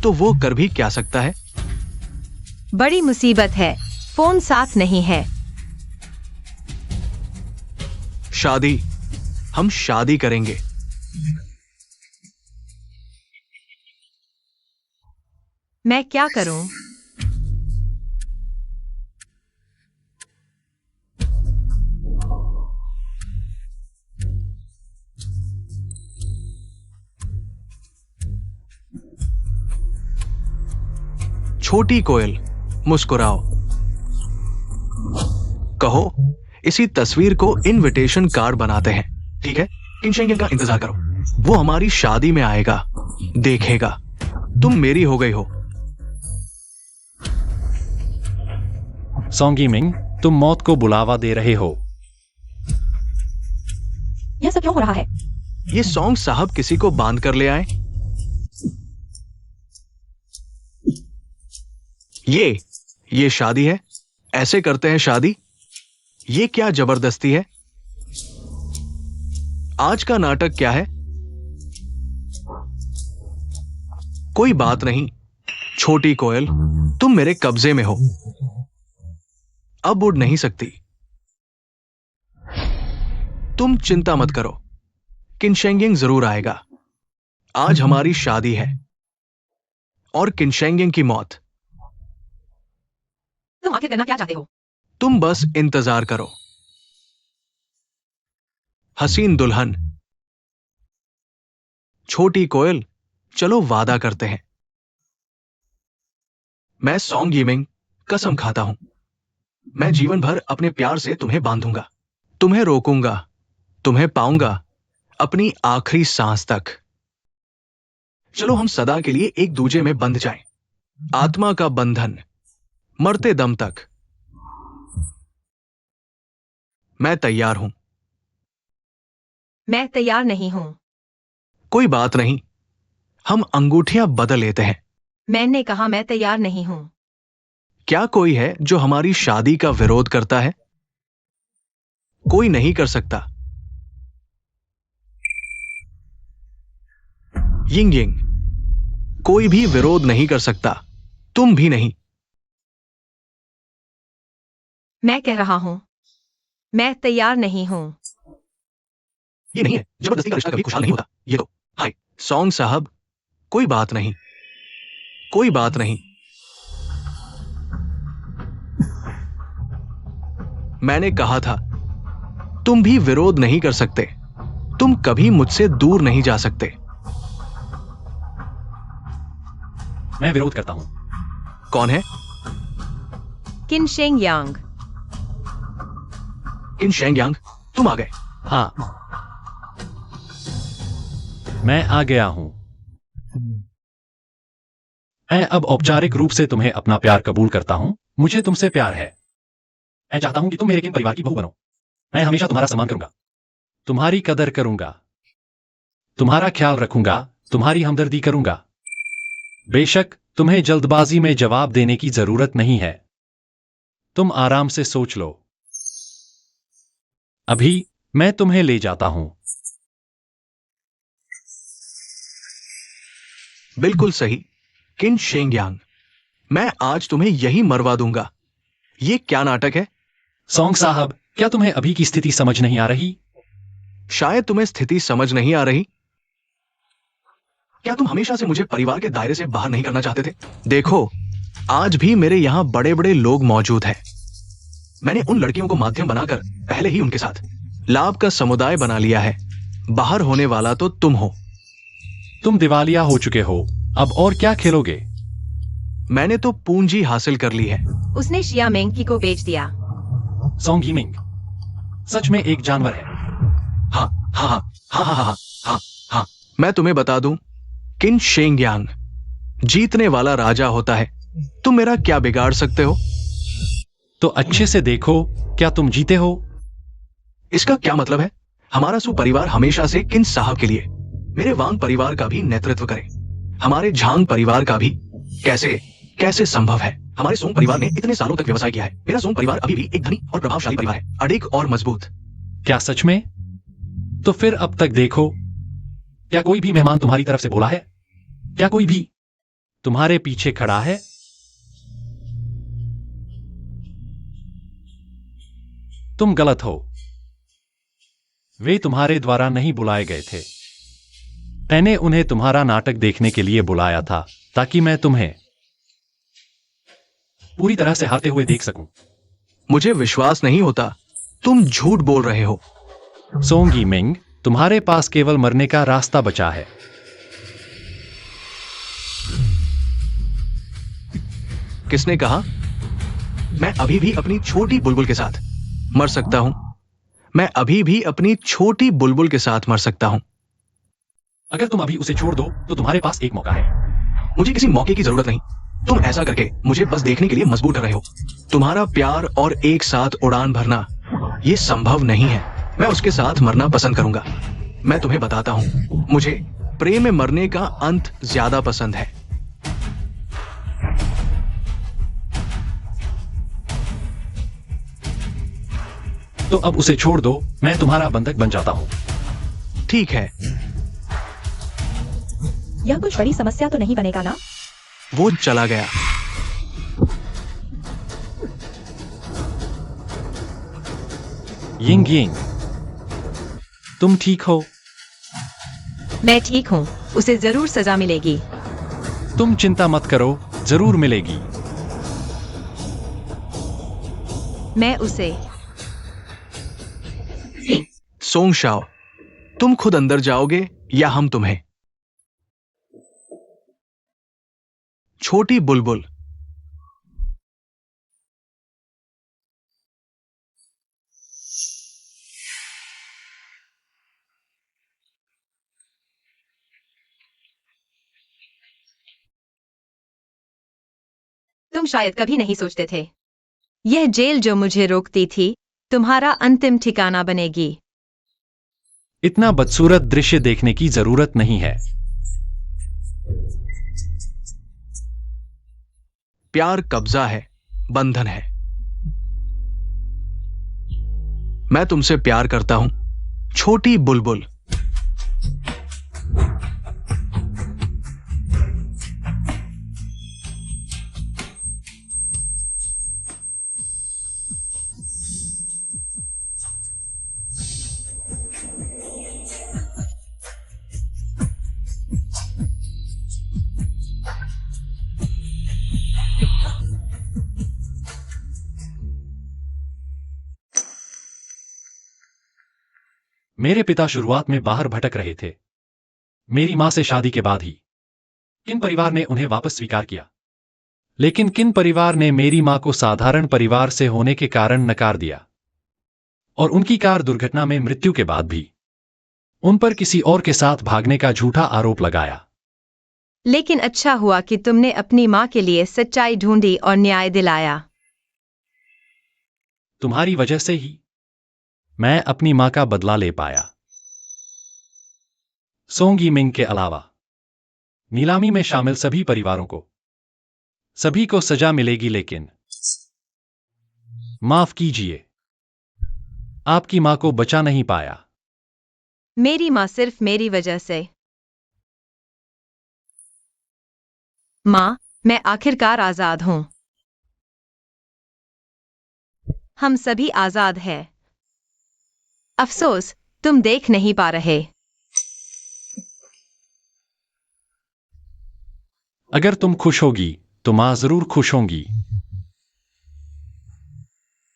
[SPEAKER 1] तो वो कर भी क्या सकता है?
[SPEAKER 2] बड़ी मुसीबत है, फोन साथ नहीं है।
[SPEAKER 1] शादी, हम शादी करेंगे।
[SPEAKER 2] मैं क्या करूं?
[SPEAKER 1] छोटी कोयल, मुस्कुराओ। कहो इसी तस्वीर को इनविटेशन कार्ड बनाते हैं, ठीक है? किनशिंग यांग का इंतजार करो। वो हमारी शादी में आएगा, देखेगा तुम मेरी हो गई हो।
[SPEAKER 3] सोंग यीमिंग, तुम मौत को बुलावा दे रहे हो।
[SPEAKER 4] यह सब क्यों हो रहा है?
[SPEAKER 1] ये सोंग साहब किसी को बांध कर ले आए। ये शादी है? ऐसे करते हैं शादी? ये क्या जबरदस्ती है? आज का नाटक क्या है? कोई बात नहीं छोटी कोयल, तुम मेरे कब्जे में हो, अब उड़ नहीं सकती। तुम चिंता मत करो, किनशेंगिंग जरूर आएगा। आज हमारी शादी है और किनशेंगिंग की मौत।
[SPEAKER 2] तुम आखिर करना क्या चाहते हो?
[SPEAKER 1] तुम बस इंतजार करो। हसीन दुल्हन, छोटी कोयल, चलो वादा करते हैं। मैं सोंग यीमिंग कसम खाता हूं, मैं जीवन भर अपने प्यार से तुम्हें बांधूंगा, तुम्हें रोकूंगा, तुम्हें पाऊंगा अपनी आखिरी सांस तक। चलो हम सदा के लिए एक दूजे में बंध जाएं, आत्मा का बंधन, मरते दम तक। मैं तैयार हूं।
[SPEAKER 2] मैं तैयार नहीं हूं।
[SPEAKER 1] कोई बात नहीं, हम अंगूठियां बदल लेते हैं।
[SPEAKER 2] मैंने कहा मैं तैयार नहीं हूं।
[SPEAKER 1] क्या कोई है जो हमारी शादी का विरोध करता है? कोई नहीं कर सकता। यिंग यिंग, कोई भी विरोध नहीं कर सकता, तुम भी नहीं।
[SPEAKER 2] मैं कह रहा हूं, मैं तैयार नहीं हूं।
[SPEAKER 1] ये नहीं है, जबरदस्ती का रिश्ता कभी खुशहाल नहीं होता। ये तो हाय सोंग साहब, कोई बात नहीं, कोई बात नहीं। मैंने कहा था, तुम भी विरोध नहीं कर सकते, तुम कभी मुझसे दूर नहीं जा सकते।
[SPEAKER 3] मैं विरोध करता हूं।
[SPEAKER 1] कौन है?
[SPEAKER 2] किनशेंग यांग।
[SPEAKER 1] किनशेंग, तुम आ गए।
[SPEAKER 3] हाँ, मैं आ गया हूं। मैं अब औपचारिक रूप से तुम्हें अपना प्यार कबूल करता हूं। मुझे तुमसे प्यार है। मैं चाहता हूं कि तुम मेरे किन परिवार की बहू बनो। मैं हमेशा तुम्हारा सम्मान करूंगा, तुम्हारी कदर करूंगा, तुम्हारा ख्याल रखूंगा, तुम्हारी हमदर्दी करूंगा। बेशक तुम्हें जल्दबाजी में जवाब देने की जरूरत नहीं है। तुम आराम से सोच लो। अभी मैं तुम्हें ले जाता हूं।
[SPEAKER 1] बिल्कुल सही किनशेंग, मैं आज तुम्हें यही मरवा दूंगा। ये क्या नाटक है?
[SPEAKER 3] सोंग साहब, क्या तुम्हें अभी की स्थिति समझ नहीं आ रही?
[SPEAKER 1] शायद तुम्हें स्थिति समझ नहीं आ रही। क्या तुम हमेशा से मुझे परिवार के दायरे से बाहर नहीं करना चाहते थे? देखो, आज भी मेरे यहां बड़े बड़े लोग मौजूद हैं। मैंने उन लड़कियों को माध्यम बनाकर पहले ही उनके साथ लाभ का समुदाय बना लिया है। बाहर होने वाला तो तुम हो।
[SPEAKER 3] तुम दिवालिया हो चुके हो, अब और क्या खेलोगे?
[SPEAKER 1] मैंने तो पूंजी हासिल कर ली है।
[SPEAKER 2] उसने शिया मेंगकी को बेच दिया।
[SPEAKER 3] सोंग यीमिंग सच में एक जानवर है।
[SPEAKER 1] हाँ हाँ हाँ हाँ हाँ हाँ हाँ हाँ, मैं तुम्हें बता दूं, किनशेंग जीतने वाला राजा होता है। तुम मेरा क्या बिगाड़ सकते हो?
[SPEAKER 3] तो अच्छे से देखो, क्या तुम जीते हो?
[SPEAKER 1] इसका क्या मतलब है? हमारा सुपरिवार हमेशा से किन साहब के लिए, मेरे वांग परिवार का भी नेतृत्व करे, हमारे झांग परिवार का भी। कैसे कैसे संभव है? हमारे सोंग परिवार ने इतने सालों तक व्यवसाय किया है। मेरा सोंग परिवार अभी भी एक धनी और प्रभावशाली परिवार है, अडिग और मजबूत।
[SPEAKER 3] क्या सच में? तो फिर अब तक देखो, क्या कोई भी मेहमान तुम्हारी तरफ से बोला है? क्या कोई भी तुम्हारे पीछे खड़ा है? तुम गलत हो। वे तुम्हारे द्वारा नहीं बुलाए गए थे। मैंने उन्हें तुम्हारा नाटक देखने के लिए बुलाया था, ताकि मैं तुम्हें पूरी तरह से हारते हुए देख सकूं।
[SPEAKER 1] मुझे विश्वास नहीं होता, तुम झूठ बोल रहे हो।
[SPEAKER 3] सोंग यीमिंग, तुम्हारे पास केवल मरने का रास्ता बचा है।
[SPEAKER 1] किसने कहा? मैं अभी भी अपनी छोटी बुलबुल के साथ मर सकता हूं। मैं अभी भी अपनी छोटी बुलबुल के साथ मर सकता हूं।
[SPEAKER 3] अगर तुम अभी उसे छोड़ दो तो तुम्हारे पास एक मौका है।
[SPEAKER 1] मुझे किसी मौके की जरूरत नहीं। तुम ऐसा करके मुझे बस देखने के लिए मजबूर कर रहे हो। तुम्हारा प्यार और एक साथ उड़ान भरना ये संभव नहीं है। मैं उसके साथ मरना पसंद करूंगा। मैं तुम्हें बताता हूं, मुझे प्रेम में मरने का अंत ज्यादा पसंद है।
[SPEAKER 3] तो अब उसे छोड़ दो, मैं तुम्हारा बंधक बन जाता हूं।
[SPEAKER 1] ठीक है।
[SPEAKER 4] यह कुछ बड़ी समस्या तो नहीं बनेगा ना?
[SPEAKER 1] वो चला गया।
[SPEAKER 3] यिंग यिंग, तुम ठीक हो?
[SPEAKER 2] मैं ठीक हूँ, उसे जरूर सजा मिलेगी।
[SPEAKER 3] तुम चिंता मत करो, जरूर मिलेगी।
[SPEAKER 2] मैं उसे
[SPEAKER 1] सोंग शाओ, तुम खुद अंदर जाओगे या हम तुम्हें? छोटी बुलबुल।
[SPEAKER 2] तुम शायद कभी नहीं सोचते थे यह जेल जो मुझे रोकती थी तुम्हारा अंतिम ठिकाना बनेगी।
[SPEAKER 3] इतना बदसूरत दृश्य देखने की जरूरत नहीं है।
[SPEAKER 1] प्यार कब्जा है, बंधन है। मैं तुमसे प्यार करता हूं, छोटी बुलबुल।
[SPEAKER 3] मेरे पिता शुरुआत में बाहर भटक रहे थे, मेरी मां से शादी के बाद ही। किन परिवार ने उन्हें वापस स्वीकार किया, लेकिन किन परिवार ने मेरी मां को साधारण परिवार से होने के कारण नकार दिया और उनकी कार दुर्घटना में मृत्यु के बाद भी उन पर किसी और के साथ भागने का झूठा आरोप लगाया।
[SPEAKER 2] लेकिन अच्छा हुआ कि तुमने अपनी माँ के लिए सच्चाई ढूंढी और न्याय दिलाया।
[SPEAKER 3] तुम्हारी वजह से ही मैं अपनी मां का बदला ले पाया। सोंग यिमिंग के अलावा नीलामी में शामिल सभी परिवारों को सभी को सजा मिलेगी, लेकिन माफ कीजिए, आपकी मां को बचा नहीं पाया।
[SPEAKER 2] मेरी माँ सिर्फ मेरी वजह से। माँ, मैं आखिरकार आजाद हूं। हम सभी आजाद हैं। अफसोस, तुम देख नहीं पा रहे।
[SPEAKER 3] अगर तुम खुश होगी तो मां जरूर खुश होंगी।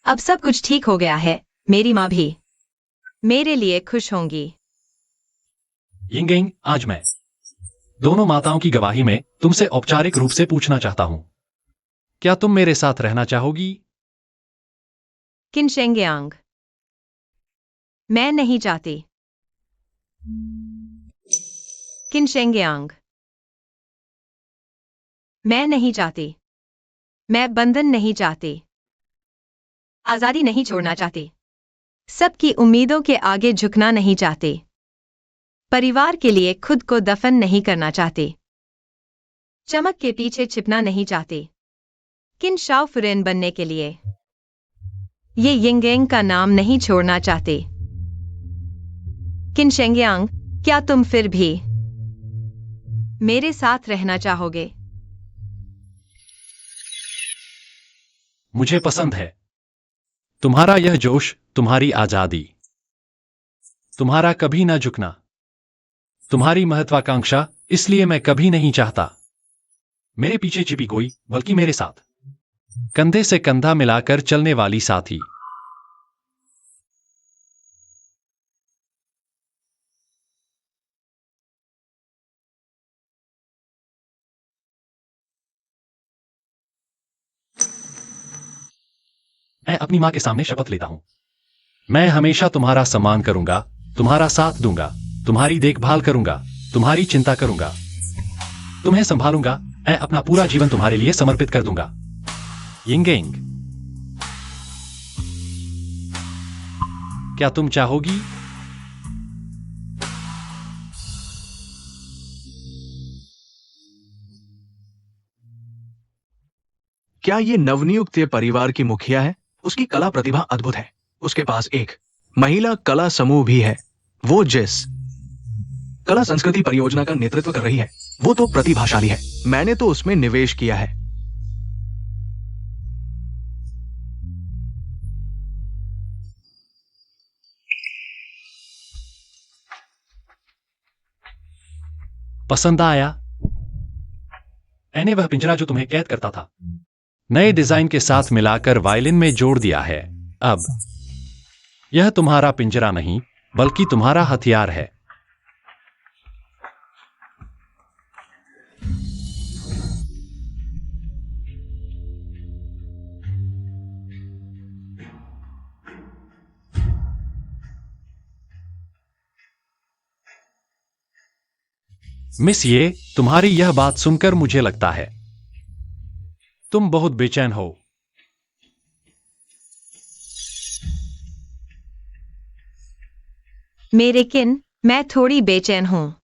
[SPEAKER 2] अब सब कुछ ठीक हो गया है, मेरी माँ भी मेरे लिए खुश होंगी।
[SPEAKER 3] यिंग यिंग, आज मैं दोनों माताओं की गवाही में तुमसे औपचारिक रूप से पूछना चाहता हूं, क्या तुम मेरे साथ रहना चाहोगी?
[SPEAKER 2] किन शेंगयांग, मैं नहीं चाहती। किन शेंगयांग, मैं नहीं चाहती। मैं बंधन नहीं चाहती, आजादी नहीं छोड़ना चाहती, सबकी उम्मीदों के आगे झुकना नहीं चाहती, परिवार के लिए खुद को दफन नहीं करना चाहती, चमक के पीछे छिपना नहीं चाहती। किन शाओ फुरेन बनने के लिए ये यिंगयांग का नाम नहीं छोड़ना चाहती। किन शेंगयांग, क्या तुम फिर भी मेरे साथ रहना चाहोगे?
[SPEAKER 3] मुझे पसंद है तुम्हारा यह जोश, तुम्हारी आजादी, तुम्हारा कभी ना झुकना, तुम्हारी महत्वाकांक्षा। इसलिए मैं कभी नहीं चाहता मेरे पीछे छिपी कोई, बल्कि मेरे साथ कंधे से कंधा मिलाकर चलने वाली साथी। मैं अपनी मां के सामने शपथ लेता हूं, मैं हमेशा तुम्हारा सम्मान करूंगा, तुम्हारा साथ दूंगा, तुम्हारी देखभाल करूंगा, तुम्हारी चिंता करूंगा, तुम्हें संभालूंगा, मैं अपना पूरा जीवन तुम्हारे लिए समर्पित कर दूंगा। यिंगेंग, क्या तुम चाहोगी?
[SPEAKER 1] क्या ये नवनियुक्त परिवार की मुखिया है? उसकी कला प्रतिभा अद्भुत है। उसके पास एक महिला कला समूह भी है। वो जिस कला संस्कृति परियोजना का नेतृत्व कर रही है वो तो प्रतिभाशाली है। मैंने तो उसमें निवेश किया है।
[SPEAKER 3] पसंद आया? मैंने वह पिंजरा जो तुम्हें कैद करता था नए डिजाइन के साथ मिलाकर वायलिन में जोड़ दिया है। अब यह तुम्हारा पिंजरा नहीं बल्कि तुम्हारा हथियार है। मिस ये, तुम्हारी यह बात सुनकर मुझे लगता है तुम बहुत बेचैन हो।
[SPEAKER 2] मेरे किन, मैं थोड़ी बेचैन हूं।